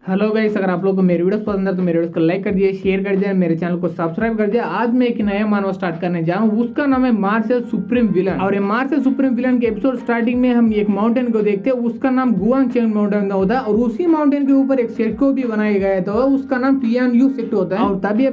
Hello guys, अगर आप लोगों को मेरी वीडियोस पसंद है तो मेरे वीडियोस को लाइक कर दिए, शेयर कर दिया, मेरे चैनल को सब्सक्राइब कर दिया। आज मैं एक नया मानव स्टार्ट करने जा रहा हूँ, उसका नाम है मार्शल सुप्रीम विलन। और ये मार्शल सुप्रीम विलन के एपिसोड स्टार्टिंग में हम एक माउंटेन को देखते हैं, उसका नाम गुआंग चेंग माउंटेन होता है। और उसी माउंटेन के ऊपर एक सेक्ट को भी बनाया गया है, तो उसका नाम टियानयू सेक्ट होता है। और तभी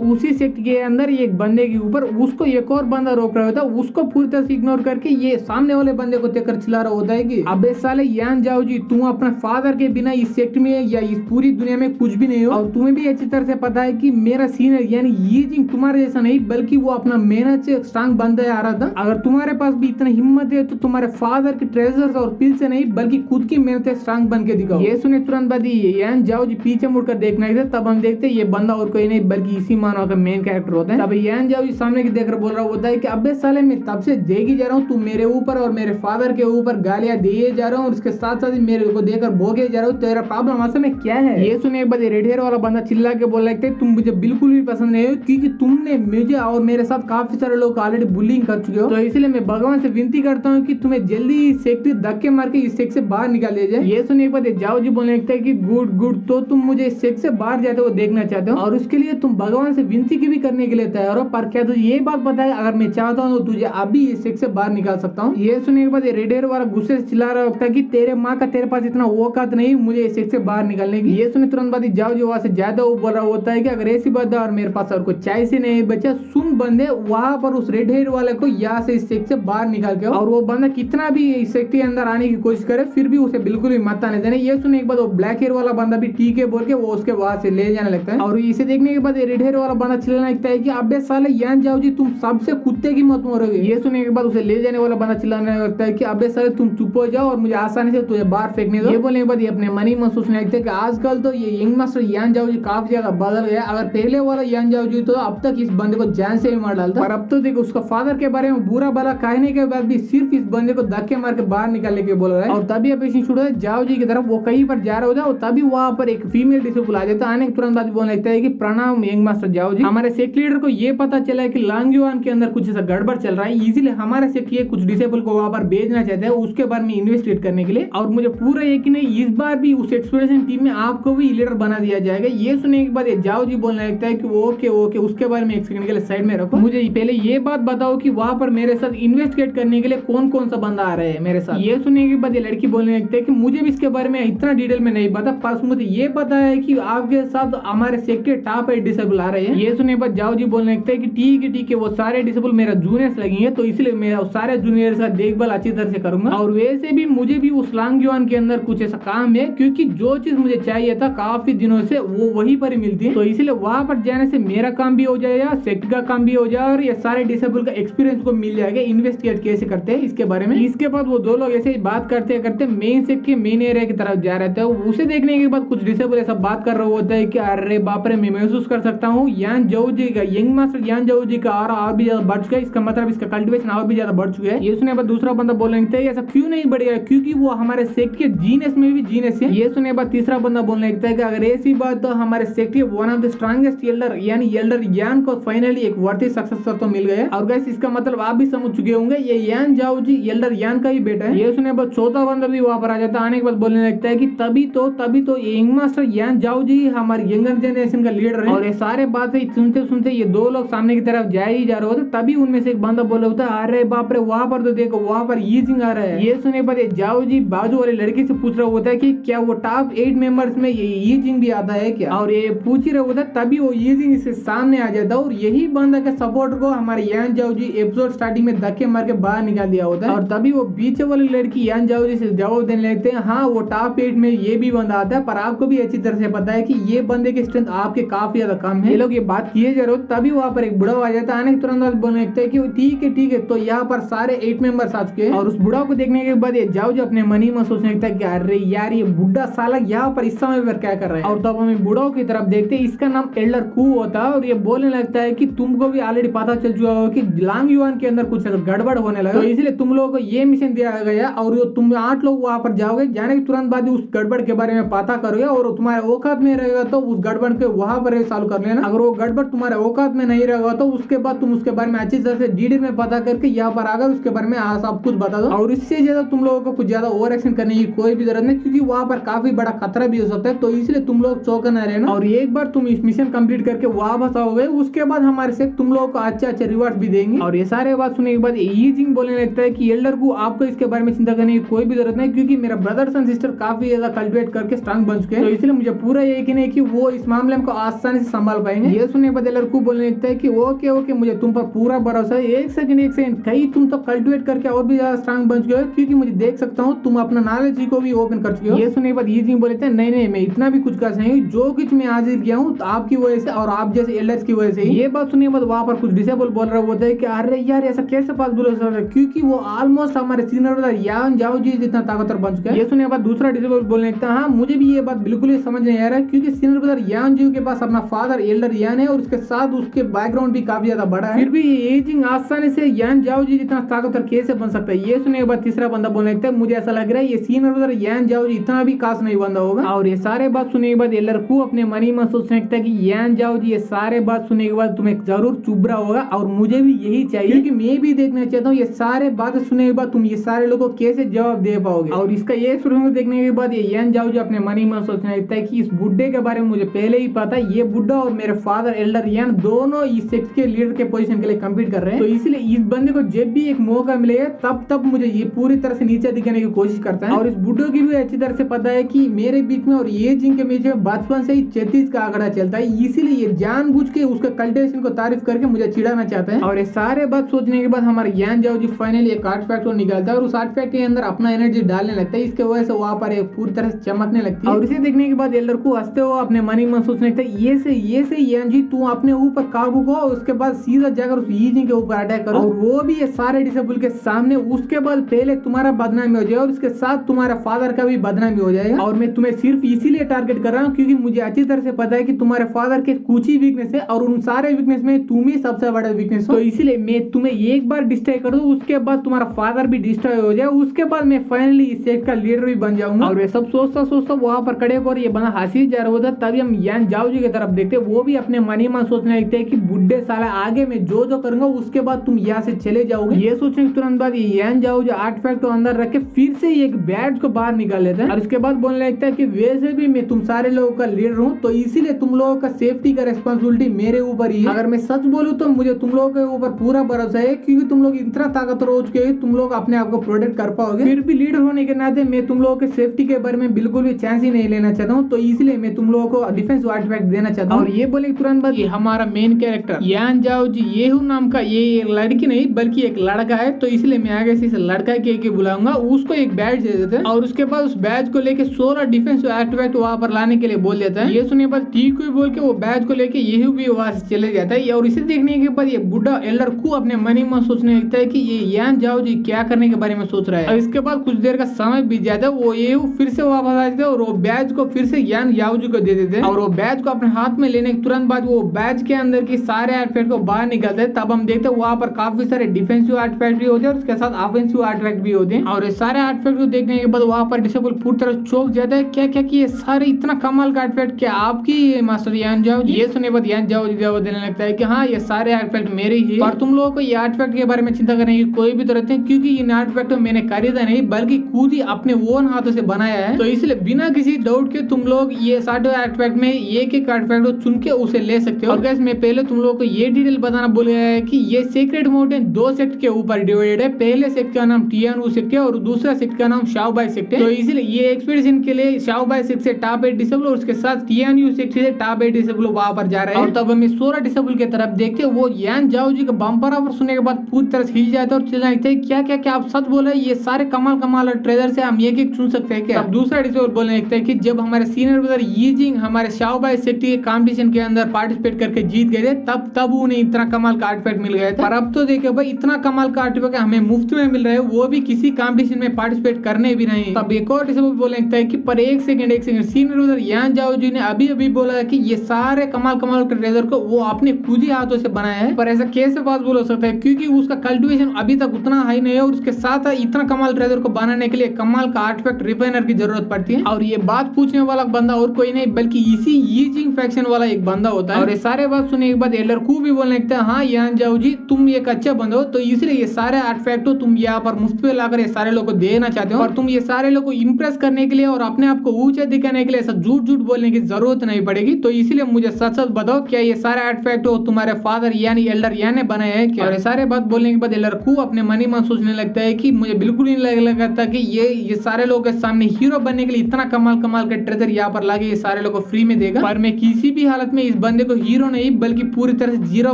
उसी सेक्ट के अंदर एक बंदे के ऊपर उसको एक और बंदा रोक रहा होता है, उसको पूरी तरह से इग्नोर करके ये सामने वाले बंदे को देखकर चिल्ला रहा होता है कि अबे साले यान जाओ जी, तुम अपने फादर के बिना इस सेक्ट में या इस पूरी दुनिया में कुछ भी नहीं हो। और तुम्हें भी अच्छी तरह से पता है कि मेरा सीनियर यानी ये जिंग तुम्हारे जैसा नहीं, बल्कि वो अपना मेहनत से स्ट्रांग बनता आ रहा था। अगर तुम्हारे पास भी इतना हिम्मत है तो तुम्हारे फादर के ट्रेजर्स और पिल से नहीं, बल्कि खुद की मेहनत से स्ट्रांग बन के दिखाओ। ये सुने तुरंत बाद यान जाओ जी पीछे मुड़कर देखना है, तब हम देखते हैं ये बंदा और कोई नहीं बल्कि इसी मानव का मेन कैरेक्टर होता है। तब यान जाओ जी सामने की देखकर बोल रहा होता है कि अबे साले मैं तब से देगी जा रहा हूँ, तू मेरे ऊपर और मेरे फादर के ऊपर गालियां दिए जा रहा हूँ, और इसके साथ साथ मेरे को देकर भोगे जा रहा हूँ। तेरा प्रॉब्लम असल में क्या है? ये सुने एक बार रेड हेयर वाला बंदा चिल्ला के बोल रहा है तुम मुझे बिल्कुल भी पसंद नहीं हो, क्योंकि तुमने मुझे और मेरे साथ काफी सारे लोग ऑलरेडी बुलिंग कर चुके हो। तो इसलिए मैं भगवान से विनती करता हूँ कि तुम्हें जल्दी इस सेक्ट धक्के मार के इस सेक्ट से बाहर निकाल दिया जाए। ये सुने एक बार जाओ जी बोलने लगता है कि गुड गुड, तो तुम मुझे इस सेक्ट से बाहर जाते हुए देखना चाहते हो, और उसके लिए तुम भगवान से विनती की भी करने के लिए तैयार हो। पर क्या तुझे ये बात पता है, अगर मैं चाहता हूँ तो तुझे अभी इस सेक्ट से बाहर निकाल सकता हूँ। ये सुने के बाद रेड हेयर वाला गुस्से से चिल्ला रहा होता है कि तेरे माँ का तेरे पास इतना औकात नहीं मुझे इस सेक्ट से बाहर निकालने की। ये सुने तुरंत बाद जाओ जी वहां से ज्यादा वो बोल रहा होता है कि अगर ऐसी बात है और मेरे पास और कोई चाय से नहीं बचा, सुन बंदे वहां पर उस रेड हेयर वाले को यहाँ से इस सेक्ट से बाहर निकाल के, और वो बंदा कितना भी इस सेक्ट के अंदर आने की कोशिश करे फिर भी उसे बिल्कुल भी मत आने देना। ये सुने एक बार वो ब्लैक हेयर वाला बंदा भी ठीक है बोल के वो उसके वहां से ले जाने लगता है। और इसे देखने के बाद रेड हेयर वाला बंदा चिल्लाने लगता है कि अबे साले यान जाओ जी तुम सबसे कुत्ते की मत मरोगे। ये सुनने के बाद उसे ले जाने वाला बंदा चिल्लाने लगता है कि अबे साले तुम चुप हो जाओ और मुझे आसानी से तुझे बाहर फेंकने दो। ये बोलने के बाद ये अपने मनी महसूस लगता है कि आजकल तो ये यंग मास्टर यान जाओ जी काफी ज्यादा बदल गया। अगर पहले वाला यान जाओ जी तो अब तक इस बंदे को जान से भी मार डालता, पर अब तो देखो उसका फादर के बारे में बुरा भला कहने के बाद भी सिर्फ इस बंदे को धक्के मार के बाहर निकालने के बोल रहा है। और तभी अपेक्षित शुरू है जाओ जी की तरफ वो कहीं पर जा रहा होता है, और तभी वहां पर एक फीमेल डिसेबल आ जाता है। आने के तुरंत बाद बोलने लगता है कि प्रणाम यंग मास्टर जाओ जी, हमारे सेक्ट लीडर को ये पता चला है कि लांगयुआन के अंदर कुछ ऐसा गड़बड़ चल रहा है, इसीलिए हमारे सेक्ट के कुछ डिसेबल को वहां पर भेजना चाहते हैं उसके बारे में इन्वेस्टिगेट करने के लिए। और मुझे पूरा यकीन है इस बार भी उस एक्सप्लोरेशन टीम में आपको भी लीडर बना दिया जाएगा। ये सुनने के बाद जाओ जी बोलने लगता है कि ओके ओके, उसके बारे में एक सेकंड के लिए साइड में रखो, मुझे पहले ये बात बताओ कि वहां पर मेरे साथ इन्वेस्टिगेट करने के लिए कौन कौन सा बंदा आ रहा है मेरे साथ। ये सुनने के बाद ये लड़की बोलने लगती है कि मुझे भी इसके बारे में इतना डिटेल में नहीं पता, पर मुझे ये पता है कि आपके साथ हमारे सेक्ट के टॉप 8 डिसेबल आ रहे हैं। ये सुनने के बाद जाओ जी बोलने लगते हैं कि ठीक है वो सारे डिसेबल मेरा जूनियर्स लगेंगे, तो इसलिए मैं सारे जूनियर्स का देखभाल अच्छी तरह से करूंगा। और वैसे भी मुझे भी उस लांगयुआन के अंदर कुछ ऐसा काम है, क्योंकि जो चीज मुझे चाहिए था काफी दिनों से वो वहीं पर ही मिलती है, तो इसलिए वहां पर जाने से मेरा काम भी हो जाएगा, सेक्ट का काम भी हो जाएगा, और ये सारे डिसेबल का एक्सपीरियंस को मिल जाएगा इन्वेस्टिगेट कैसे करते हैं इसके बारे में। इसके बाद वो दो लोग ऐसे ही बात करते करते मेन सेक्ट के मेन एरिया की तरफ जा रहे थे। उसे देखने के बाद कुछ डिसेबल ऐसा बात कर रहा होता है कि अरे बाप रे, मैं महसूस कर सकता हूँ यान जाओ जी का, यंग मास्टर यान जाओ जी का और भी ज्यादा बढ़ चुका है, इसका मतलब इसका कल्टिवेशन और भी ज्यादा बढ़ चुका है। ये सुने बाद दूसरा बंदा बोलने लगता है ऐसा क्यों नहीं बढ़ेगा, क्योंकि वो हमारे सेक्ट के जीनियस में भी जीनियस है। ये सुने बाद तीसरा बंदा बोलने लगता है कि अगर ऐसी बात तो हमारे सेक्ट के one of the strongest Elder यानी एल्डर यान को फाइनली एक वर्थी सक्सेसर तो मिल गया। और गाइस इसका मतलब आप भी समझ चुके होंगे ये यान जाओ जी एल्डर यान का ही बेटा है। ये सुने बाद चौथा बंदा भी वहां पर आ जाता है। आने के बाद बोलने लगता है कि तभी तो ये यंग मास्टर यान जाओ जी हमारी यंगर जनरेशन का लीडर है। और ये सारे बातें सुनते सुनते ये दो लोग सामने की तरफ जा ही जा रहे होते, तभी उनमें से एक बंदा बोला होता है अरे बाप रे, वहां पर तो देखो वहां पर यीजिंग आ रहा है। ये सुने बाद जाओ जी बाजू वाले लड़की से पूछ रहा होता है कि क्या वो टॉप 8 मेंबर्स में ये यीजिंग भी आता है क्या, और ये पूछ ही रहा होता है, तभी वो यीजिंग इसके सामने आ जाता है। और यही बंदा के सपोर्ट को हमारे यान जाओ जी एपिसोड स्टार्टिंग में धक्के मार के बाहर निकाल दिया होता है। और तभी वो पीछे वाली लड़की यान जाओ जी से जवाब देने लगते हैं हाँ वो टॉप 8 में ये भी बंदा आता है, पर आपको भी अच्छी तरह से पता है कि ये बंदे की स्ट्रेंथ आपके काफी ज्यादा कम है। ये लोग ये बात किए जा रहे हो, तभी वहां पर एक बुढ़ा आ जाता है। आने के तुरंत बोलने लगते हैं कि ठीक है, तो यहाँ पर सारे 8 मेंबर्स आ चुके हैं। और उस बुढ़ा को देखने के बाद ये जाओ जो अपने मनी में सोचने लगता है कि अरे यार ये बुढ़ा साला यहाँ पर इस समय पर क्या कर रहा है। और तब हमें बुढ़ाओं की तरफ देखते हैं, इसका नाम एल्डर कू होता है, और ये बोलने लगता है कि तुमको भी ऑलरेडी पता चल चुका हो कि लांगयुआन के अंदर कुछ गड़बड़ होने लगा, तो इसलिए तुम लोगों को ये मिशन दिया गया, और तुम 8 लोग वहां पर जाओगे, जाने के तुरंत बाद उस गड़बड़ के बारे में पता करोगे, और तुम्हारे औकात में रहेगा तो उस गड़बड़ के वहां पर चालू कर लेना। अगर वो गड़बड़ तुम्हारे औकात में नहीं रहेगा तो उसके बाद तुम उसके बारे में अच्छी तरह से डिटेल में पता करके यहाँ पर आकर उसके बारे में सब कुछ बता दो। और इससे ज्यादा तुम लोगों को कुछ ज्यादा ओवर एक्शन करने की कोई भी जरूरत नहीं, क्योंकि वहां पर काफी बड़ा खतरा भी हो सकता है, तो इसलिए तुम लोग चौकना रहना। और एक बार तुम इस मिशन कंप्लीट करके वापस आओगे, उसके बाद हमारे से तुम लोगों को अच्छे अच्छे रिवार्ड भी देंगे। और ये सारे बात सुनने के बाद यी जिंग बोलने लगता है कि एल्डर को आपको इसके बारे में चिंता करने की कोई भी जरूरत नहीं, क्योंकि मेरा ब्रदर्स एंड सिस्टर काफी ज्यादा कल्टिवेट करके स्ट्रांग बन चुके हैं, तो इसलिए मुझे पूरा यकीन है कि वो इस मामले को आसानी से संभाल पाएंगे। ये सुनने के बाद एल्डर को बोलने लगता है कि ओके ओके, मुझे तुम पर पूरा भरोसा है। एक सेकंड कहीं तुम तो कल्टिवेट करके और भी ज्यादा स्ट्रांग बन चुके हो, क्योंकि मुझे देख सकता हूँ तुम अपना नॉलेज को भी ओपन कर चुके हो। ये सुनने के बाद ये जिंग बोलते हैं नहीं मैं इतना भी कुछ कर नहीं, जो कुछ मैं हाजिर किया हूँ आपकी वजह से और आप जैसे एल्डर्स की वजह से। ये बात सुनने के बाद वहाँ पर कुछ डिसेबल बोल रहा होता है कि अरे यार ऐसा कैसे पॉसिबल हो सकता है, क्योंकि वो ऑलमोस्ट हमारे सीनियर ब्रदर यान जाओ जी जितना ताकतवर बन चुका है। ये सुनने के बाद दूसरा डिसेबल बोलने लगता है हाँ मुझे भी ये बात बिल्कुल ही समझ नहीं आ रहा है, क्योंकि सीनियर ब्रदर यान जी के पास अपना फादर एल्डर यान है और उसके साथ उसके बैकग्राउंड भी काफी ज्यादा बड़ा है, फिर भी एजिंग आसानी से यान जाओ जी जितना ताकतवर कैसे बन सकता है। ये सुनने के बाद तीसरा बंदा बोलने लगता है मुझे ऐसा लग रहा है ये सीनियर ब्रदर यान जाओ जी इतना भी खास नहीं बंदा होगा। और ये सारे बात सुनने के बाद एल्डर को अपने मन ही में सोचने लगता है कि यान जाओ जी ये सारे बात सुनने के बाद तुम्हें जरूर चुभ रहा होगा और मुझे भी यही चाहिए, क्योंकि मैं भी देखना चाहता हूँ ये सारे बात सुनने के बाद तुम ये सारे लोगों को कैसे जवाब दे पाओगे। और इसका ये सुनने देखने के बाद ये यान जाओ जी अपने मन ही में सोचने लगता है कि इस बुड्ढे के बारे में मुझे पहले ही पता है, ये बुड्ढा और मेरे फादर एल्डर यान दोनों इस सेक्ट के लीडर के पोजीशन के लिए कम्पीट कर रहे हैं, तो इसलिए इस बंदे को जब भी एक मौका मिलेगा तब मुझे ये पूरी तरह से नीचे दिखाने की कोशिश करता है। और इस बुड्ढे की भी अच्छी तरह से पता है कि मेरे बीच में और ये जिंग के बीच में बचपन से ही 33 का आंकड़ा चलता है, इसीलिए ये जानबूझ के उसके कल्टिवेशन को तारीफ करके मुझे चिढ़ाना चाहता है। और ये सारे बात सोचने के बाद हमारे यान जाओ जी फाइनली एक आर्टिफैक्ट को निकालता है और उस आर्टिफैक्ट के अंदर अपना एनर्जी डालने लगता है, इसके वजह से वहां पर पूरी तरह से चमकने लगती है। और इसे देखने के बाद एल्डर को हंसते हुए अपने मन ही मन सोचने लगता है ये से यान जी तू अपने ऊपर काबू को, उसके बाद सीधा जाकर उस यी जिंग के ऊपर अटैक करो, और वो भी ये सारे डिसेबल के सामने। उसके बाद पहले तुम्हारा बदनामी हो जाएगा और उसके साथ तुम्हारा फादर का भी बदनामी हो जाएगा। और मैं तुम्हें सिर्फ इसीलिए टारगेट कर रहा हूँ क्योंकि मुझे अच्छी तरह से पता है कि तुम्हारे फादर के कुछ ही वीकनेस है और उन सारे वीकनेस में तुम ही सबसे बड़ा वीकनेस हो, तो इसलिए मैं तुम्हें एक बार डिस्ट्रॉय कर दूं, उसके बाद तुम्हारा फादर भी डिस्ट्रॉय हो जाए, उसके बाद मैं फाइनली इस सेक्ट का लीडर भी बन जाऊंगा। और ये सब सोचता वहां पर खड़े होकर ये बंदा हंसी जा रहा होता, तभी हम यान जाओ जी की तरफ देखते, वो भी अपने मन ही मन सोचने लगते हैं कि बुड्ढे साला आगे मैं जो करूंगा उसके बाद तुम यहाँ से चले जाओगे। ये सोचने के तुरंत बाद यान जाओ जो आर्टिफैक्ट को अंदर रख के फिर से एक बैज को बाहर निकाल लेता है और उसके बाद बोलने लगता है कि वैसे भी मैं तुम सारे लोगों का लीडर हूँ, तो इसीलिए तुम लोगों का सेफ्टी का रिस्पॉन्सिबिलिटी मेरे ऊपर ही है। अगर मैं सच बोलूँ तो मुझे तुम लोगों के ऊपर पूरा भरोसा है, क्योंकि तुम लोग इतना ताकतवर हो चुके हैं, तुम लोग अपने आप को प्रोटेक्ट कर पाओगे। फिर भी लीडर होने के नाते मैं तुम लोगों के सेफ्टी के बारे में बिल्कुल भी चांस ही नहीं लेना चाहता हूँ, तो इसलिए मैं तुम लोगों को डिफेंस आर्टिफैक्ट देना चाहता हूँ। और ये बोले तुरंत बाद हमारा मेन कैरेक्टर यान जाओ जी येहू नाम का ये लड़की नहीं बल्कि एक लड़का है, तो इसलिए मैं आगे से इस लड़का के बुलाऊंगा, उसको एक बैज दे देते हैं और उसके बाद उस बैज को लेके 16 डिफेंस आर्टिफैक्ट वहां पर लाने के लिए बोल देता है। ये सुनने पर ठीक हुई बोल के वो बैज को लेके येहू भी वहां से चले जाता है। और इसे देखने के बाद ये बुढ़ा एल्डर को अपने मन ही मन सोचने लगता है कि ये यान जाओ जी क्या करने के बारे में सोच रहा है। और इसके बाद कुछ देर का समय बीत जाता है, वो येहू फिर से वापस आ जाते हैं और वो बैज को फिर से यान जाओ जी को दे देते हैं। और वो बैज को अपने हाथ में लेने के तुरंत बाद वो बैज के अंदर की सारे आर्टिफैक्ट को बाहर निकालते हैं। तब हम देखते हैं वहां पर काफी सारे डिफेंसिव आर्टिफैक्ट भी होते हैं और उसके साथ ऑफेंसिव आर्टिफैक्ट भी होते हैं। और ये सारे आर्टिफैक्ट को देखने के बाद वहां पर डिसेबल पूरी तरह चौक जाता है, क्या कि ये सारे इतना कमाल का आर्टिफैक्ट क्या आपकी मास्टर यान जाओ जी। ये सुनने बाद यान जाओ जी जवाब देने लगता है कि हाँ ये सारे आर्टिफैक्ट मेरे ही, और तुम लोगों को ये आर्टिफैक्ट के बारे में चिंता करने की कोई भी जरूरत नहीं, क्योंकि इन आर्टिफैक्ट को मैंने खरीदा नहीं बल्कि खुद ही अपने ओन हाथों से बनाया है, तो इसलिए बिना किसी डाउट के तुम लोग ये सारे आर्टिफैक्ट में एक आर्टिफैक्ट को चुन के उसे ले सकते हो। और गाइस मैं पहले तुम लोगों को ये डिटेल बताना भूल गया है कि ये सीक्रेट माउंटेन 2 सेक्ट के ऊपर डिवाइडेड है। पहले सेक्ट का नाम टियानू सेक्ट है और दूसरा सेक्ट का नाम शाओबाई सेक्ट है, तो इसलिए ये एक्सपीडिशन के लिए शाओबाई सेक्ट से टॉप 8 डिसेबल और उसके साथ टियानू सेक्ट से टॉप 8 डिसेबल वहां पर जा रहे हैं। और तब हमें 16 डिसेबल की तरफ देखते वो यान जाओ जी का बम्पर ऑफर सुनने के बाद पूरी तरह से हिल जाता है और चिल्लाने लगते हैं क्या आप सच बोल रहे हैं, ये सारे कमाल ट्रेजर से हम एक चुन सकते हैं क्या। अब दूसरा डिसेबल बोलने लगता है कि जब हमारे सीनियर ब्रदर यी जिंग हमारे शाओबाई सेक्ट के कंपटीशन के अंदर पार्टिसिपेट करके जीत गए थे, तब उन्हें इतना कमाल का आर्टिफैक्ट मिल गया था। पर अब तो देखो भाई इतना कमाल का आर्टिफैक्ट हमें मुफ्त में मिल रहा है, वो भी किसी कंपटीशन में पार्टिसिपेट करने भी नहीं। तब एक और डिसेबल बोलने लगता है कि पर एक सेकंड सीनियर ब्रदर यान जाओ जी ने अभी बोला कि ये सारे कमाल के ट्रेजर को वो अपने खुद ही हाथों से बनाया है, पर ऐसा कैसे पॉसिबल हो सकता है, क्योंकि उसका कल्टीवेशन अभी तक उतना हाई नहीं है और उसके साथ इतना कमाल ट्रेजर को बनाने के लिए कमाल का आर्टिफैक्ट रिफाइनर की जरूरत पड़ती है। और ये बात पूछने वाला बंदा और कोई नहीं बल्कि इसी यी जिंग फैक्शन वाला एक बंदा होता है। और ये सारे बात सुनने के बाद एल्डर को भी बोलने लगता है हाँ यान जाओ जी तुम एक अच्छा बंदे हो, तो इसलिए ये सारे आर्टिफैक्ट तुम यहाँ पर मुफ्त में लाकर ये सारे लोग को देना चाहते हो और तुम ये सारे लोग को इम्प्रेस करने के लिए और अपने आप को ऊंचा दिखाने के लिए ऐसा झूठ झूठ बोलने की जरूरत नहीं पड़ेगी। तो इसीलिए मुझे सच सच बताओ, क्या ये सारे आर्टिफैक्ट हो तुम्हारे फादर यानी एल्डर यान ने बनाए हैं क्या? और सारे बात बोलने के बाद एल्डर को अपने मन ही मन सोचने लगता है कि मुझे बिल्कुल नहीं लगता कि ये सारे लोग के सामने हीरो बनने के लिए इतना कमाल कमाल का ट्रेजर यहाँ पर लाके ये सारे लोग को फ्री में देगा। पर मैं किसी भी हालत में इस बंदे को हीरो नहीं बल्कि पूरी तरह से जीरो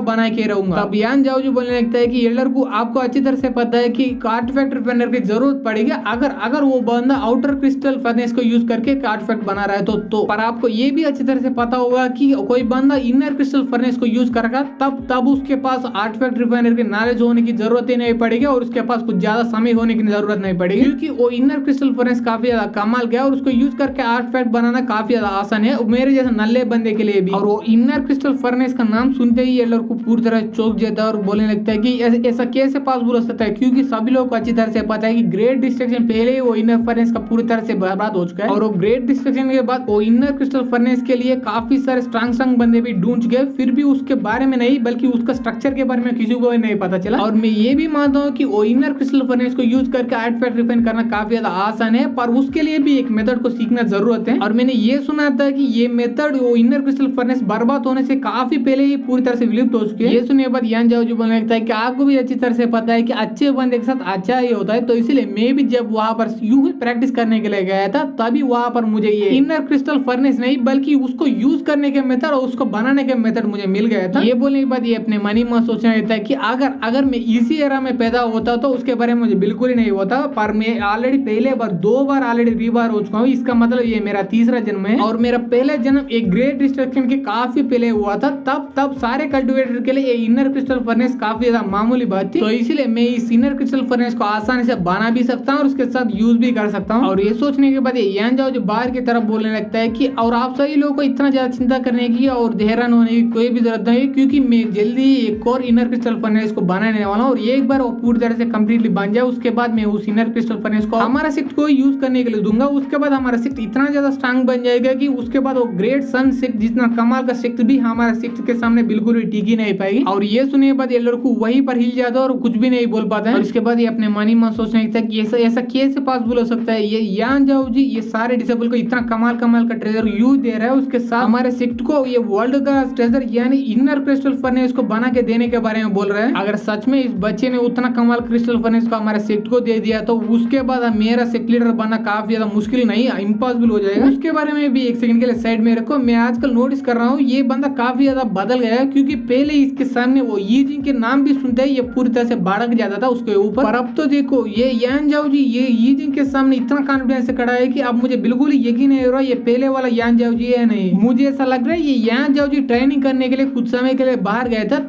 बना के रहूंगा। तब यान जाओ जो बोलने लगता है कि एल्डर को आपको अच्छी तरह से पता है कि आर्टिफैक्ट रिफाइनर की जरूरत पड़ेगी अगर वो बंदा आउटर क्रिस्टल फर्नेस को यूज करके आर्टिफैक्ट बना रहा है तो पर आपको ये भी अच्छी तरह से पता होगा कि कोई बंदा इनर क्रिस्टल फर्नेस को यूज करेगा तब उसके पास आर्टिफैक्ट रिफाइनर की नॉलेज होने की जरूरत ही नहीं पड़ेगी और उसके पास कुछ ज्यादा समय होने की जरूरत नहीं पड़ेगी, क्योंकि वो इनर क्रिस्टल फर्नेस काफी ज्यादा कमाल गया और उसको यूज करके आर्टिफैक्ट बनाना काफी ज्यादा आसान है मेरे जैसे नल्ले बंदे के लिए भी। और वो इनर क्रिस्टल फर्नेस का नाम सुनते ही एल्डर को पूरी तरह चौंक जाता है और बोलने लगता है कि ऐसा कैसे पॉसिबल हो सकता है, क्योंकि सभी लोगों को अच्छी तरह से पता है कि ग्रेट डिस्ट्रक्शन पहले ही वो इनर फर्नेस का पूरी तरह से बर्बाद हो चुका है और वो ग्रेट डिस्ट्रक्शन के बाद वो इनर क्रिस्टल फर्नेस के लिए काफी सारे स्ट्रांग बंदे भी ढूंढ चुके, फिर भी उसके बारे में नहीं बल्कि उसका स्ट्रक्चर के बारे में किसी को नहीं पता चला। और मैं ये भी मानता हूँ कि वो इनर क्रिस्टल फर्नेस को यूज करके आर्टिफैक्ट रिफाइन करना काफी ज्यादा आसान है, पर उसके लिए भी एक मेथड को सीखना जरूरत है। और मैंने ये सुना था कि ये मेथड वो इनर क्रिस्टल फर्नेस बर्बाद होने से काफी पहले ही पूरी तरह से विलुप्त हो चुकी है। ये सुनने के बाद यान जाओ जो बोलने लगता है कि आपको भी अच्छी तरह से पता है कि अच्छे बंदे के साथ अच्छा ही होता है, तो इसलिए मैं भी जब वहां पर यूं ही प्रैक्टिस करने के लिए गया था तभी वहां पर मुझे ये इनर क्रिस्टल फर्नेस नहीं बल्कि उसको यूज करने के मेथड और उसको बनाने के मेथड मुझे मिल गया था। ये बोलने के बाद ये अपने मन ही मन सोचने लगता है कि अगर मैं इसी एरा में पैदा होता तो उसके बारे में मुझे बिल्कुल ही नहीं होता, पर मैं ऑलरेडी पहले बार 2 बार ऑलरेडी रीबार हो चुका हूँ। इसका मतलब ये मेरा तीसरा जन्म है और मेरा पहले जन्म एक ग्रेट डिस्ट्रक्शन के काफी पहले हुआ था। तब सारे कल्टिवेटर के लिए ये इनर क्रिस्टल फर्नेस काफी ज्यादा मामूली बात थी, तो इसलिए मैं इस इनर क्रिस्टल फर्नेस को आसानी से बना भी सकता हूँ और उसके साथ यूज भी कर सकता हूँ। और ये सोचने के बाद ये यान जाओ जो बाहर की तरफ बोलने लगता है कि और आप सभी लोगों को इतना ज्यादा चिंता करने की और हैरान होने की कोई भी जरूरत नहीं, क्योंकि मैं जल्दी एक और इनर क्रिस्टल फर्नेस को बनाने वाला हूँ और एक बार वो पूरी तरह से कम्प्लीटली बन जाए उसके बाद मैं उस इनर क्रिस्टल फर्नेस को हमारा शिफ्ट को यूज करने के लिए दूंगा। उसके बाद हमारा शिफ्ट इतना ज्यादा स्ट्रांग बन जाएगा कि उसके बाद वो ग्रेट सन शिफ्ट जितना कमाल का शिफ्ट भी हमारा शिफ्ट के सामने बिल्कुल भी टिक ही नहीं पाएगी। और ये सुनने के बाद एल्डर को वहीं पर हिल जाता है और कुछ भी नहीं बोल पाता है। और इसके बाद ये अपने मन ही मन सोचने लगता है कि ऐसा कैसे पॉसिबल हो सकता है, ये यान जाओ जी ये सारे डिसेबल को इतना कमाल का ट्रेजर यूज दे रहा है, उसके साथ हमारे शिफ्ट को ये वर्ल्ड का ट्रेजर यानी इनर क्रिस्टल फर्नेस को बना के देने के बारे में बोल रहा है। अगर सच में इस बच्चे ने उतना कमाल क्रिस्टल फर्नेस को हमारे शिफ्ट को दे दिया तो उसके बाद मेरा शिफ्ट लीडर बनना काफी ज्यादा मुश्किल नहीं इम्पॉसिबल हो जाएगा। उसके बारे में भी एक सेकंड के लिए साइड में रखो। मैं आजकल नोटिस कर रहा हूँ ये बंदा काफी ज्यादा बदल गया है, क्योंकि पहले इसके सामने वो यीजिंग के नाम भी सुनते हैं ये पूरी तरह से भड़क जाता था उसके ऊपर, पर अब तो देखो ये यान जाओ जी ये यीजिंग के सामने इतना कॉन्फिडेंस से खड़ा है कि अब मुझे बिल्कुल यकीन नहीं हो रहा ये पहले वाला यान जाओ जी है नहीं। मुझे ऐसा लग रहा है ये यान जाओ जी ट्रेनिंग करने के लिए कुछ समय के लिए बाहर गया था,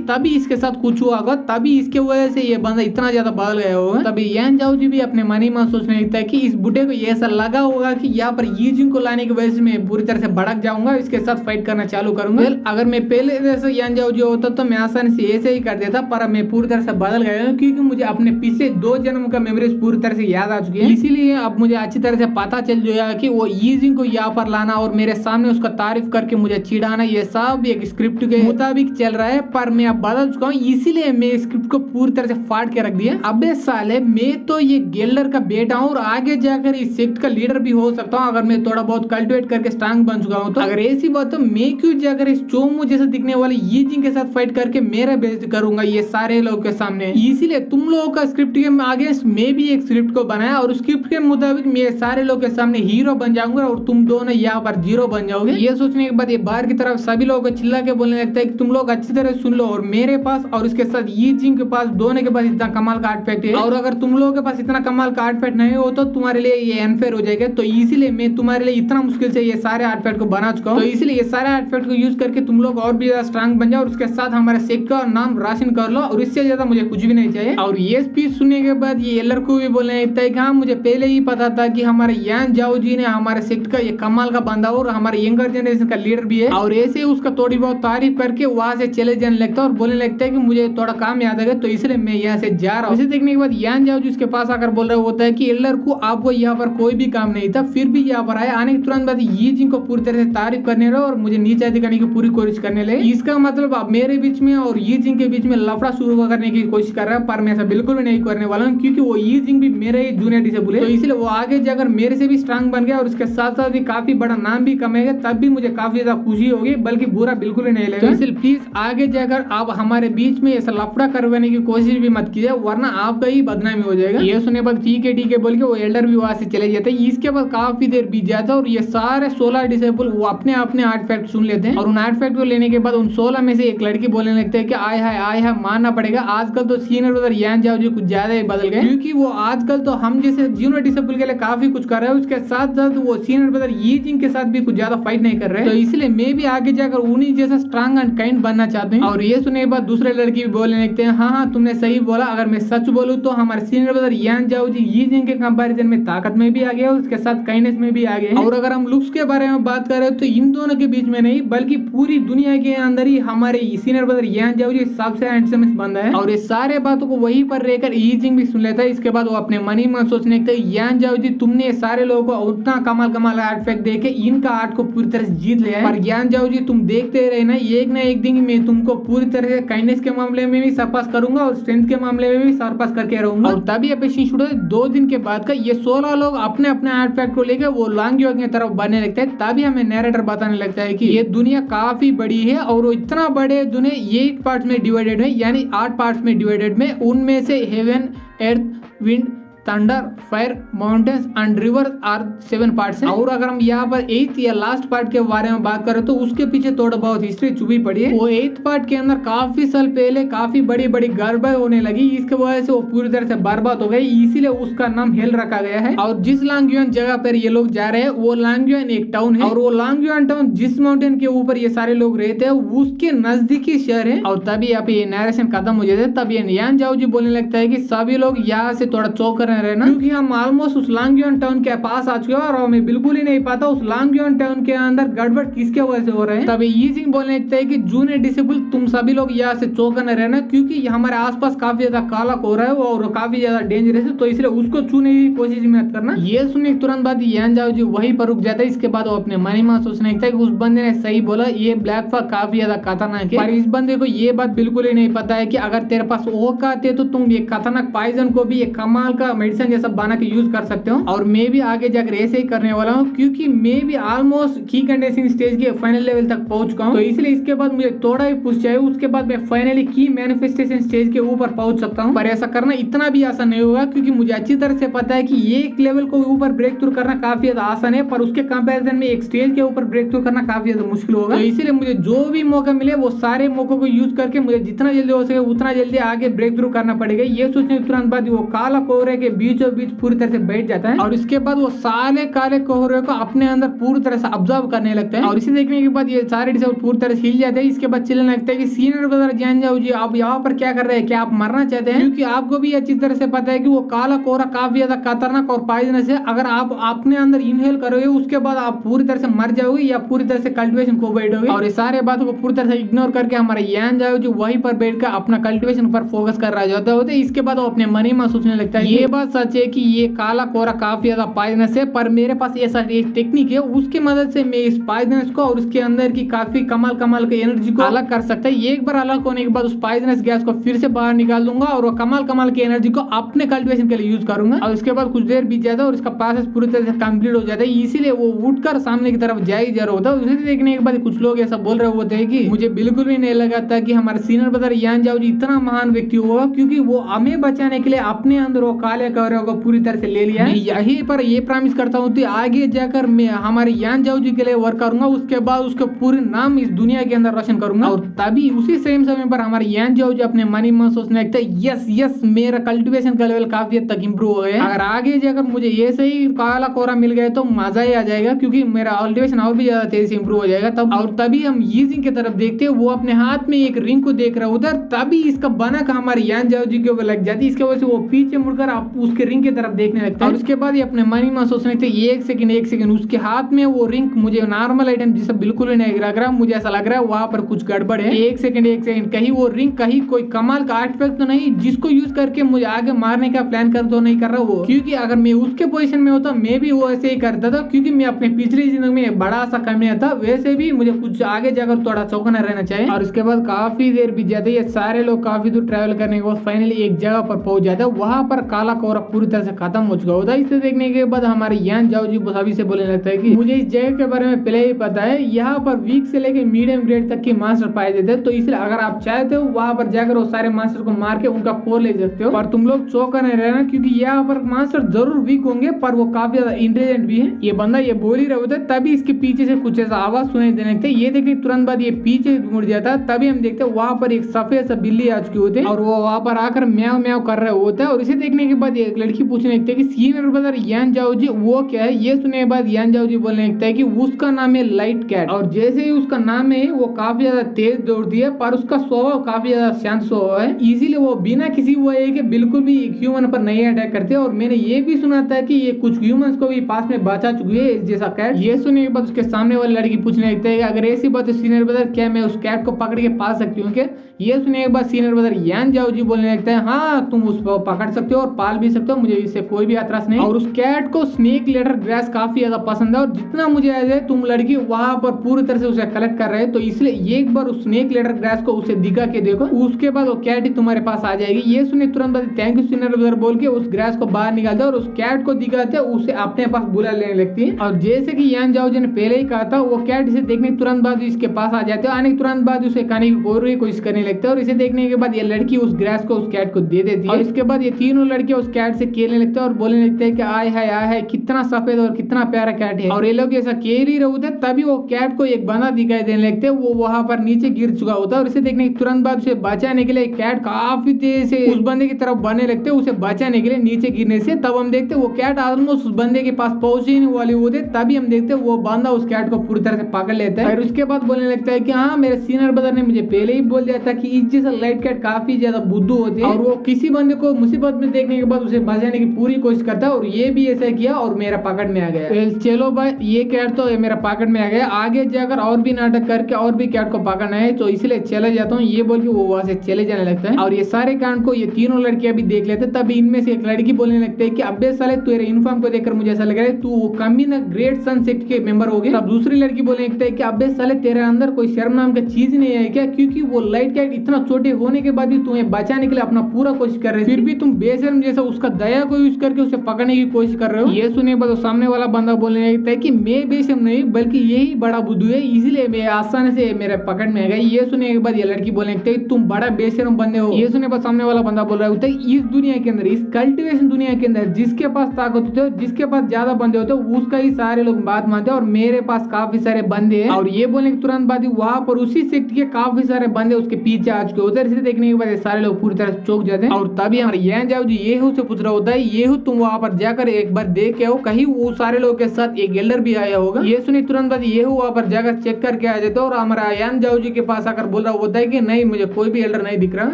तभी इसके साथ कुछ हुआ होगा, तभी इसके वजह से ये बंदा इतना ज्यादा बदल गया होगा। तभी यान जाओ जी भी अपने मन ही मन सोचने लगता है कि इस बुढ़े को ये ऐसा लगा होगा कि यहाँ पर यीजिंग को लाने की वजह से मैं पूरी तरह से भड़क जाऊंगा, इसके साथ फाइट करना चालू करूंगा। अगर मैं पहले जैसे यान जाओ जो होता तो मैं आसानी से ऐसे ही कर देता, पर मैं पूरी तरह से बदल गया हूँ क्योंकि मुझे अपने पिछले 2 जन्म का मेमोरीज पूरी तरह से याद आ चुकी है। इसीलिए अब मुझे अच्छी तरह से पता चल गया कि वो यीजिंग को यहाँ पर लाना और मेरे सामने उसका तारीफ करके मुझे चिढ़ाना ये सब एक स्क्रिप्ट के मुताबिक चल रहा है, पर मैं अब बदल चुका हूँ, इसीलिए मैं स्क्रिप्ट को पूरी तरह से फाड़ के रख दिया। अबे साले मैं तो ये गेल्डर का बेटा हूँ और आगे जाकर इस सेक्ट का लीडर भी हो सकता हूँ अगर मैं थोड़ा बहुत कल्टिवेट करके स्ट्रांग बन चुका हूँ तो। अगर ऐसी बात तो मैं क्यों जाकर इस चोमू जैसे दिखने वाले यीजिंग के साथ फाइट करके मेरा बेइज्जती करूंगा ये सारे लोगों के सामने। इसीलिए तुम लोगों का स्क्रिप्ट के अगेंस्ट मैं भी एक स्क्रिप्ट को बनाया और स्क्रिप्ट के मुताबिक मैं सारे लोगों के सामने हीरो बन जाऊंगा और तुम दोनों यहाँ पर जीरो बन जाओगे। ये सोचने के बाद ये बाहर की तरफ सभी लोगों को चिल्ला के बोलने लगता है कि तुम लोग अच्छी तरह सुन लो और मेरे पास और इसके साथ यीजिंग के पास दोनों के पास इतना कमाल का आर्टिफैक्ट है और अगर तुम लोगों के पास इतना कमाल का आर्टिफैक्ट नहीं हो तो तुम्हारे लिए ये अनफेयर हो जाएगा। तो इसीलिए मैं तुम्हारे लिए इतना मुश्किल से ये सारे आर्टिफैक्ट को बना चुका हूँ, तो इसलिए ये सारे आर्टिफैक्ट को यूज करके तुम लोग और भी ज्यादा स्ट्रांग बन जाओ और उसके साथ हमारे सेक्ट का नाम रोशन कर लो और इससे ज्यादा मुझे कुछ भी नहीं चाहिए। और ये स्पीच सुनने के बाद ये एल्डर को भी बोलने लगता है कि हाँ मुझे पहले ही पता था कि हमारे यान जाओ जी ने हमारे सेक्ट का ये कमाल का बंदा और हमारे यंगर जनरेशन का लीडर भी है। और ऐसे उसका थोड़ी बहुत तारीफ करके वहां से चले जाने लगता है और बोलने लगता है कि मुझे थोड़ा काम याद आ गया तो इसलिए मैं यहाँ से जा रहा हूँ। इसे देखने के बाद यान जाओ जी उसके पास आकर बोल रहा होता है कि एल्डर को आपको यहाँ पर कोई भी काम नहीं था फिर भी यहाँ पर आए, आने के तुरंत बाद यीजिंग को पूरी तरह से तारीफ करने रहे और मुझे नीचे दिखाने की पूरी कोशिश करने लगे। इसका मतलब आप मेरे बीच में और यीजिंग के बीच में लफड़ा शुरू करने की कोशिश कर रहा है, पर मैं ऐसा बिल्कुल भी नहीं करने वाला हूँ क्योंकि वो यीजिंग भी मेरे ही जूनियर डिसेबल है, तो इसलिए वो आगे जाकर मेरे से भी स्ट्रांग स्ट्रांग बन गया और उसके साथ साथ ही काफी बड़ा नाम भी कमाएगा, तब भी मुझे काफी ज्यादा खुशी होगी, बल्कि बुरा बिल्कुल ही नहीं लगेगा। तो इसलिए प्लीज आगे जाकर आप हमारे बीच में ऐसा लफड़ा करवाने की कोशिश भी मत कीजिए, वरना आपका ही बदनामी हो जाएगा। ये सुनने बाद ठीक है बोल के वो एल्डर भी वहां से चले जाते हैं। इसके बाद काफी देर बीत जाता है और ये सारे 16 डिसेबल वो अपने अपने आर्टिफैक्ट सुन लेते हैं और उन आर्टिफैक्ट को लेने के बाद उन 16 में से एक लड़की बोलने लगते है कि आय है मानना पड़ेगा, आजकल तो सीनियर ब्रदर यान जाओ जी कुछ ज्यादा ही बदल गए, क्योंकि वो आजकल तो हम जैसे जूनियर डिसेबल के लिए काफी कुछ कर रहे हैं, उसके साथ साथ वो सीनियर ब्रदर ये जिंग के साथ भी कुछ ज्यादा फाइट नहीं कर रहे। तो इसलिए मैं भी आगे जाकर उन्हीं जैसा स्ट्रांग एंड काइंड बनना चाहते हैं। और ये सुनने के बाद दूसरे लड़की भी बोलने लगते हैं हाँ तुमने सही बोला, अगर मैं सच बोलूं तो हमारे सीनियर ब्रदर यान जाओ जी ये जिंग के कंपैरिजन में ताकत में भी आ गया और उसके साथ काइंडनेस में भी आ गए। और अगर हम लुक्स के बारे में बात करें तो इन दोनों के बीच में नहीं बल्कि पूरी दुनिया के अंदर ही हमारे सीनियर ब्रदर यान जाओ जी सबसे हैंडसम बंदा है। और ये सारे बातों को वहीं पर रहकर ईजिंग भी सुन लेता है। इसके बाद वो अपने मनी में सोचने लगता है यान जाओ जी तुमने सारे लोगों को उतना कमाल आर्टिफैक्ट देके इनका आर्ट को पूरी तरह से जीत लिया है, पर यान जाओ जी तुम देखते रहे ना एक दिन मैं तुमको पूरी तरह से काइंडनेस के मामले में भी सरपास करूंगा और स्ट्रेंथ के मामले में भी सरपास करके रहूंगा। और तभी अपेक्षित शुरू 2 दिन के बाद का ये 16 लोग अपने अपने आर्टिफैक्ट को लेकर वो लांग की तरफ बढ़ने लगता है। तभी हमें नैरेटर बताने लगता है कि ये दुनिया काफी बड़ी है और वो इतना बड़े दुनिया 8 पार्ट्स में डिवाइडेड है, यानी 8 पार्ट्स में डिवाइडेड में, उनमें से heaven, earth, wind, thunder, fire, mountains and river are 7 parts हैं। और अगर हम यहाँ पर 8th या लास्ट पार्ट के बारे में बात करें तो उसके पीछे थोड़ा बहुत हिस्ट्री छुपी पड़ी है। वो 8th पार्ट के अंदर काफी साल पहले काफी बड़ी बड़ी गड़बड़ होने लगी, इसके वजह से वो पूरी तरह से बर्बाद हो गई, इसीलिए उसका नाम हेल रखा गया है। और जिस लांगयुआन जगह पर ये लोग जा रहे हैं वो लांगयुआन एक टाउन है और वो लांगयुआन टाउन जिस माउंटेन के ऊपर ये सारे लोग रहते हैं उसके नजदीकी शहर है। और तभी यहाँ पे ये नरेशन खत्म हो जाता है। तब ये यान जाओ जी बोलने लगता है कि सभी लोग यहाँ से थोड़ा चौक रहना, क्योंकि हम ऑलमोस्ट उस लांगयुआन टाउन के पास आ चुके हैं और हमें बिल्कुल ही नहीं पता उस लांगयुआन टाउन के अंदर गड़बड़ किसके वजह से हो रहे हैं। तभी ईजिंग बोलने लगता है कि जूनियर डिसेबल तुम सभी लोग यहाँ से चौकन्ने रहना, क्योंकि हमारे आसपास काफी ज्यादा काला हो रहा है और काफी ज्यादा डेंजरस है, तो इसलिए उसको छूने की कोशिश मत करना। ये सुनने के तुरंत बाद यान जाओ जी वहीं पर रुक जाता है। इसके बाद वो अपने मनी में सोचने लगता है कि उस बंदे ने सही बोला, ये ब्लैक फॉग काफी ज्यादा खतरनाक है, पर इस बंदे को ये बात बिल्कुल ही नहीं पता है कि अगर तेरे पास औकात है तो तुम ये खतरनाक पॉइजन को भी एक कमाल का मेडिसिन जैसा बना के यूज कर सकते हो। और मैं भी आगे जाकर ऐसे ही करने वाला हूँ, क्योंकि मैं भी ऑलमोस्ट की कंडीशनिंग स्टेज के फाइनल लेवल तक पहुंच चुका हूँ, तो इसलिए इसके बाद मुझे थोड़ा ही पुश चाहिए, उसके बाद मैं फाइनली की मैनिफेस्टेशन स्टेज के ऊपर पहुंच सकता हूँ। पर ऐसा करना इतना भी आसान नहीं होगा, क्योंकि मुझे अच्छी तरह से पता है कि एक लेवल को ऊपर ब्रेक थ्रू करना काफी ज्यादा आसान है, पर उसके कंपैरिजन में एक स्टेज के ऊपर ब्रेक थ्रू करना काफी ज्यादा मुश्किल होगा। तो इसीलिए मुझे जो भी मौका मिले वो सारे मौकों को यूज करके मुझे जितना जल्दी हो सके उतना जल्दी आगे ब्रेक थ्रू करना पड़ेगा। ये सोचने के तुरंत बाद वो काला कोहरे के बीचों बीच पूरी तरह से बैठ जाता है और इसके बाद वो सारे काले कोहरे को अपने अंदर पूरी तरह से ऑब्जर्व करने लगता है। और इसे देखने के बाद ये सारे डिसेबल पूरी तरह से हिल जाते हैं। इसके बाद चिल्लाने लगता है कि सीनियर ब्रदर जान जाओ जी, आप यहाँ पर क्या कर रहे हैं, क्या आप मरना चाहते हैं? क्योंकि आपको भी अच्छी तरह से पता है कि वो काला कोहरा काफी ज्यादा खतरनाक और पॉइजनस है, अगर आप अपने अंदर इनहेल करोगे उसके बाद आप पूरी तरह से मर जाओगे या पूरी तरह से कल्टिवेशन को बैठोगे। और ये सारे बातों को पूरी तरह से इग्नोर करके हमारा यान जाओ जो वहीं पर बैठकर अपना कल्टिवेशन पर फोकस कर रहा होता है। इसके बाद वो अपने मनी में सोचने लगता है ये बात सच है कि ये काला कोहरा काफी ज्यादा पॉइजनस है, पर मेरे पास ऐसा एक टेक्निक है उसकी मदद से मैं इस पॉइजनस को और उसके अंदर की काफी कमाल की एनर्जी को अलग कर सकता है। एक बार अलग होने के बाद उस पॉइजनस गैस को फिर से बाहर निकाल दूंगा और वो कमाल की एनर्जी को अपने कल्टिवेशन के लिए यूज करूंगा। और उसके बाद कुछ देर बीत जाता है और इसका प्रोसेस पूरी तरह से कंप्लीट हो जाता है, इसीलिए वो उठकर सामने की तरफ जा ही जा रहा होता है। उसे देखने के बाद कुछ लोग ऐसा बोल रहे होते हैं कि मुझे बिल्कुल भी नहीं लगा था कि हमारे सीनियर ब्रदर यान जाओ जी इतना महान व्यक्ति होगा, क्योंकि वो हमें बचाने के लिए अपने अंदर वो काले कोहरे को पूरी तरह से ले लिया है। यही पर ये प्रॉमिस करता हूँ कि आगे जाकर मैं हमारे यान जाओ जी के लिए वर्क करूंगा, उसके बाद उसके पूरे नाम इस दुनिया के अंदर रोशन करूंगा। और तभी उसी सेम समय पर हमारे यान जाओ जी अपने मनी में सोचने लगता है यस मेरा कल्टिवेशन का लेवल काफी हद तक इंप्रूव हो गया। अगर आगे जाकर मुझे ऐसे ही काला कोहरा मिल गया तो मजा ही आ जाएगा, क्योंकि मेरा कल्टिवेशन और भी ज्यादा तेजी से इंप्रूव हो जाएगा। तब और तभी हम यीजिंग की तरफ देखते हैं, वो अपने हाथ में एक रिंग को देख रहा है उधर, तभी इसका बना का हमारे यान जाओ जी के ऊपर लग जाती है। इसके वजह से वो पीछे मुड़कर आप उसके रिंग की तरफ देखने लगता है। और उसके बाद ये अपने मनी में सोचने लगते एक सेकंड उसके हाथ में वो रिंग मुझे नॉर्मल आइटम जैसा बिल्कुल भी नहीं लग रहा, मुझे ऐसा लग रहा है वहां पर कुछ गड़बड़ है। एक सेकंड कहीं वो रिंग कहीं कोई कमाल का आर्टिफैक्ट तो नहीं जिसको यूज करके मुझे आगे मारने का प्लान कर तो नहीं कर रहा वो, क्योंकि अगर मैं उसके पोजीशन में होता मैं भी वो ऐसे ही करता था, क्योंकि मैं अपने पिछली जिंदगी में बड़ा सा कमीना था, वैसे भी मुझे कुछ आगे जाकर थोड़ा चौकना रहना चाहिए। और उसके बाद काफी देर बीत जाती है, सारे लोग काफी दूर ट्रैवल करने के बाद फाइनली एक जगह पर पहुंच जाते हैं। वहां पर काला पूरा पूरी तरह से खत्म हो चुका होता है। इसे देखने के बाद हमारे यान जाओ जी सभी से बोलने लगता है कि मुझे इस जगह के बारे में पहले ही पता है, यहाँ पर वीक से लेकर मीडियम ग्रेड तक के मास्टर पाए जाते हैं, तो इसलिए अगर आप चाहते हो वहां पर जाकर वो सारे मास्टर को मार के उनका कोर ले सकते हो। पर तुम लोग चौका नहीं रहना, क्योंकि यहाँ पर मास्टर जरूर वीक होंगे पर वो काफी ज्यादा इंटेलिजेंट भी है। ये बंदा ये बोल ही रहा होता है, तभी इसके पीछे से कुछ ऐसा आवाज सुनाई देने लगता है। ये देखने तुरंत बाद ये पीछे मुड़ जाता है, तभी हम देखते हैं वहां पर एक सफेद सा बिल्ली आ चुकी होती है और वो वहां पर आकर म्याव म्याव कर रहा होता है। और इसे देखने के बाद एक लड़की पूछने लगती है कि सीनियर ब्रदर यान जाओ जी वो क्या है। ये सुनने के बाद यान जाओ जी बोलने लगता है कि उसका नाम है लाइट कैट, और जैसे ही उसका नाम है वो काफी ज्यादा तेज दौड़ती है, पर उसका स्वभाव काफी ज्यादा शांत स्वभाव है, इसीलिए वो बिना किसी वो है कि बिल्कुल भी ह्यूमन पर नहीं अटैक करते। और मैंने ये भी सुना था कि ये कुछ ह्यूमंस को भी पास में बचा चुकी है जैसा कैट। ये सुनने के बाद उसके सामने वाली लड़की पूछने लगता है कि अगर ऐसी बात है सीनियर ब्रदर, क्या मैं उस कैट को पकड़ के पा सकती हूँ क्या। ये सुनने के बाद सीनियर ब्रदर यान जाओ जी बोलने लगता है हाँ तुम उसको पकड़ सकते हो और पाल भी सकते हो, मुझे इससे कोई भी एतराज नहीं। और उस कैट को स्नेक लेडर ग्रास काफी ज्यादा पसंद है, और जितना मुझे याद है तुम लड़की वहां पर पूरी तरह से उसे कलेक्ट कर रहे हैं, तो इसलिए एक बार उस स्नेक लेडर ग्रास को उसे दिखा के देखो, उसके बाद वो कैट ही तुम्हारे पास आ जाएगी। ये सुने तुरंत थैंक यू सीनियर ब्रदर बोल के उस ग्रास को बाहर निकालते और उस कैट को दिखाते उसे अपने पास बुला लेने लगती है। और जैसे कि यान जाओ जी ने पहले ही कहा था, वो कैट इसे देखने के तुरंत बाद इसके पास आ जाते हैं, आने के तुरंत बाद उसे खाने की कोशिश करने लगते हैं। और इसे देखने के बाद ये लड़की उस ग्रास को उस कैट को दे देती है, और इसके बाद ये तीनों लड़कियां उस कैट से खेलने लगते हैं और बोलने लगते हैं कि आय है कितना सफेद और कितना प्यारा कैट है। और ये लोग ऐसा खेल ही रहे होते हैं, तभी वो कैट को एक बंदा दिखाई देने लगते हैं, वो वहां पर नीचे गिर चुका होता है। और इसे देखने के तुरंत बाद उसे बचाने के लिए कैट काफी तेज से उस बंदे की तरफ बढ़ने लगते हैं उसे बचाने के लिए नीचे गिरने से। तब हम देखते हैं वो कैट ऑलमोस्ट उस बंदे के पास पहुंचने ही वाले होते, तभी हम देखते हैं वो बंदा उस कैट को पूरी तरह से पकड़ लेता है। और उसके बाद बोलने लगता है कि हाँ मेरे सीनियर ब्रदर ने मुझे पहले ही बोल दिया था कि इस जैसा लाइट कैट काफी ज्यादा बुद्धू होते हैं, और वो किसी बंदे को मुसीबत में देखने के बाद उसे बचाने की पूरी कोशिश करता है, और ये भी ऐसा किया और मेरा पकड़ में आ गया। चलो भाई ये कैट तो मेरा पकड़ में आ गया, आगे जाकर और भी नाटक करके और भी कैट को पकड़ना है, तो इसलिए चले जाता हूँ ये बोल के वो वहां से चले जाने लगता है। और ये सारे कांड को ये तीनों लड़कियां भी देख लेते, तभी इनमें से एक लड़की बोलने लगते है कि अबे साले तेरे यूनिफॉर्म को देखकर मुझे ऐसा लग रहा है तू कमी ना ग्रेट सन सेक्ट के मेंबर हो गए। तब दूसरी लड़की बोलने लगता है कि अबे साले तेरे अंदर कोई शर्म नाम का चीज नहीं है क्या, क्योंकि वो लाइट कैट इतना छोटे होने के बाद भी तुम्हें बचाने के लिए अपना पूरा कोशिश कर रहे हैं, फिर भी तुम बेशर्म जैसा उसका दया को यूज करके उसे पकड़ने की कोशिश कर रहे हो। ये सुने बाद सामने वाला बंदा बोलने लगता है कि मैं बेशर्म नहीं बल्कि यही बड़ा बुद्धू है, इसीलिए मैं आसानी से मेरे पकड़ में आ गई। ये सुने के बाद ये लड़की बोलने लगती है तुम बड़ा बेशर्म बंदे हो। ये सुने बाद सामने वाला बंदा बोल रहा होता है इस दुनिया के अंदर, इस कल्टीवेशन दुनिया के अंदर जिसके पास ताकत होती है, जिसके पास ज्यादा बंदे होते हैं उसका ही सारे लोग बात मानते हैं, और मेरे पास काफी सारे बंदे हैं। और ये बोलने के तुरंत बाद वहां पर उसी सेक्ट के काफी सारे बंदे उसके पीछे आ चुके होते हैं। इसे देखने के बाद सारे लोग पूरी तरह चौंक जाते हैं, और तभी हमारे यान जाओ जी ये से पूछ रहा होता है ये तुम वहां पर जाकर एक बार देख के आओ, कहीं वो सारे लोग के साथ एक एल्डर भी आया होगा। ये सुनी तुरंत बाद ये वहां पर जाकर चेक करके आ जाते, और हमारा यान जाओ जी के पास आकर बोल रहा होता है कि नहीं मुझे कोई भी एल्डर नहीं दिख रहा।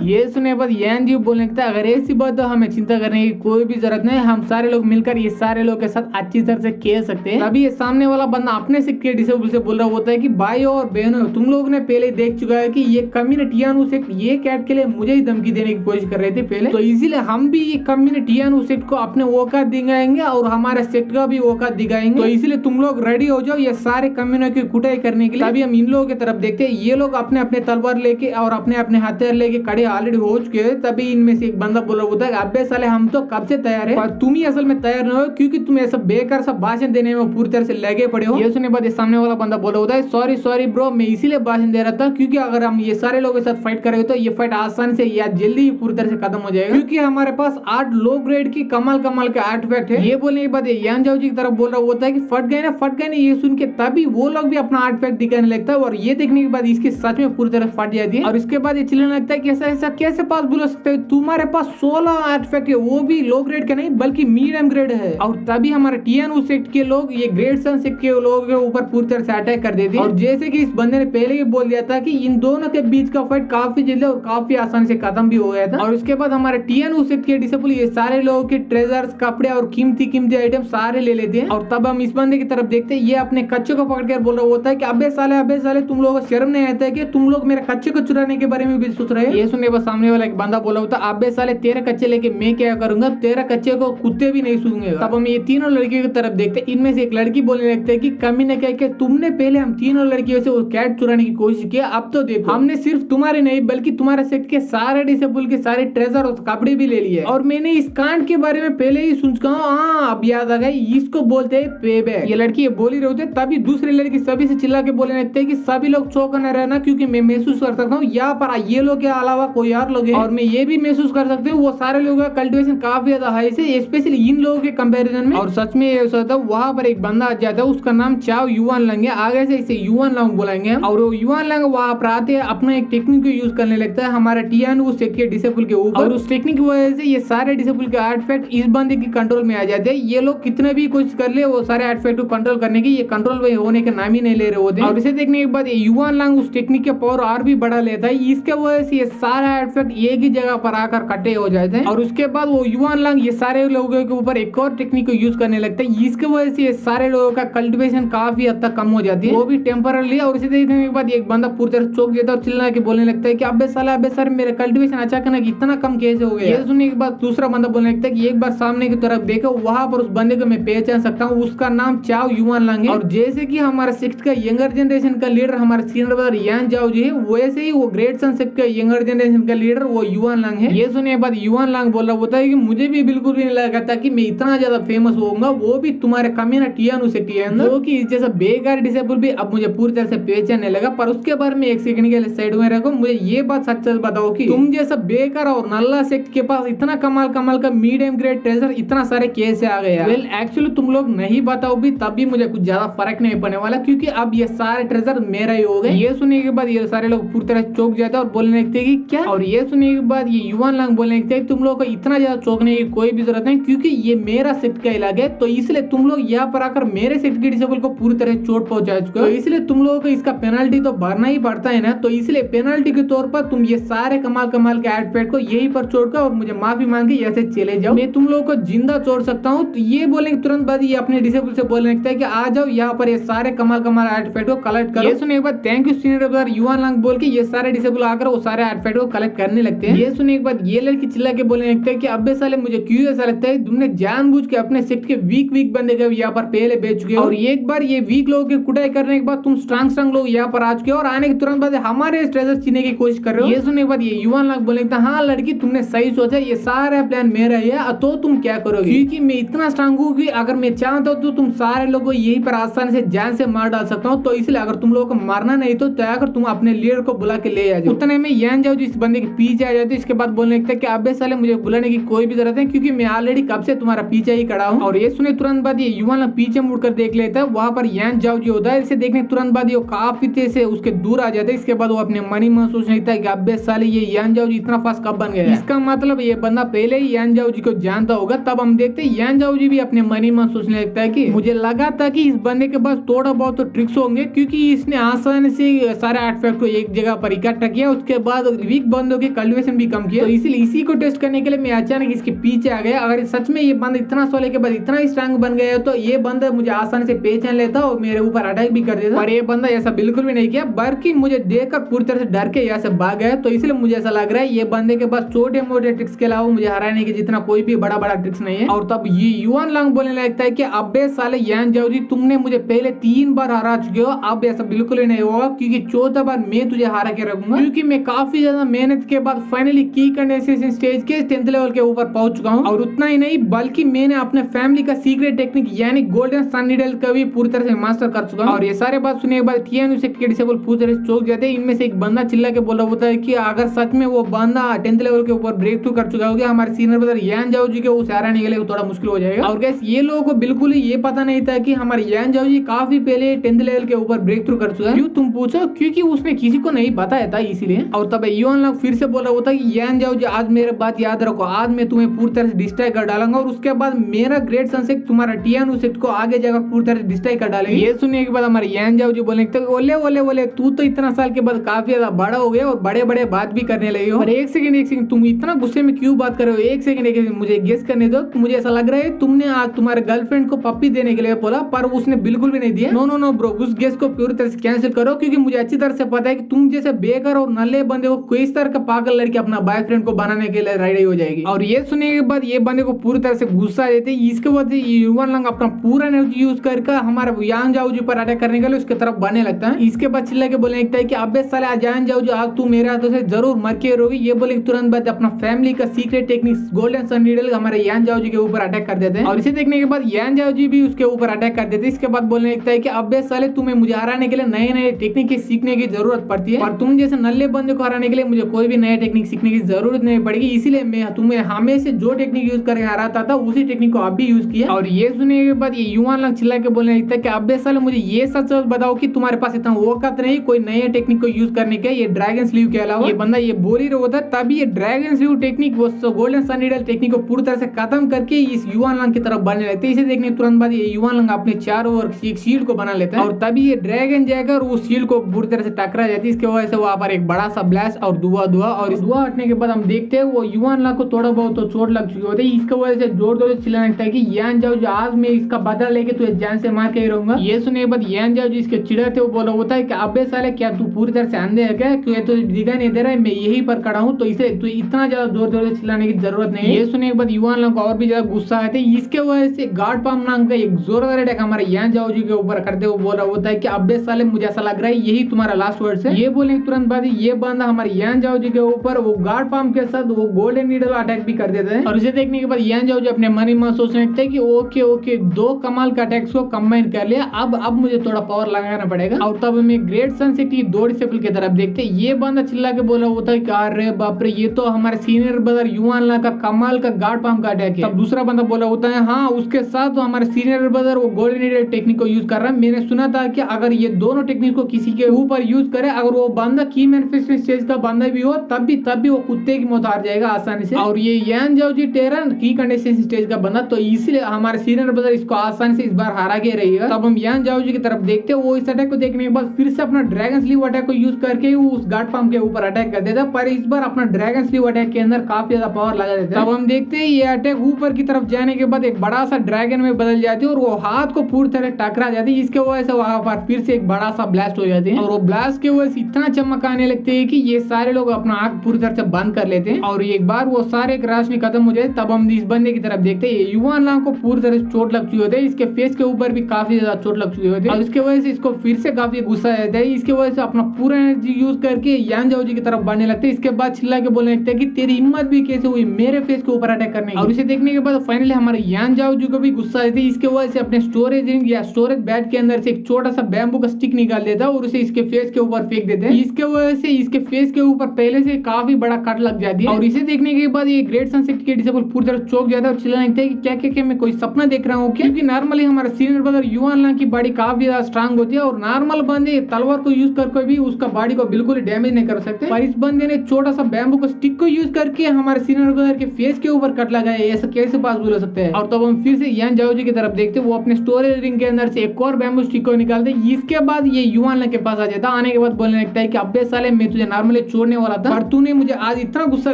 ये सुने बाद यान जी बोलने लगता है अगर ऐसी बात तो हमें चिंता करने की कोई भी जरूरत नहीं, हम सारे लोग मिलकर ये सारे लोग के साथ अच्छी तरह से खेल सकते हैं। तभी ये सामने वाला बंदा अपने से डिसेबल से बोल रहा होता है कि भाइयों और बहनों तुम लोग ने पहले देख चुका है कि ये कम्युनिटियानु सेक्ट ये कैट के लिए मुझे ही धमकी देने की कोशिश कर रहे थे पहले, तो इसीलिए हम भी ये कम्युनिटियानु सेक्ट को अपने औकात दिखाएंगे और हमारे सेक्ट का भी औकात दिखाएंगे, तो इसलिए तुम लोग रेडी हो जाओ ये सारे कम्युनिटी की कुटाई करने के लिए। तभी हम इन लोगों की तरफ देखते हैं, ये लोग अपने अपने तलवार लेके और अपने अपने हथियार लेके खड़े ऑलरेडी हो चुके हैं। तभी इनमें से एक बंदा बोल रहा होता है अबे साले हम तो कब से तैयार है, पर तुम ही असल में तैयार नहीं हो क्योंकि तुम ऐसा बेकार सा भाषण देने में पूरी तरह से लगे पड़े हो। ये सुनने बाद सामने वाला बंदा बोल रहा होता है सॉरी ब्रो, मैं इसीलिए भाषण दे रहा था क्योंकि अगर हम ये सारे लोगों के साथ फाइट करेंगे तो ये फाइट आसानी से या जल्दी ही पूरी तरह से खत्म हो जाएगा, क्योंकि हमारे पास 8 लो ग्रेड की कमाल के आर्टिफैक्ट है। ये बोलने के बाद यान जाओ जी की तरफ बोल रहा होता है कि फट गए ना, ये सुन के तभी वो लोग भी अपना आर्टिफैक्ट दिखाने लगता है, और ये देखने के बाद इसकी सच में पूरी तरह फट जाती है। और इसके बाद ये चिल्लाने लगता है कि ऐसा कैसे पास बोल सकते हो, तुम्हारे पास 16 आर्टिफैक्ट है, वो भी लो ग्रेड के नहीं बल्कि मीडियम ग्रेड है। और तभी हमारे टीएनयू सेक्ट के लोग ये ग्रेड सन सेक्ट के लोगों के ऊपर पूरी तरह से अटैक कर देते हैं। और जैसे कि इस बंदे ने पहले ही बोल दिया था कि इन दोनों के बीच का फाइट काफी जल्दी और काफी आसानी से खत्म भी हो गया था। और उसके बाद हमारे टीएनयू सेक्ट के डिसेबल ये सारे लोगों के ट्रेजर्स, कपड़े और कीमती आइटम सारे ले लेते हैं। और तब हम इस बंदे की तरफ देखते हैं, ये अपने कच्चे को पकड़ कर बोल रहा होता है कि अबे साले तुम लोगों को शर्म नहीं आता है कि तुम लोग मेरे कच्चे को चुराने के बारे में भी सोच रहे हैं। ये सुनने पर सामने वाला एक बंदा बोला होता है अबे साले तेरे कच्चे लेके मैं क्या करूंगा, तेरा कच्चे को कुत्ते भी नहीं सूंघेगा। तब हम ये तीनों लड़कियों की तरफ देखते हैं, इनमें से एक लड़की बोलने लगती है कि कमी ने कह के तुमने पहले हम तीनों लड़कियों से वो कैट चुराने की कोशिश किया, अब तो देखो हमने सिर्फ तुम्हारे नहीं बल्कि तुम्हारे सेक्ट के सारे डिसेबल के सारे ट्रेजर और कपड़े भी ले लिए, और मैंने इस कांड के बारे में पहले ही सुन चुका हूँ। हाँ अब याद आ गया, इसको बोलते हैं पेबैक। ये लड़की ये बोल ही रहे होते, तभी दूसरी लड़की सभी से चिल्ला के बोलने लगते हैं कि सभी लोग चौकन्ने रहना, क्योंकि मैं महसूस कर सकता हूँ यहाँ पर ये लोग के अलावा कोई और लोग हैं, और मैं ये भी महसूस कर सकती हूँ वो सारे लोगों का कल्टीवेशन काफी ज्यादा हाई से, स्पेशली इन लोगों के कंपैरिजन में। और सच में ऐसा होता है, वहाँ पर एक बंदा आ जाता है, उसका नाम चाओ युआन लैंग है, आगे से इसे युआन लैंग बुलाएंगे। और वो युआन लैंग वहाँ पर आते हैं, अपना एक टेक्निक को यूज करने लगता है हमारा टियान उस डिसेबल के ऊपर, और उस टेक्निक की वजह से ये सारे डिसेबल के आर्टिफैक्ट इस बंदे की कंट्रोल में आ जाते हैं। ये लोग कितने भी कोशिश कर ले वो सारे आर्टिफैक्ट को कंट्रोल करने की, ये कंट्रोल होने का नाम ही नहीं ले रहे होते। और इसे देखने के बाद युआन लैंग उस टेक्निक के पावर और भी बढ़ा लेता है, इसके वजह से ये सारे आर्टिफैक्ट एक ही जगह पर आकर इकट्ठे हो जाते हैं। और उसके बाद वो युआन लैंग ये सारे लोगों के ऊपर एक और टेक्निक को यूज करने लगता है, इसके वजह से ये सारे लोगों का कल्टीवेशन काफी हद तक कम हो जाती है, वो भी टेम्पररी। और इसे देखने के बाद एक बंदा पूरी तरह चौंक जाता है और चिल्ला के बोलने लगता है कि अबे साला, अबे सर मेरे कल्टीवेशन अचानक इतना कम कैसे हो गया। ये सुनने के बाद दूसरा बंदा बोलने लगता है कि एक बार सामने की तरफ देखो, वहां पर उस बंदे को मैं पहचान सकता हूँ, उसका नाम चाओ युआन लैंग है। और जैसे कि हमारा सिक्स का यंगर जनरेशन का लीडर हमारा सीनियर ब्रदर यान जाओ जी है, वैसे ही वो ग्रेट सन सिक्स का यंगर जनरेशन का लीडर वो युआन लैंग है। ये सुनने के बाद युआन लैंग बोल रहा होता है कि मुझे भी बिल्कुल भी नहीं लगा था कि मैं इतना ज्यादा फेमस होऊंगा, वो भी तुम्हारे कमीना टियान से टियान, जो कि जैसा बेकार डिसेबल भी अब मुझे पूरी तरह से पहचानने लगा। पर उसके बारे में एक सेकंड के लिए साइड में रखो, मुझे ये बात सच सच बताओ कि तुम जैसा बेकार और नल्ला सेक्ट के पास इतना कमाल कमाल का मीडियम ग्रेड ट्रेजर इतना सारे कैसे आ गया। वेल एक्चुअली तुम लोग नहीं बताओ भी तब भी मुझे कुछ ज्यादा फर्क नहीं पड़ने वाला, क्योंकि अब ये सारे ट्रेजर मेरा ही हो गए। ये सुनने के बाद ये सारे लोग पूरी तरह चौंक जाते हैं और बोलने लगते हैं कि क्या। और ये सुनने के बाद ये युआन लैंग बोलने लगते हैं तुम लोग को इतना ज्यादा चौंकने की कोई भी जरूरत नहीं, क्योंकि ये मेरा सेट का इलाका है, तो इसलिए तुम लोग यहाँ पर आकर मेरे सेट के डिसेबल को पूरी तरह चोट पहुंचा चुके हो, तो इसलिए तुम लोगों को इसका पेनल्टी तो भरना ही पड़ता है ना। तो इसलिए पेनल्टी के तौर पर तुम ये सारे कमाल कमाल के आर्टिफैक्ट को यही पर छोड़कर और मुझे माफी मांग के ऐसे चले जाओ, मैं तुम लोगों को जिंदा छोड़ सकता हूँ। तो ये बोलेंगे तुरंत बाद ये अपने डिसेबल से बोलने लगता है कि आ जाओ यहाँ पर ये सारे कमाल कमाल आर्टिफैक्ट को कलेक्ट करो। ये सुने के बाद thank you senior brother Yuan Lang बोल के ये सारे डिसेबल आकर वो सारे आर्टिफैक्ट को कलेक्ट करने लगते हैं। ये सुने के बाद ये लड़की चिल्ला के बोलने लगता है कि अबे साले मुझे क्यों ऐसा लगता है तुमने जानबूझ के अपने सेक्ट के वीक बंदे को यहाँ पर पहले बेच चुके हो, और एक बार ये वीक लोगों की कुटाई करने के बाद तुम स्ट्रांग लोग यहाँ पर आ चुके हो और आने के तुरंत बाद हमारे ट्रेजर छीनने की कोशिश कर रहे हो। ये सुनने के बाद ये युआन लैंग बोले हाँ लड़की तुमने सही सोचा, ये सारा प्लान मेरा है, तो तुम क्या करोगे, क्योंकि मैं इतना स्ट्रांग हूँ कि अगर मैं चाहता हूँ तो तुम सारे लोगों को यहीं पर आसानी से जान से मार डाल सकता हूँ। तो इसलिए अगर तुम लोगों को मारना नहीं तो अगर तुम अपने लीडर को बुला के ले आ जाओ। उतने में यान जाओ जिस बंदे के पीछे आ जाते, इसके बाद बोलने लगता है कि अबे साले मुझे बुलाने की कोई भी जरूरत है, क्योंकि मैं ऑलरेडी कब से तुम्हारा पीछे ही खड़ा हूँ। और ये सुने तुरंत बाद ये युआन लैंग पीछे मुड़कर देख लेता है, वहां पर यान जाओ जी होता है। इसे देखने तुरंत बाद ये काफी तेज से उसके दूर आ जाते हैं। इसके बाद वो अपने मनी मन सोचने लगता है कि अबे साले ये यान जाओ जी इतना फास्ट कब बन गया। इसका मतलब ये बंदा पहले ही यान जाओ जी को जानता होगा। तब हम देखते हैं यान जाओ जी भी अपने मनी मन सोचने लगता है कि मुझे लगा था कि इस बंदे के पास थोड़ा बहुत तो ट्रिक्स होंगे, क्योंकि इसने आसानी से सारे आर्टिफैक्ट को एक जगह पर इकट्ठा किया, उसके बाद वीक बंदों के कल्टीवेशन भी कम किया। तो इसलिए इसी को टेस्ट करने के लिए मैं अचानक इसके पीछे आ गया। अगर सच में ये बंदा इतना सोले के बाद इतना स्ट्रांग बन गया तो ये बंदा मुझे आसानी से पहचान लेता और मेरे ऊपर अटैक भी कर देता, और ये बंदा ऐसा बिल्कुल भी नहीं किया, बल्कि मुझे देखकर पूरी तरह से डर के यहाँ से भाग गया। तो इसलिए मुझे ऐसा लग रहा है ये बंदे के पास छोटे मोटे ट्रिक्स के अलावा मुझे हराने के जितना कोई भी बड़ा बड़ा ट्रिक्स नहीं है। और तब ये युआन लैंग बोलने लगता है कि अबे साले यान जाओ जी तुमने मुझे पहले 3 बार हरा चुके हो, अब ऐसा बिल्कुल ही नहीं होगा, क्योंकि चौथा बार मैं तुझे हरा के रखूंगा, क्योंकि मैं काफी ज्यादा मेहनत के बाद फाइनली की कंडेंसेशन स्टेज के 10th लेवल के ऊपर पहुंच चुका हूँ। और उतना ही नहीं बल्कि मैंने अपने फैमिली का सीक्रेट टेक्निक यानी गोल्डन सन नीडल का भी पूरी तरह से मास्टर कर चुका हूँ। और ये सारे बात सुनने के बाद टियान उसे डिसेबल पूरी तरह से चौंक जाते हैं। इनमें से एक बंदा चिल्ला के बोला होता है कि अगर सच में वो बंदा 10th लेवल के ऊपर ब्रेक थ्रू कर चुका हो गया, हमारे सीनियर ब्रदर यान जाओ जी के उसे हराने के लिए थोड़ा मुश्किल हो जाएगा। और गैस ये लोगों को बिल्कुल ही ये पता नहीं था कि हमारे यान जाओ जी काफी पहले 10th लेवल के ऊपर ब्रेक थ्रू कर चुका है। क्यों तुम पूछो, क्योंकि उसने किसी को नहीं बताया था इसीलिए। और तब युआन लैंग फिर से बोला होता है कि यान जाओ जी आज मेरे बात याद रखो, आज मैं तुम्हें पूरी तरह से डिस्ट्रॉय कर डालूंगा, और उसके बाद मेरा ग्रेट सनसेट तुम्हारा टियान सेट को आगे जाकर पूरी तरह डिस्ट्रॉय कर डालेंगे। ये सुनने के बाद हमारे यान जाओ जी बोलेंगे ओले ओले ओले तू तो इतना साल के बाद काफी ज्यादा बड़ा हो गया और बड़े बड़े बात भी करने लगे हो। और एक सेकंड तुम इतना गुस्से में क्यों बात कर रहे हो, एक सेकंड मुझे गेस करने दो। मुझे ऐसा लग रहा है तुमने आज तुम्हारे गर्लफ्रेंड को पप्पी देने के लिए बोला, पर उसने बिल्कुल भी नहीं दिया। नो नो नो ब्रो, उस गेस को पूरी तरह से कैंसिल करो, क्योंकि मुझे अच्छी तरह से पता है कि तुम जैसे बेकार और नल्ले बंदे को किस तरह का पागल लड़की अपना बॉयफ्रेंड को बनाने के लिए रेडी हो जाएगी। और ये सुनने के बाद ये बंदे को पूरी तरह से गुस्सा देते हैं। इसके बाद युआन लैंग अपना पूरा एनर्जी यूज करके हमारे यान जाओ जी पर अटैक करने के लिए उसके तरफ बढ़ने लगता है। इसके बाद चिल्ला के बोलने लगता है कि अबे साले यान जाओ जी आज तू मेरे हाथों से जरूर मर के रहोगी। ये बोले तुरंत बाद अपना फैमिली का सीक्रेट टेक्निक गोल्डन सन नीडल हमारे यान जाओ जी के ऊपर अटैक कर देते हैं और इसे देखने के बाद यान जाओ जी भी उसके ऊपर अटैक कर देते हैं। इसके बाद बोलने लगता है कि अबे साले तुम्हें मुझे हराने के लिए नए नए टेक्निक सीखने की जरूरत पड़ती है और तुम जैसे नल्ले बंदे को हराने के लिए मुझे कोई भी नया टेक्निक सीखने की जरूरत नहीं पड़ेगी, इसीलिए मैं तुम्हें हमेशा जो टेक्निक यूज करके हराता था उसी टेक्निक को अब भी यूज किया। और ये सुनने के बाद ये युवान लंग चिल्ला के बोलने लगता है कि अबे साले मुझे ये सच बताओ कि तुम्हारे पास इतना औकात नहीं कोई नए टेक्निक को यूज करने के, ये ड्रैगन स्लीव के अलावा। ये बंदा ये बोल ही रहा होता तभी ये ड्रैगन स्लीव टेक्निक वो गोल्डन सन नीडल टेक्निक को पूरी तरह से खत्म करके इस युवान लंग की तरफ बढ़ने लगते हैं। इसे देखने तुरंत बाद ये युवान लंग अपने चारों ओर एक शील्ड को बना लेता है और तभी ये ड्रैगन जाकर उस शील्ड को पूरी तरह से टकरा जाती है। इसके वजह से वहां पर एक बड़ा सा ब्लास्ट और धुआं और इस धुआं हटने के बाद हम देखते हैं वो युवान लंग को थोड़ा बहुत तो चोट लग चुकी होती है। इसकी वजह से जोर जोर से चिल्लाने लगता है कि यान जाओ जो आज मैं इसका बदला लेके तुझे जान से मार के ही रहूंगा। ये सुनने के बाद यान जाओ जिसके चिड़े थे वो बोला होता है कि अबे साले क्या तू पूरी तरह से अंधे है क्या, क्यों तो दिखाई नहीं दे रहा है, मैं यहीं पर खड़ा हूँ तो इसे तू इतना ज्यादा जोर जोर से चिल्लाने की जरूरत नहीं है। ये सुनने के बाद युवान लंग को और भी ज्यादा गुस्सा आया था। इसके वजह से गार्ड पाम नाम का एक जोरदार अटैक हमारे यान जाओ जी के ऊपर करते हुए बोल रहा होता है कि अबे साले मुझे ऐसा लग रहा है यही तुम्हारा लास्ट वर्ड है। ये बोले तुरंत बाद ये बंदा हमारे यान जाओ जी के ऊपर वो गार्ड पाम के साथ वो गोल्डन नीडल अटैक भी कर देता है और इसे देखने के बाद यान जाओ जी अपने मन ही मन सोचने लगता है कि ओके ओके दो कमाल का अटैक्स को कंबाइन कर लिया, अब मुझे थोड़ा पावर लगाना पड़ेगा। और तब हमें ग्रेट सन सिटी दो डिसेबल की तरफ देखते ये बंदा चिल्ला के बोला होता है कि अरे बाप रे ये तो हमारे सीनियर ब्रदर युवान लंग का कमाल का गार्ड पाम का अटैक है। तब दूसरा बंदा बोला होता है हाँ उसके साथ तो हमारे सीनियर ब्रदर वो गोल्डन नीडल टेक्निक को यूज कर रहा है। मैंने सुना था कि अगर ये दोनों टेक्निक को किसी के ऊपर यूज करे अगर वो बंदा की मैनिफेस्टेशन स्टेज का बंदा भी हो तब भी वो कुत्ते की मौत हार जाएगा आसानी से। और ये यान जाओ जी टेरन की कंडीशन स्टेज का बंदा तो इसलिए हमारे सीनियर ब्रदर इसको आसानी से इस बार हारा के रहेगा। तब हम यान जाओ जी की तरफ देखते वो इस अटैक को देखने के बाद फिर से अपना ड्रैगन स्लीव अटैक को यूज करके उस गार्ड पाम के ऊपर अटैक कर देता पर इस बार अपना ड्रैगन स्लीव अटैक के अंदर काफी ज्यादा पावर लगा देता। तब हम देखते हैं ये अटैक ऊपर की तरफ जाने के बाद एक बड़ा सा ड्रैगन में बदल जाती है और वो हाथ को पूरी तरह टकरा जाती है। इसके वजह से वहां पर फिर से एक बड़ा सा ब्लास्ट हो जाते हैं और वो ब्लास्ट के वजह से इतना चमक आने लगते हैं कि ये सारे लोग अपना आंख पूरी तरह से बंद कर लेते हैं और एक बार वो सारे रोशनी खत्म हो जाए तब हम इस बंदे की तरफ देखते हैं युवान लंग को पूरी तरह से चोट लग चुकी होती है। इसके फेस के ऊपर भी काफी ज्यादा चोट लग चुकी होती है और इसके वजह से इसको फिर से काफी गुस्सा आता है। इसके वजह से अपना पूरा एनर्जी यूज करके यान जाओ जी की तरफ बढ़ने लगते हैं। इसके बाद चिल्ला के बोलने लगते हैं कि तेरी हिम्मत भी कैसे हुई मेरे फेस के ऊपर अटैक करने की। और इसे देखने के बाद फाइनली हमारे यान जाओ जी को भी गुस्सा आती है। इसके वजह से अपने स्टोरेज रिंग या स्टोरेज बैग के अंदर से एक छोटा सा बैम्बू का स्टिक निकाल देता है और उसे इसके फेस के ऊपर फेंक देते हैं। इसके वजह से इसके फेस के ऊपर पहले से काफी बड़ा कट लग जाती है और इसे देखने के बाद ये ग्रेट सनसेट के डिसेबल पूरी तरह चौंक जाता है और चिल्लाने लगता है कि क्या मैं कोई सपना देख रहा हूँ, क्योंकि नॉर्मली हमारा सीनियर ब्रदर युवान लंग की बॉडी काफी ज्यादा स्ट्रांग होती है और नॉर्मल बंदे तलवार को यूज करके भी उसका बॉडी को बिल्कुल डैमेज नहीं कर सकते, पर इस बंदे ने छोटा सा बैम्बू का स्टिक को यूज करके हमारे सीनियर ब्रदर के फेस के ऊपर कट लगाया। ऐसा कैसे पॉसिबल हो सकता है। और तब हम फिर से यान जाओ जी की तरफ देखते वो अपने स्टोरेज रिंग के अंदर से एक और बैम्बू स्टिक को निकालते। इसके बाद ये युवान लंग के पास आ जाता, आने के बाद बोलने लगता है कि अब्बे साले मैं तुझे नॉर्मली छोड़ने वाला था पर तूने मुझे आज इतना गुस्सा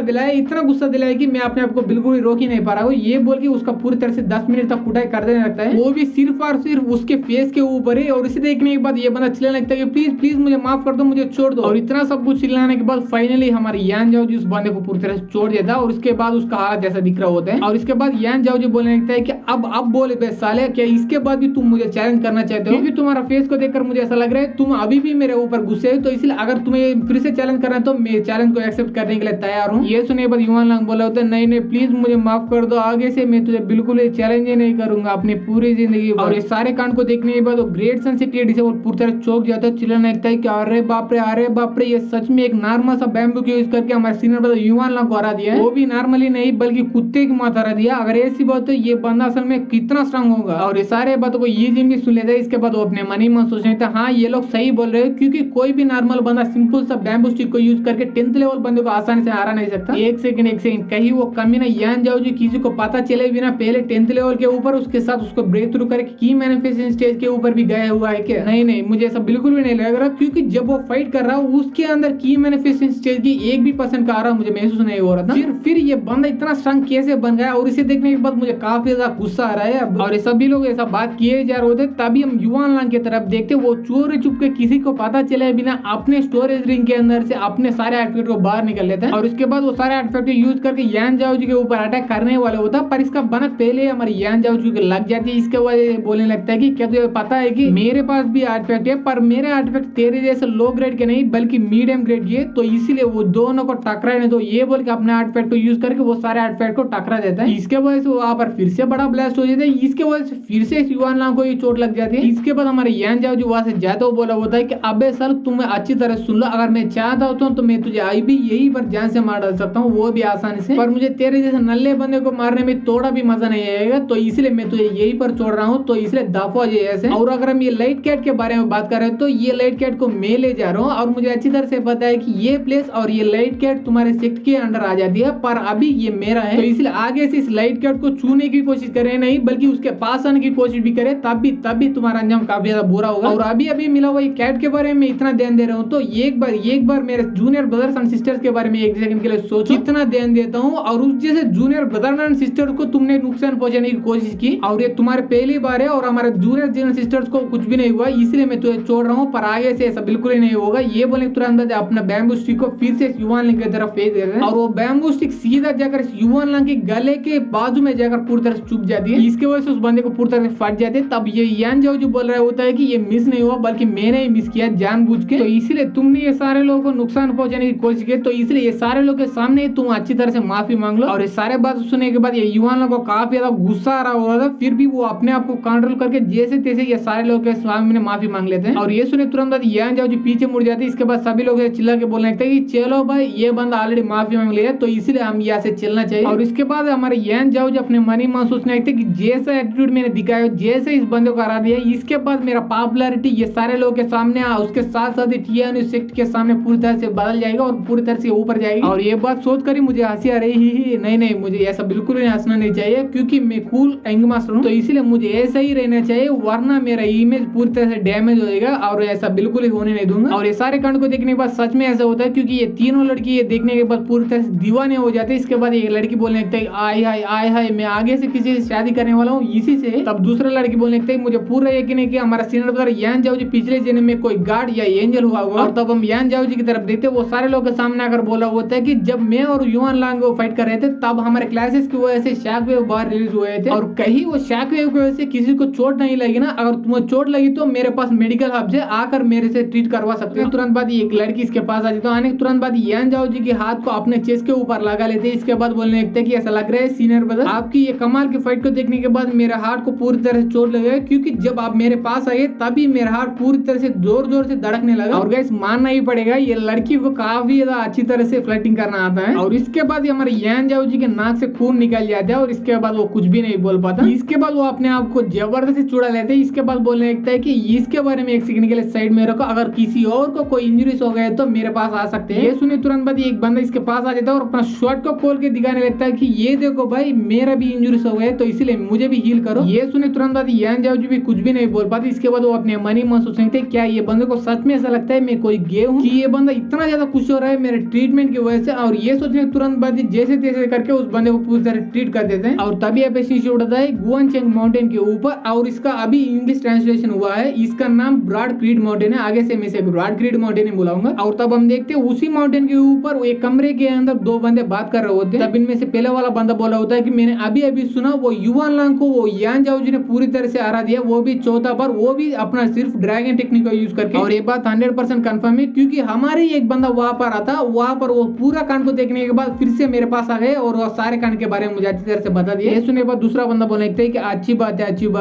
दिलाया कि मैं अपने आप को बिल्कुल ही रोक ही नहीं पा रहा हूँ। ये बोल के उसका पूरी तरह से 10 मिनट तक कुटाई कर देने लगता है, वो भी सिर्फ और सिर्फ उसके फेस के ऊपर है। और इसे देखने के बाद ये बंदा चिल्लाने लगता है कि प्लीज प्लीज मुझे माफ कर दो, मुझे छोड़ दो। और इतना सब कुछ चिल्लाने के बाद फाइनली हमारे यान जाओ जी उस बंदे को पूरी तरह से छोड़ देता है और उसके बाद उसका हालत जैसा दिख रहा होता है। और इसके बाद यान जाओ जी बोलने लगता है कि अब बोले बे साले क्या इसके बाद भी तुम मुझे चैलेंज करना चाहते हो, क्योंकि तुम्हारा फेस को देखकर मुझे ऐसा लग रहा है तुम अभी भी मेरे ऊपर गुस्से हो, तो इसलिए अगर तुम्हें फिर से चैलेंज करना है तो मैं चैलेंज को एक्सेप्ट करने के लिए तैयार हूँ। ये सुनने के बाद युवान लंग बोला होता है नहीं प्लीज मुझे माफ कर दो, आगे से मैं तुझे बिल्कुल चैलेंज ही नहीं करूंगा अपनी पूरी जिंदगी। और इस सारे कांड को देखने के बाद ग्रेट सनसेट पूरी तरह चौंक जाता है, चिल्लाने लगता है कि अरे बाप रे ये सच में एक नॉर्मल सा बैम्बू को यूज करके हमारे सीनियर ब्रदर युवान लंग को हरा दिया है, वो भी नॉर्मली नहीं बल्कि कुत्ते की मौत हरा दिया। अगर ऐसी बात तो ये बंदा असल में कितना स्ट्रांग होगा। और ये सारे बातों को ये जिम भी सुन लेता है। इसके बाद वो अपने मन ही मन सोचने लगता है हाँ ये लोग सही बोल रहे हैं, क्योंकि कोई भी नॉर्मल बंदा सिंपल सा बैम्बू स्टिक को यूज करके 10th लेवल बंदे को आसानी से हरा नहीं सकता। एक सेकंड कहीं वो कमी ना यान जाओ जी किसी को पता चले बिना पहले 10th लेवल के ऊपर उसके साथ उसको ब्रेक थ्रू करके की मैनिफेस्टेशन स्टेज के ऊपर भी गया हुआ है क्या? नहीं मुझे ऐसा बिल्कुल भी नहीं लग रहा, क्योंकि जब वो फाइट कर रहा है उसके अंदर की मैनिफेस्टेशन स्टेज की 1% का आ रहा मुझे महसूस नहीं हो रहा था। फिर ये बंदा इतना स्ट्रांग कैसे बन गया? और इसे देखने के बाद मुझे काफी ज्यादा गुस्सा आ रहा है। और ये सभी लोग ऐसा बात किए जा रहे होते तभी हम युवान लंग की तरफ देखते वो चोरी चुप के किसी को पता चले बिना अपने स्टोरेज रिंग के अंदर से अपने सारे आर्टिफैक्ट को बाहर निकल लेता है और उसके बाद वो सारे आर्टिफैक्ट यूज करके यान जाओ जी के ऊपर अटैक करने वाले होता, पर इसका बनक पहले हमारे यान जाओ जी को लग जाती है। इसके वजह से बोलने लगता है कि क्या तुझे पता है कि मेरे पास भी आर्टिफैक्ट है, पर मेरे आर्टिफैक्ट तेरे जैसे लो ग्रेड के नहीं बल्कि मीडियम ग्रेड के, तो इसीलिए वो दोनों को टकराए नहीं। तो ये बोल के अपने आर्टिफैक्ट को यूज करके वो सारे आर्टिफैक्ट को टकरा देता है। इसके वजह से वहां पर फिर से बड़ा ब्लास्ट हो जाता है। इसके वजह से फिर से युवान लांग को ये चोट लग जाती है। इसके बाद हमारे यान जाओ जो वहां से जाता हुआ बोला होता है कि अबे सर तुम्हें अच्छी तरह सुन लो, अगर मैं चाहता हूँ तो मैं तुझे आई भी यही पर जान से मार डाल सकता हूँ, वो भी आसानी से, पर मुझे तेरे जैसे नल्ले बंदे को मारने में थोड़ा भी मजा नहीं आएगा, तो इसलिए मैं तुझे यही पर छोड़ रहा हूँ, तो इसलिए दफा हो ऐसे। और अगर हम ये लाइट कैट के बारे में बात कर रहे हैं तो ये लाइट कैट को मैं ले जा रहा हूँ और मुझे अच्छी तरह से पता है कि ये प्लेस और ये लाइट कैट तुम्हारे सेक्ट के अंडर आ जाती है, पर अभी ये मेरा है, तो इसलिए आगे से इस लाइट कैट को छूने की कोशिश करे नहीं बल्कि उसके पास आने की कोशिश भी करे, तब भी तुम्हारा अंजाम काफी ज्यादा बुरा होगा। और अभी मिला हुआ कैट के बारे में इतना ध्यान दे रहा हूँ, तो एक बार मेरे जूनियर ब्रदर्स एंड सिस्टर्स के बारे में एक सेकंड के लिए सोचो, कितना ध्यान देता हूँ। और उस जैसे जूनियर ब्रदर एंड सिस्टर को तुमने नुकसान पहुंचाने की कोशिश की और ये तुम्हारे पहली बार है और हमारे जूनियर सिस्टर्स को कुछ भी नहीं हुआ, इसलिए मैं तुझे छोड़ रहा हूँ, पर आगे से ऐसा बिल्कुल ही नहीं होगा। ये बोले तुरंत अपना बैम्बू स्टिक को फिर से युवान लांग की तरफ फेंक देते हैं और वो बैम्बू स्टिक सीधा जाकर युवान लांग के गले के बाजू में जाकर पूरी तरह चुप जाती है। इसके वजह से उस बंदे को पूरी तरह से फट जाते हैं। तब ये यान जाओ जो बोल रहा होता है कि ये मिस नहीं हुआ बल्कि मैंने ही मिस किया जानबूझ के, तो इसलिए तुमने ये सारे लोगों को नुकसान पहुंचाने की कोशिश की, तो इसलिए ये सारे लोग के सामने तुम अच्छी तरह से माफी मांग लो। और ये सारे बात सुनने के बाद ये युवान को काफी ज्यादा गुस्सा आ रहा होगा था, फिर भी वो अपने आप को कंट्रोल करके जैसे तैसे ये सारे लोग के सामने माफी मांग लेते हैं। और ये सुने तुरंत बाद यान जाओ जो पीछे मुड़ जाते हैं। इसके बाद सभी लोग चिल्ला के बोलने लगते हैं कि चलो भाई ये बंदा ऑलरेडी माफी मांग लिया, तो इसलिए हम यहाँ से चलना चाहिए। और इसके बाद हमारे यान जाओ जो अपने मनी मान सोचने लगते कि जैसा एटीट्यूड मैंने दिखाया, जैसे इस बंदे को हरा दिया, इसके बाद मेरा पॉपुलैरिटी ये सारे लोग के सामने उसके साथ साथ टीएनयू सेक्ट के सामने पूरी तरह से बदल जाएगा और पूरी तरह से ऊपर जाएगी। और ये बात सोचकर ही मुझे हंसी आ रही है। नहीं, मुझे ऐसा बिल्कुल भी हंसना नहीं चाहिए क्योंकि मैं कूल एंग मास्टर हूँ, तो इसलिए मुझे ऐसा ही रहना चाहिए, वरना मेरा इमेज पूरी तरह से डैमेज हो जाएगा और ऐसा बिल्कुल ही होने नहीं दूंगा। और ये सारे कांड को देखने के बाद सच में ऐसा होता है क्योंकि ये तीनों लड़की ये देखने के बाद पूरी तरह से दीवाने हो जाते हैं। इसके बाद एक लड़की बोलने लगता है आय हाय मैं आगे से किसी से शादी करने वाला हूँ इसी से। तब दूसरा लड़की बोलने लगता है मुझे पूरा यकीन है कि हमारा सीनियर ब्रदर यान जाओ जी पिछले जन्म में कोई गार्ड या एंजल हुआ होगा। और तब हम यान जाओ जी की तरफ देखते वो सारे लोग के सामने आकर बोला होता है कि जब मैं और युवान लांग फाइट कर रहे थे तब हमारे क्लासेस की वजह से शॉक वेव बाहर रिलीज हुए थे और कहीं वो शॉक वेव की वजह से किसी को चोट नहीं लगी ना, अगर तुम्हें चोट लगी तो मेरे पास मेडिकल हब से आकर मेरे से ट्रीट करवा सकते हो। तुरंत बाद एक लड़की इसके पास आ जाती है, आने तुरंत बाद यान जाओ जी के हाथ को अपने चेस्ट के ऊपर लगा लेते हैं। इसके बाद बोलने लगते हैं कि ऐसा लग रहा है सीनियर ब्रदर आपकी ये कमाल की फाइट को देखने के बाद मेरे हार्ट को पूरी तरह से चोट लगे, क्योंकि जब आप मेरे पास आए तभी मेरा हार्ट पूरी तरह से जोर से धड़कने लगा। और गाइस मानना ही पड़ेगा ये लड़की को काफी ज्यादा अच्छी तरह से फ्लर्टिंग करना आता है। और इसके बाद हमारे यान जाओ जी के नाक से खून निकल जाता है और इसके बाद वो कुछ भी नहीं बोल पाता। इसके बाद वो अपने आप को जबरदस्ती चुड़ा लेते हैं। इसके बाद बोलने लगता है कि इसके बारे में एक सेकंड के लिए साइड में रखो, अगर किसी और को कोई इंजरीज हो गए तो मेरे पास आ सकते हैं। ये सुने तुरंत बाद एक बंदा इसके पास आ जाता है और अपना शॉट को खोल के दिखाने लगता है कि ये देखो भाई मेरा भी इंजरीज हो गए तो इसलिए मुझे भी हील करो। ये सुने तुरंत बाद यान जाओ जी भी कुछ भी नहीं बोल पाती। इसके बाद वो अपने मनी में सोचते क्या ये बंदे को सच में ऐसा लगता है मैं कोई गे हूँ कि ये बंदा इतना ज्यादा खुश हो रहा है मेरे ट्रीटमेंट की वजह से। और ये सोचने तुरंत बाद जैसे तैसे करके उस बंदे को पूरी तरह ट्रीट कर देते हैं। और तभी एपिसोड उड़ता है गुआनचेंग माउंटेन के ऊपर और इसका अभी इंग्लिश ट्रांसलेशन हुआ है। इसका नाम ब्रॉड क्रीड माउंटेन है, आगे से मैं इसे ब्रॉड क्रीड माउंटेन ही बुलाऊंगा। और तब हम देखते हैं उसी माउंटेन के ऊपर एक कमरे के अंदर दो बंदे बात कर रहे होते हैं। तब इनमें से पहले वाला बंदा बोला होता है कि मैंने अभी सुना वो युवान लांग को वो यान जाओ जी ने पूरी तरह से हरा दिया, वो भी चौथा बार, वो भी अपना सिर्फ ड्रैगन टेक्निक का यूज करके। और ये बात 100% कंफर्म है क्योंकि हमारे एक बंदा वहां पर आता, वहां पर वो पूरा कांड को देखने के बाद फिर से मेरे पास आ गए और वो सारे कांड के बारे में मुझे अच्छी तरह से बता दिया। ये सुनने के बाद दूसरा बंदा बोलने लगता है कि अच्छी बात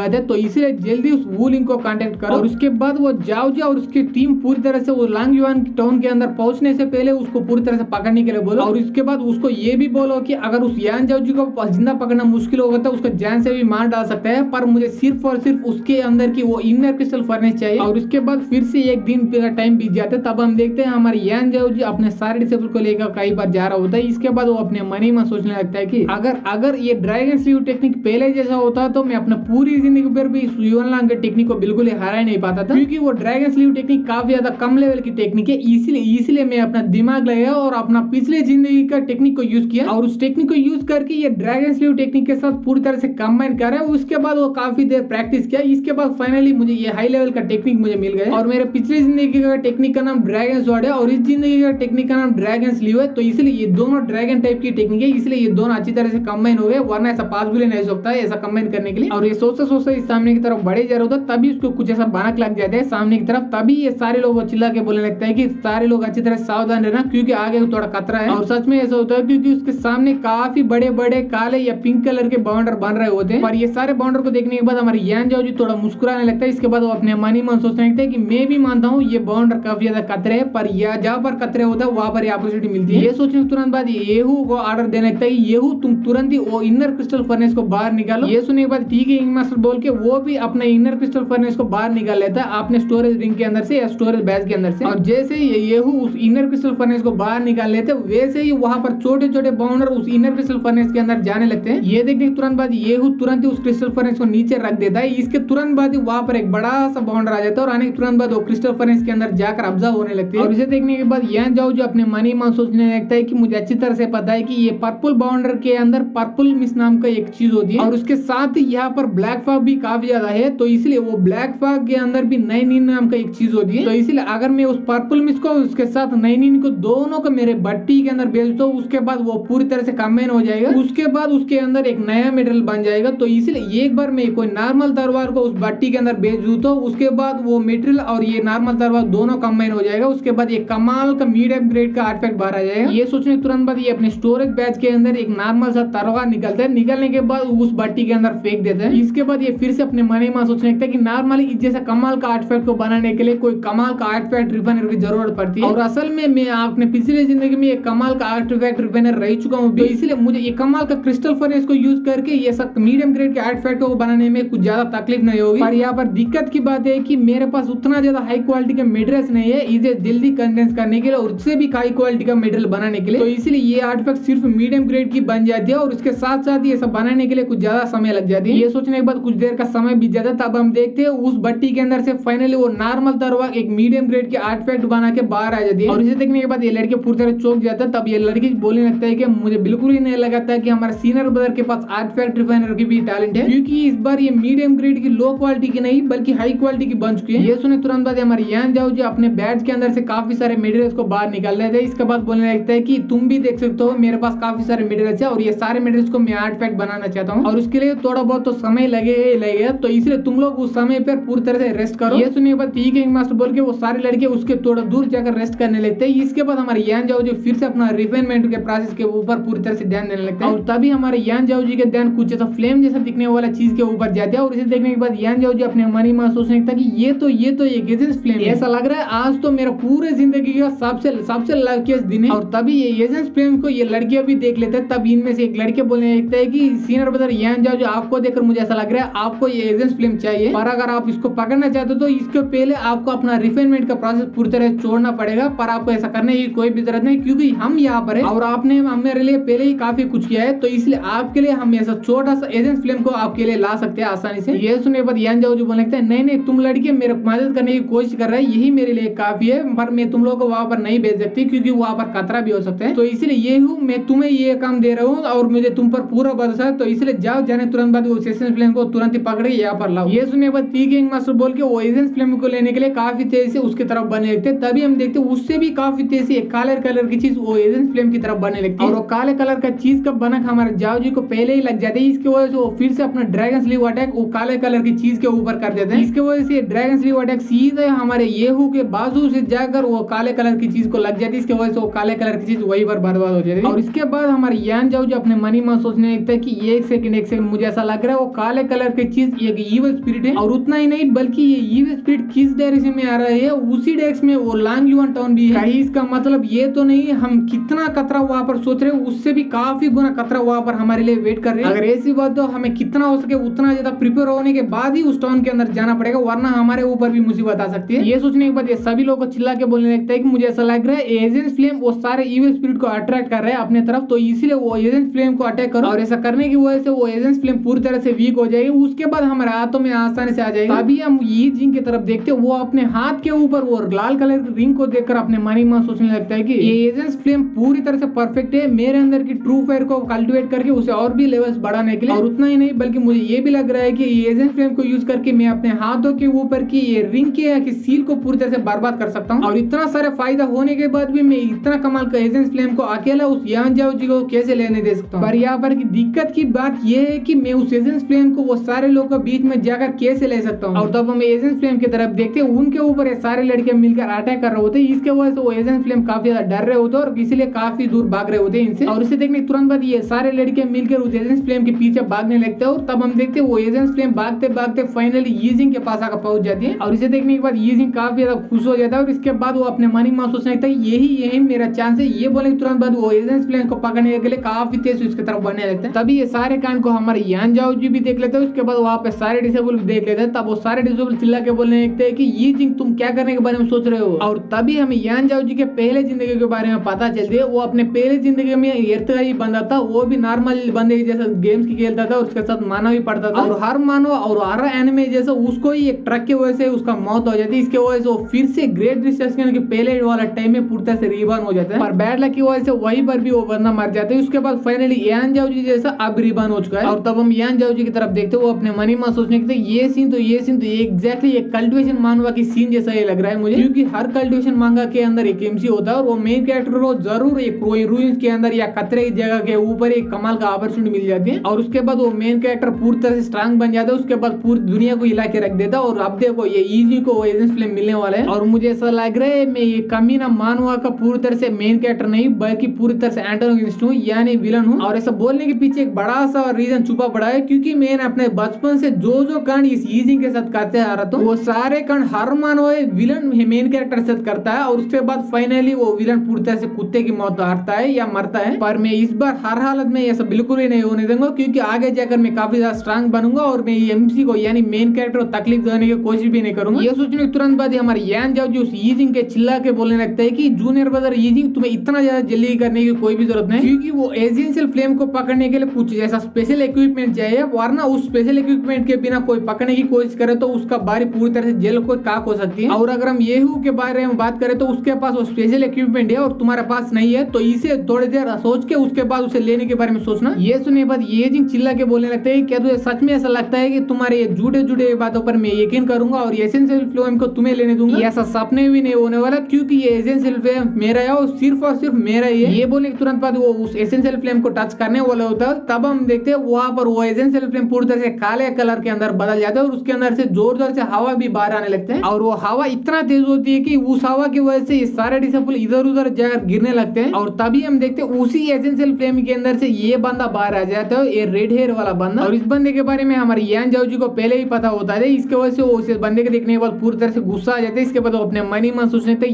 है तो इसलिए जल्दी उस वूलिंग को कांटेक्ट करो। और उसके बाद वो जाओ जी और उसकी टीम पूरी तरह से वो लांग युआन टाउन के अंदर पहुंचने से पहले उसको पूरी तरह से पकड़ने के लिए बोलो। और उसके बाद उसको ये भी बोलो कि अगर उस यान जाओ जी को जिंदा पकड़ना मुश्किल होगा तो उसको जान से भी मार डाल सकता है, पर मुझे सिर्फ और सिर्फ उसके अंदर की वो इनर क्रिस्टल फर्नेस चाहिए। और उसके बाद फिर से एक दिन का टाइम बीत जाता है। तब हम देखते हैं हमारे यान जाओ जी अपने सारे डिसेबल को लेकर कई बार जा रहा होता है। इसके बाद वो अपने मनी में सोचने लगता है कि अगर ये ड्रैगन स्लीव टेक्निक पहले जैसा होता तो मैं अपना पूरी जिंदगी पर भी युआन लांग के टेक्निक को बिल्कुल हरा नहीं पाता था, क्योंकि वो ड्रैगन स्लीव टेक्निक काफी ज्यादा कम लेवल की टेक्निक है। इसलिए मैं अपना दिमाग लगाया और अपना पिछले जिंदगी का टेक्निक को यूज किया और उस टेक्निक को यूज करके ये ड्रैगन स्लीव टेक्निक के साथ पूरी तरह से कंबाइन कर रहा है। उसके बाद वो काफी देर प्रैक्टिस किया। इसके बाद फाइनली मुझे ये हाई लेवल का टेक्निक मुझे मिल गया और मेरे पिछले जिंदगी का टेक्निक का नाम ड्रैगन स्वॉर्ड है और इस जिंदगी का टेक्निक का नाम ड्रैगन स्लीव है। तो इसलिए ये दोनों ड्रैगन टाइप की टेक्निक है, इसलिए ये दोनों अच्छी तरह से कंबाइन हो गए, वरना ऐसा पॉसिबल नहीं सकता है ऐसा कंबाइन करने के लिए। और ये सोचते इस सामने की तरफ बढ़े जा रहा होता तभी उसको कुछ ऐसा भनक लग जाता है सामने की तरफ। तभी ये सारे लोग चिल्ला के बोलने लगता है कि सारे लोग अच्छी तरह सावधान रहना क्योंकि आगे थोड़ा खतरा है। और सच में ऐसा होता है क्योंकि उसके सामने काफी बड़े बड़े काले या पिंक कलर के बाउंडर बन रहे होते हैं। पर ये सारे बाउंडर को देखने के बाद हमारे यान जाओ जी थोड़ा मुस्कुराने लगता है। इसके बाद वो अपने मन ही मन सोचने लगता है कि मैं भी मानता हूँ ये बाउंडर काफी ज्यादा खतरे है, पर जहाँ पर खतरे होता है वहां पर अपॉर्चुनिटी मिलती है। ये सोचने के तुरंत बाद येहू को ऑर्डर देने लगता है, येहू तुम तुरंत ही वो इनर क्रिस्टल फर्नेस को बाहर निकालो। ये सुनने के बाद ठीक है किंग मास्टर बोल के वो भी अपने इनर क्रिस्टल फर्नेस को बाहर निकाल लेता है अपने स्टोरेज रिंग के अंदर से या स्टोरेज बैग के अंदर से। और जैसे येहू उस इनर क्रिस्टल फर्नेस को बाहर निकाल लेते हैं वैसे ही वहां पर छोटे छोटे बाउंडर उस इनर क्रिस्टल फर्नेस के अंदर जाने लगते हैं। ये देखने के तुरंत बाद येहू तुरंत ही उस क्रिस्टल फर्नेस को नीचे रख देता है। इसके तुरंत बाद ही वहां पर एक बड़ा सा बाउंडर आ जाता है और आने के तुरंत बाद वो क्रिस्टल फर्नेस के अंदर जाकर ऑब्जर्व होने लगते हैं। और इसे देखने के बाद यान जाओ जो अपने मन ही मन सोचने लगता है कि मुझे अच्छी तरह से पता है कि ये पर्पल बाउंडर के अंदर पर्पल मिस नाम का एक चीज होती है और उसके साथ ही यहाँ पर ब्लैक फॉग भी काफी ज्यादा है, तो इसलिए वो ब्लैक फॉग के अंदर भी नाइनिन नाम का एक चीज होती है। तो इसलिए अगर मैं उस पर्पल मिस को उसके साथ नाइनिन को दोनों को मेरे भट्टी के अंदर भेज दो उसके बाद वो पूरी तरह से कंबाइन हो जाएगा। उसके बाद उसके अंदर एक नया मेटेरियल बन जाएगा। तो इसलिए एक बार मैं कोई नॉर्मल तलवार को उस भट्टी के अंदर भेज दूं तो उसके बाद वो मेटेरियल और ये नॉर्मल तलवार दोनों कंबाइन हो जाएगा। उसके बाद एक कमाल का मीडियम ग्रेड का आर्टिफैक्ट बाहर आ जाएगा। ये सोचने तुरंत बाद ये अपने स्टोरेज बैच के अंदर एक नॉर्मल सा तलवार निकलता है। निकलने के बाद उस भट्टी के अंदर फेंक देता है। इसके बाद ये फिर से अपने मन ही मन सोचने लगता है कि नॉर्मली इस जैसा कमाल का आर्टिफैक्ट को बनाने के लिए कोई कमाल का आर्टिफैक्ट रिफाइनर की जरूरत पड़ती है। और असल में मैं अपने पिछले जिंदगी में एक कमाल का आर्टिफैक्ट रिफाइनर रह चुका हूँ, तो इसलिए मुझे ये कमाल का क्रिस्टल फर्नेस को यूज करके ये सब मीडियम ग्रेड के आर्टिफैक्ट को बनाने में कुछ ज्यादा तकलीफ नहीं होगी। पर यहाँ पर दिक्कत की बात है कि मेरे पास उतना ज्यादा हाई क्वालिटी का मटेरियल नहीं है इसे जल्दी कंडेंस करने के लिए और उससे भी हाई क्वालिटी का मटेरियल बनाने के लिए। तो इसलिए ये आर्टिफैक्ट सिर्फ मीडियम ग्रेड की बन जाती है और उसके साथ साथ ये सब बनाने के लिए कुछ ज्यादा समय लग जाती है। ये सोचने के बाद कुछ देर का समय बीत जाता है, तब हम देखते हैं उस भट्टी के अंदर से फाइनली वो नॉर्मल तलवार एक मीडियम ग्रेड के आर्टिफैक्ट बना के बाहर आ जाती है। और इसे देखने के बाद ये लड़के पूरी तरह चौंक जाता है। तब ये लड़की बोलने लगता है कि मुझे बिल्कुल ही नहीं लगा था कि हमारे सीनियर ब्रदर के पास आर्टिफैक्ट रिफाइनर की भी टैलेंट है, क्योंकि इस बार ये मीडियम ग्रेड की लो क्वालिटी की नहीं बल्कि हाई क्वालिटी की बन चुकी है। ये सुने तुरंत बाद हमारे यान जाओ जो अपने बैच के अंदर से काफी सारे मटेरियल्स को बाहर निकाल रहे थे। इसके बाद बोलने लगता है कि तुम भी देख सकते हो मेरे पास काफी सारे मटेरियल्स है और ये सारे मटेरियल्स को मैं आर्टिफैक्ट बनाना चाहता हूँ और उसके लिए थोड़ा बहुत तो समय लगेगा, तो इसलिए तुम लोग उस समय पर पूरी तरह से रेस्ट करो। ये सुनने के बाद ठीक है मास्टर बोल के वो सारे लड़के उसके थोड़ा दूर जाकर रेस्ट करने लगते हैं। इसके बाद हमारे यान जाओ जो फिर से अपना रिफाइनमेंट के प्रोसेस के ऊपर पूरी तरह से ध्यान देने लगता है और तभी हमारे यान जाओ जी का ध्यान कुछ ऐसा फ्लेम जैसा दिखने वाला चीज के ऊपर जाता है। और इसे देखने के बाद यान जाओ जी अपने मन ही मन सोचने लगता है कि ये तो एक एजेंस फ्लेम, ऐसा लग रहा है आज तो मेरा पूरे जिंदगी का सबसे लकीस्ट दिन है। और तभी ये एजेंस फ्लेम को ये लड़कियां भी देख लेते हैं। तब इनमें से एक लड़के बोलने लगता है कि सीनियर ब्रदर यान जाओ जो आपको देखकर मुझे ऐसा लग रहा है आपको ये एजेंस फ्लेम चाहिए, पर अगर आप इसको पकड़ना चाहते हो तो इसके पहले आपको अपना रिफाइनमेंट का प्रोसेस पूरी तरह छोड़ना पड़ेगा। पर आपको ऐसा करने की कोई भी जरूरत नहीं क्योंकि हम यहाँ पर है और आपने मेरे लिए पहले ही काफी कुछ किया है, तो इसलिए आपके लिए हम ऐसा छोटा सा एजेंस फ्लेम को आपके लिए ला सकते हैं आसानी से। ये सुनने के बाद यान जाओ जो बोलने लगता है नहीं तुम लड़के मेरे मदद करने की कोशिश कर रहे हैं, यही मेरे लिए काफी है, पर मैं तुम लोगों को वहां पर नहीं भेज सकती क्योंकि वहां पर खतरा भी हो सकता है। तो इसलिए ये हूँ मैं तुम्हें ये काम दे रहा हूँ और मुझे तुम पर पूरा भरोसा है, तो इसलिए जाओ जाने तुरंत बाद उस एजेंस फ्लेम को तुरंत ही पकड़े यहाँ पर लाओ। ये सुनने के बाद ठीक है मास्टर बोल के वो एजेंस फ्लेम को लेने के लिए काफी तेजी से उसकी तरफ बनने लगते हैं। तभी हम देखते हैं उससे भी काफी तेजी से एक काले कलर की चीज वो एजेंस फ्लेम की तरफ बनने लगती है और वो काले कलर का चीज का बनक हमारे जाओ जी को पहले ही लग जाते हैं। इसकी वजह से वो फिर से अपना ड्रैगन स्लीव अटैक वो काले कलर की चीज के ऊपर कर देते हैं। इसकी वजह से ड्रैगन स्लीव अटैक सीधे हमारे येहू के बाजू से जाकर वो काले कलर की चीज को लग जाती है। इसकी वजह से वो काले कलर की चीज वही पर बर्बाद हो जाती है। और इसके बाद हमारे यान जाओ जो अपने मनी में सोचने लगता है कि एक सेकंड मुझे ऐसा लग रहा है वो काले कलर की चीज एक ईवल स्पिरिट है और उतना ही नहीं बल्कि ये ईवल स्पिरिट किस डायरेक्शन में आ रहा है उसी डायरेक्शन में वो लांग युआन टाउन भी है। इसका मतलब ये तो नहीं हम कितना खतरा वहां पर सोच रहे हैं उससे भी काफी गुना खतरा वहां पर हमारे लिए वेट कर रहे हैं। अगर ऐसी बात तो हमें कितना हो सके उतना ज्यादा प्रिपेयर होने के बाद ही उस टाउन के अंदर जाना पड़ेगा वरना हमारे ऊपर भी मुसीबत आ सकती है। ये सोचने के बाद ये सभी लोग चिल्ला के बोलने लगता है कि मुझे ऐसा लग रहा है एजेंस फ्लेम वो सारे ईवल स्पिरिट को अट्रैक्ट कर रहे हैं अपने तरफ, तो इसीलिए वो एजेंस फ्लेम को अटैक करो और ऐसा करने की वजह से वो एजेंस फ्लेम पूरी तरह से वीक हो जाएगी। उसके बाद हमारे हाथों में आसानी से आ जाएगा। अभी हम ये जिंग की तरफ देखते हैं वो अपने हाथ के ऊपर वो लाल कलर की रिंग को देखकर अपने मन ही मन सोचने लगता है कि ये एजेंस फ्लेम पूरी तरह से परफेक्ट है मेरे अंदर की ट्रू फायर को कल्टिवेट करके उसे और भी लेवल्स बढ़ाने के लिए। और उतना ही नहीं बल्कि मुझे ये भी लग रहा है कि ये एजेंस फ्लेम को यूज करके मैं अपने हाथों के ऊपर की ये रिंग के सील को पूरी तरह से बर्बाद कर सकता हूँ। और इतना सारा फायदा होने के बाद भी मैं इतना कमाल का एजेंस फ्लेम को अकेला उस यान जाओ जी को कैसे लेने दे सकता हूँ। पर यहाँ पर की दिक्कत की बात यह है कि मैं उस एजेंस फ्लेम को वो सारे लोगों के बीच में जाकर कैसे ले सकता हूँ। और तब हम एजेंस फ्लेम की तरफ देखते हैं उनके ऊपर सारे लड़के मिलकर अटैक कर रहे होते हैं। इसके वजह से वो एजेंस फ्लेम काफी ज्यादा डर रहे होते हैं और इसीलिए काफी दूर भाग रहे होते होते हैं इनसे। और इसे देखने के तुरंत बाद ये सारे लड़के मिलकर उस एजेंट फ्लेम के पीछे भागने लगते हैं और तब हम देखते हैं वो एजेंट फ्लेम भागते भागते फाइनली यीजिंग के पास आकर पहुंच जाती है। और इसे देखने के बाद यीजिंग काफी ज्यादा खुश हो जाता है और इसके बाद वो अपने मन ही मन सोचने लगता है यही मेरा चांस है। ये बोलने के तुरंत बाद वो एजेंट फ्लेम को पकड़ने के लिए काफी तेज उसकी तरफ बढ़ने लगता है। तभी ये सारे कांड को हमारे यान जाओ जी भी देख लेते हैं। उसके बाद वहाँ पे सारे डिसेबल देख लेते हैं। तब वो सारे डिसेबल चिल्ला के बोलने लगते हैं कि यीजिंग तुम क्या करने के बारे में सोच रहे हो। और तभी हमें यान जाओ जी के पहले जिंदगी के बारे में पता चलती है। वो अपने पहले जिंदगी में एर्थ का ही बंदा था, वो भी नॉर्मल बंदे जैसा गेम्स की खेलता था और उसके साथ मानव ही पड़ता था। और हर मानव और हर एनिमे जैसा उसको ही एक ट्रक की वजह से उसका मौत हो जाती है। इसके वजह से वो फिर से ग्रेट डिस्ट्रक्शन के पहले वाला टाइम में पूर्णतः से रिबॉर्न हो जाता है। पर बैड लक की वजह से वहीं पर भी वो बंदा मर जाता है। उसके बाद फाइनली यान जाओ जी जैसा अब रिबॉर्न हो चुका है। और तब हम यान जाओ जी की तरफ देखते हैं। वो अपने मन ही मन सोचने के ये सीन तो एग्जैक्टली एक कल्टिवेशन मानवा की सीन जैसा ये लग रहा है मुझे, क्योंकि हर कल्टिवेशन मांगा के अंदर एक एमसी होता है और वो मेन कैरेक्टर को जरूर एक रूइंस के अंदर या खतरे की जगह के ऊपर एक कमाल का अपॉर्चुनिटी मिल जाती है। और उसके बाद वो मेन कैरेक्टर पूरी तरह से स्ट्रांग बन जाता है। उसके बाद पूरी दुनिया को हिला के रख देता है। और अब देखो ये इजी को एजेंट फ्लेम मिलने वाला है। और मुझे ऐसा लग रहा है मैं ये कमीना मानवा का पूरी तरह से मेन कैरेक्टर नहीं बल्कि पूरी तरह से एंटागोनिस्ट हूँ यानी विलन हूँ। और ऐसा बोलने के पीछे एक बड़ा सा रीजन छुपा पड़ा है, क्योंकि मैंने अपने बचपन से जो कांड इस ईजिंग के साथ करते आ रहा था वो सारे कांड हर मानव विलन मेन कैरेक्टर से करता है। और उसके बाद फाइनली वो विलन पूरी तरह से कुत्ते की मौत हारता है या मरता है। पर मैं इस बार हर हालत में ऐसा बिल्कुल भी नहीं होने दूंगा, क्योंकि आगे जाकर मैं काफी ज्यादा स्ट्रांग बनूंगा और मैं एमसी को यानी मेन कैरेक्टर को तकलीफ देने की कोशिश भी नहीं करूंगा। ये सोचने के तुरंत बाद हमारे यान जाओ जो ईजिंग के चिल्ला के बोलने लगता है कि जूनियर ब्रदर ईजिंग तुम्हें इतना ज्यादा जल्दी करने की कोई भी जरूरत नहीं, क्योंकि वो एजेंशियल फ्लेम को पकड़ने के लिए कुछ ऐसा स्पेशल इक्विपमेंट चाहिए, वरना उस स्पेशल इक्विपमेंट के बिना कोई पकड़ने की कोशिश करे तो उसका बारी पूरी तरह से जेल को काक हो सकती है। और अगर हम येहू के बारे में बात करें तो उसके पास वो स्पेशल इक्विपमेंट है और तुम्हारे पास नहीं है, तो इसे थोड़ी देर सोच के उसके बाद उसे लेने के बारे में सोचना। ये सुनने के बाद ईजिंग चिल्ला के बोलने लगता है क्या तुझे सच में ऐसा लगता है कि तुम्हारे ये झूठे बातों पर मैं यकीन करूंगा और एसेंशियल फ्लेम को तुम्हें लेने दूंगा? ऐसा सपने भी नहीं होने वाला, क्योंकि ये एसेंशियल फ्लेम मेरा है और सिर्फ मेरा ही है। ये बोलने के तुरंत बाद वो उस एसेंशियल फ्लेम को टच करने वाला होता है। तब हम देखते हैं वहां पर वो एसेंशियल फ्लेम पूरी तरह से काले कलर के अंदर बदल जाता है और उसके अंदर से जोर से हवा भी बाहर आने लगते हैं। और वो हवा इतना तेज होती है कि उस हवा की वजह से ये सारे डिसेबल इधर उधर जाकर गिरने लगते हैं। और तभी हम देखते हैं उसी एसेंशियल फ्लेम के अंदर से ये बंदा बाहर आ जाता है, ये रेड हेयर वाला बंदा। और इस बंदे के बारे में हमारे यान जाओ जी को पहले ही पता होता है। इसके वजह से वो इस बंदे के देखने के बाद पूरी तरह से गुस्सा आ जाता है। इसके बाद वो अपने मन ही मन सोचने लगते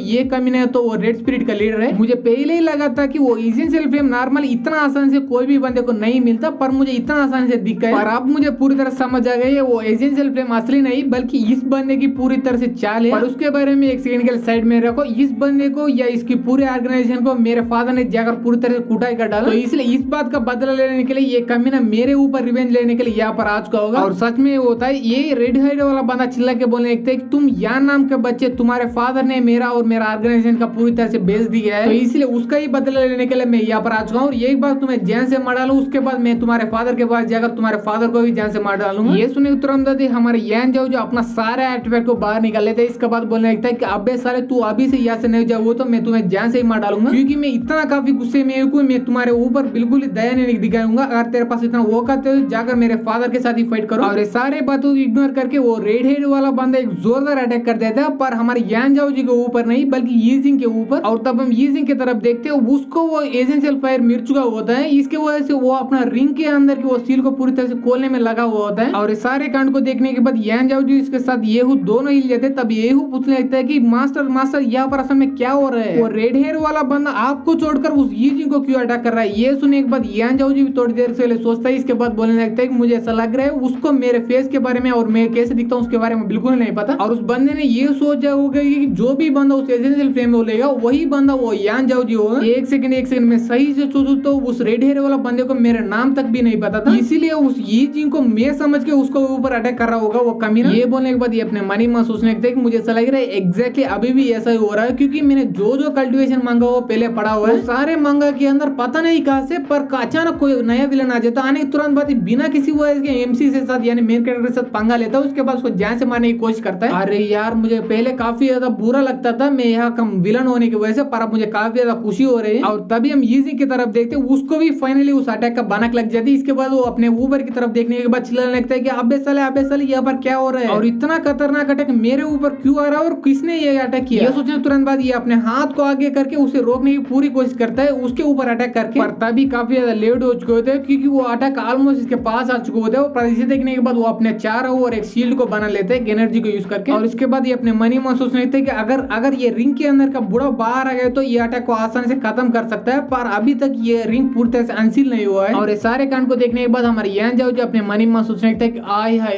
ये कमीना है तो वो रेड स्पिरिट का लीडर है। मुझे पहले ही लगा था कि वो एसेंशियल फ्लेम नॉर्मल इतना आसान से कोई भी बंदे को नहीं मिलता, पर मुझे इतना आसान से दिखा है। और अब मुझे पूरी तरह समझ आ गई है वो एसेंशियल फ्लेम असली नहीं बल्कि इस बंदे की पूरी तरह से चाल है। और उसके बारे में एक सेकंड के लिए साइड में रखो। इस बंदे को या इसकी पूरे ऑर्गेनाइजेशन को मेरे फादर ने जाकर पूरी तरह से कुटाई कर डाला, तो इसलिए इस बात का बदला लेने के लिए ये कमीना मेरे ऊपर रिवेंज लेने के लिए यहाँ पर आ चुका होगा। और सच में होता है ये रेड हेड वाला बंदा चिल्ला के बोलने लगता है कि तुम यान नाम के बच्चे तुम्हारे फादर ने मेरा और मेरा ऑर्गेनाइजेशन का पूरी तरह से बेच दिया है, तो इसलिए उसका ही बदला लेने के लिए मैं यहाँ पर आ चुका हूँ। और यही बात तुम्हें जान से मार डालू, उसके बाद मैं तुम्हारे फादर के पास जाकर तुम्हारे फादर को भी जान से मार डालूंगा। ये सुने तुरंत हमारे यान जाओ जो अपना सारा आर्टिफैक्ट को बाहर निकाल लेते हैं। इसके बाद बोलने लगता है कि अबे साले तू अभी से यहाँ से नहीं जाओ तो मैं तुम्हें जान से ही मार डालूंगा, क्योंकि मैं इतना काफी गुस्से में हूँ, मैं तुम्हारे ऊपर बिल्कुल ही दया नहीं दिखाऊंगा। अगर तेरे पास इतना औकात है जाकर मेरे फादर के साथ ही फाइट करो। और सारे बातों को इग्नोर करके वो रेड हेड वाला बंदा एक जोरदार अटैक कर देता है, पर हमारे यान जाओ जी के ऊपर नहीं बल्कि यीजिंग के ऊपर। और तब हम यीजिंग की तरफ देखते हैं, उसको वो एसेंशियल फायर मिल चुका होता है। इसके वजह से वो अपना रिंग के अंदर की वो सील को पूरी तरह से खोलने में लगा हुआ होता है। और सारे कांड को देखने के बाद यान जाओ जी इसके साथ येहू दोनों हिल जाते हैं। तब येहू पूछने लगता है कि मास्टर यहाँ पर असल में क्या हो रहा है? वो रेड हेयर वाला बंदा आपको छोड़कर उस यीजिंग को क्यों अटैक कर रहा है? ये सुनने के बाद यान जाओ जी भी थोड़ी देर से सोचता है। इसके बाद बोलने लगता है कि मुझे ऐसा लग रहा है उसको मेरे फेस के बारे में और मैं कैसे दिखता हूँ उसके बारे में बिल्कुल नहीं पता। और उस बंदे ने ये सोचा होगा कि जो भी बंदा उस एसेंशियल फ्लेम में लेगा वही बंदा वो यान जाओ जी होगा। एक सेकंड में सही से सोचूं तो उस रेड हेयर वाला बंदे को मेरा नाम तक भी नहीं पता था, इसीलिए उस यीजिंग को मैं समझ के उसको ऊपर अटैक कर रहा होगा वो कमीना। ये बोलने के बाद ये अपने मन ही मन सोचने लगता है कि मुझे ऐसा लग रहा है एग्जैक्टली अभी भी ऐसा ही हो रहा है, क्योंकि मैंने जो कल्टिवेशन मांगा वो पहले पढ़ा हुआ है। सारे मांगा के अंदर पता नहीं कहां से पर अचानक कोई नया विलन आ जाता, आने के तुरंत बाद बिना किसी वजह के एमसी से साथ यानी मेन कैरेक्टर के साथ पंगा लेता है। उसके बाद उसको जान से मारने की कोशिश करता है। अरे यार मुझे पहले काफी ज्यादा बुरा लगता था मैं यहाँ कम विलन होने की वजह से, पर अब मुझे काफी ज्यादा खुशी हो रही है। और तभी हम यीजिंग की तरफ देखते हैं, उसको भी फाइनली उस अटैक का भनक लग जाती है। इसके बाद वो अपने ऊपर की तरफ देखने के बाद चिल्लाने लगता है कि अबे साले यहाँ पर क्या हो रहा है और इतना खतरनाक अटैक मेरे ऊपर क्यों आ रहा है और किसने ये अटैक किया? ये सोचने तुरंत बाद ये अपने हाथ को आगे करके उसे रोकने की पूरी कोशिश करता है उसके ऊपर अटैक करके, पर तभी काफी ज्यादा लेट हो चुके होते हैं क्योंकि वो अटैक ऑलमोस्ट इसके पास आ चुके होते हैं। और इसे देखने के बाद वो अपने चारों ओर एक शील्ड को बना लेते हैं एनर्जी को यूज करके। और इसके बाद ये अपने मनी में सोचने लगते हैं कि अगर ये रिंग के अंदर का बुढ़ा बाहर आ गया तो ये अटैक को आसानी से खत्म कर सकता है, पर अभी तक ये रिंग पूरी तरह से अनसील नहीं हुआ है। और ये सारे कांड को देखने के बाद हमारे यान जाओ जो अपने मनी में सोचने लगता है कि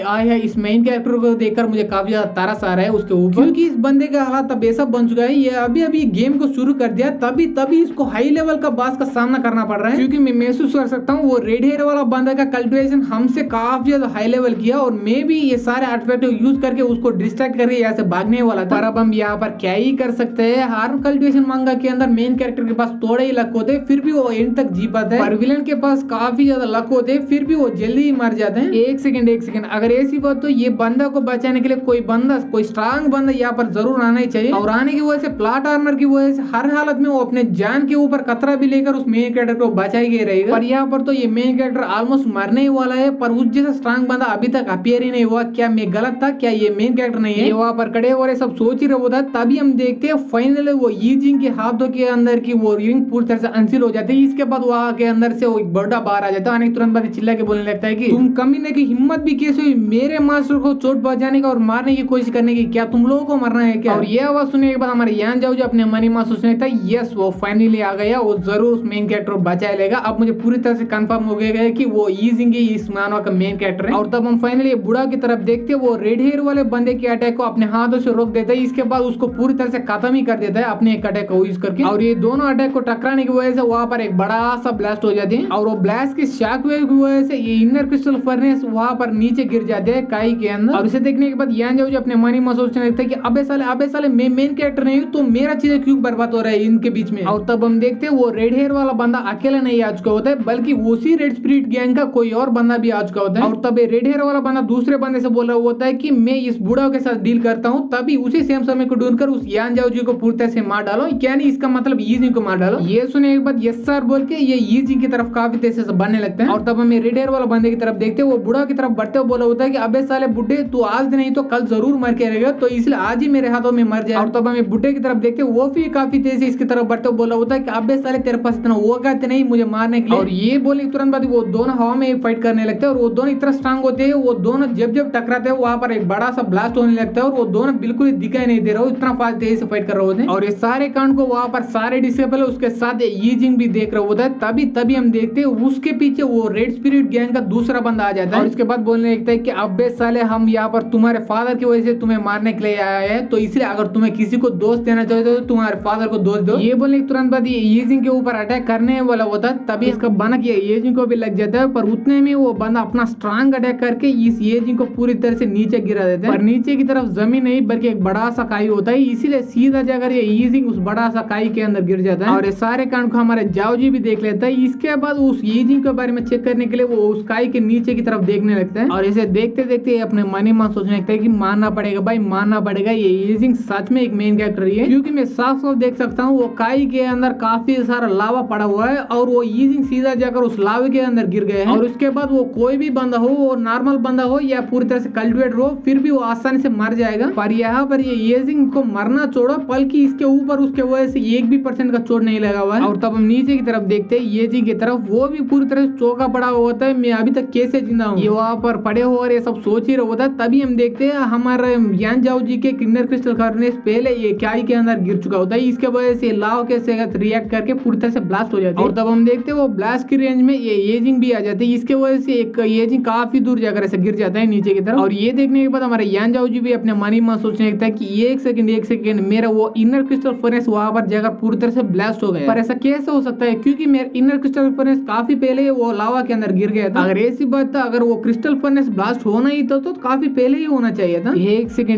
आय है इस मेन कैरेक्टर को देखकर मुझे काफी ज्यादा तरस आ रहा है उसके ऊपर, क्योंकि इस बंदे का हालात अब ऐसा बन चुका है, ये अभी गेम को शुरू कर दिया तभी इसको हाई लेवल का बास का सामना करना पड़ रहा है। क्योंकि मैं महसूस कर सकता हूँ वो रेड हेयर वाला बंदा का कल्टिवेशन हमसे काफी ज्यादा हाई लेवल किया और मैं भी ये सारे आर्टिफैक्ट यूज करके उसको डिस्ट्रैक्ट करके यहाँ से भागने वाला था। पर अब हम यहाँ पर क्या ही कर सकते हैं, हर कल्टिवेशन मांगा के अंदर मेन कैरेक्टर के पास थोड़े ही लक होते फिर भी वो एंड तक जी पाता है, पर विलन के पास काफी ज्यादा लक होते फिर भी वो जल्दी ही मर जाते हैं। एक सेकंड अगर ऐसी बात तो ये बंदा को बचाने के लिए कोई स्ट्रांग बंदा यहाँ पर जरूर आना ही चाहिए। और आने की वजह से प्लॉट आर्मर की वजह से हर हालत में वो अपने जान के ऊपर खतरा भी लेकर उस मेन कैरेक्टर को बचाई गई रहेगा। पर यहाँ पर तो ये मेन कैरेक्टर ऑलमोस्ट मरने ही वाला है, पर उस जैसा स्ट्रांग बंदा अभी तक अपीयर ही नहीं हुआ। क्या मैं गलत था, क्या ये मेन कैरेक्टर नहीं है? ये वहाँ पर खड़े हो रहे सब सोच ही रहे होता है, तभी हम देखते हैं फाइनली वो यीजिंग के हाथों के अंदर की वो रिंग पूरी तरह से अनसील हो जाती है। इसके बाद वहाँ के अंदर से वो एक बड़ा बाहर आ जाता है। अनेक तुरंत बाद चिल्ला के बोलने लगता है कि तुम कमीने की हिम्मत भी कैसे हुई मेरे मास्टर को चोट पहुंचाने का और मारने की कोशिश करने की, क्या तुम लोगों को मरना है क्या? और ये आवाज सुनने के बाद हमारे यान जाओ जो अपने मनी मास सोचने लगता है यस वो फाइनली आ गया, वो जरूर उस मेन कैरेक्टर को बचा लेगा। अब मुझे पूरी तरह से कंफर्म हो गया है कि वो यीजिंग ही इस मानव का मेन कैरेक्टर है। और तब हम फाइनली बुढ़ा की तरफ देखते हैं, वो रेड हेयर वाले बंदे के अटैक को अपने हाथों से रोक देता है, इसके बाद उसको पूरी तरह से खत्म ही कर देता है अपने एक अटैक को यूज करके। और ये दोनों अटैक को टकराने की वजह से वहां पर एक बड़ा सा ब्लास्ट हो जाती है और वो ब्लास्ट की शॉक वेव की वजह से ये इनर क्रिस्टल फर्नेस वहां पर नीचे गिर जाते हैं काई के अंदर। और इसे देखने के बाद यान जाओ जो अपने मनी में सोचने लगता है कि अबे साले मैं मेन कैरेक्टर नहीं हूँ तो मेरा चीजें क्यों बर्बाद हो रहा है इनके बीच में। और तब हम देखते हैं वो रेड हेयर वाला बंदा अकेला नहीं आ चुका होता है, बल्कि उसी रेड स्पिरिट गैंग का कोई और बंदा भी आ चुका होता है। और तब रेड हेयर वाला बंदा दूसरे बंदे से बोल रहा होता है कि मैं इस बूढ़ा के साथ डील करता हूँ, तभी उसी सेम समय को ढूंढकर उस यान जाओ जी को पूरी तरह से मार डालो। क्या नहीं इसका मतलब यीजिंग को मार डालो। ये सुने एक बात यस सर बोल के ये यीजिंग की तरफ काफी तेजी से बढ़ने लगते हैं। और तब हमें रेड हेयर वाला बंदे की तरफ देखते हैं, वो बूढ़ा की तरफ बढ़ते हुए बोला होता है कि अबे साले बुड्ढे तू आज नहीं तो कल जरूर मर के रहेगा, तो इसलिए आज ही मेरे हाथों में मर जाए। और तब हमें बुड्ढे की तरफ देखते हैं, वो भी काफी तेजी से इसकी तरफ बढ़ते हुए बोला होता है कि अबे साले तेरे पास इतना औकात नहीं मुझे मारने के लिए। और ये बोले तुरंत बाद वो दोनों हवा में फाइट करने लगते हैं और वो दोनों इतना स्ट्रांग होते हैं, वो दोनों जब टकराते हैं वहां पर एक बड़ा सा ब्लास्ट होने लगता है और वो दोनों बिल्कुल ही दिखाई नहीं दे रहा हो, इतना फास्ट तेजी से फाइट कर रहे होते हैं। और ये सारे कांड को वहां पर सारे डिसेबल उसके साथ यीजिंग भी देख रहा होता है। तभी हम देखते हैं उसके पीछे वो रेड स्पिरिट गैंग का दूसरा बंदा आ जाता है और इसके बाद बोलने लगता है कि अबे साले हम यहाँ पर तुम्हारे फादर की वजह से तुम्हें मारने के लिए आया है, तो इसलिए अगर तुम्हें किसी को दोस्त देना चाहते हो तो तुम्हारे फादर को दोस्त दो। ये बोलने तुरंत बाद यीजिंग के ऊपर अटैक करने वाला होता है, तभी इसका बनक यीजिंग को भी लग जाता है, पर उतने में वो बंदा अपना स्ट्रांग अटैक करके इस यीजिंग को पूरी तरह से नीचे गिरा देता है। पर नीचे की तरफ जमीन नहीं बल्कि एक बड़ा सा काई होता है, इसीलिए सीधा जाकर ये यीजिंग उस बड़ा सा काई के अंदर गिर जाता है। और ये सारे कांड को हमारे जाओ जी भी देख लेता है। इसके बाद उस यीजिंग के बारे में चेक करने के लिए वो उस काई के नीचे की तरफ देखने लगता है और इसे देखते देखते अपने मनी में सोचने लगता है कि मानना पड़ेगा भाई, मानना पड़ेगा ये यीजिंग सच में एक मेन कैरेक्टर है, क्योंकि मैं साफ साफ देख सकता हूँ वो काई के अंदर काफी सारा लावा पड़ा हुआ है और वो यीजिंग सीधा जाकर उस लावे के अंदर गिर गए हैं। और उसके बाद वो कोई भी बंदा हो, वो नॉर्मल बंदा हो या पूरी तरह से कल्टिवेट हो, फिर भी वो आसानी से मर जाएगा। पर यहाँ पर ये यीजिंग को मरना छोड़ो, बल्कि इसके ऊपर उसके वजह से 1% का चोट नहीं लगा हुआ है। और तब हम नीचे की तरफ देखते हैं यीजिंग की तरफ, वो भी पूरी तरह से चौका पड़ा हुआ होता है, मैं अभी तक कैसे जिंदा हूँ, ये वहाँ पर पड़े हो और ये सब सोच ही रहा होता है। तभी हम देखते हैं हमारे यान जाओ जी के किन्नर क्रिस्टल फर्नेस पहले ये काई के अंदर गिर चुका होता है, इसके वजह से लाव के साथ रिएक्ट करके पूरी तरह से ब्लास्ट हो जाती है। और तब हम देखते हैं वो ब्लास्ट की रेंज में ये यीजिंग भी आ जाती है, इसके वजह से एक यीजिंग काफी दूर जाकर ऐसे गिर जाता है नीचे की तरफ। और ये देखने के बाद हमारे यान जाओ जी भी अपने मनी में सोचने लगता है कि एक सेकंड मेरा वो इनर क्रिस्टल फर्नेस वहां पर जाकर पूरी तरह से ब्लास्ट हो गया। पर ऐसा कैसे हो सकता है, क्योंकि मेरा इनर क्रिस्टल फर्नेस काफी पहले वो लावा के अंदर गिर गया था। अगर ऐसी बात था, अगर वो क्रिस्टल फर्नेस ब्लास्ट होना ही था तो काफी पहले ही होना चाहिए था। एक सेकंड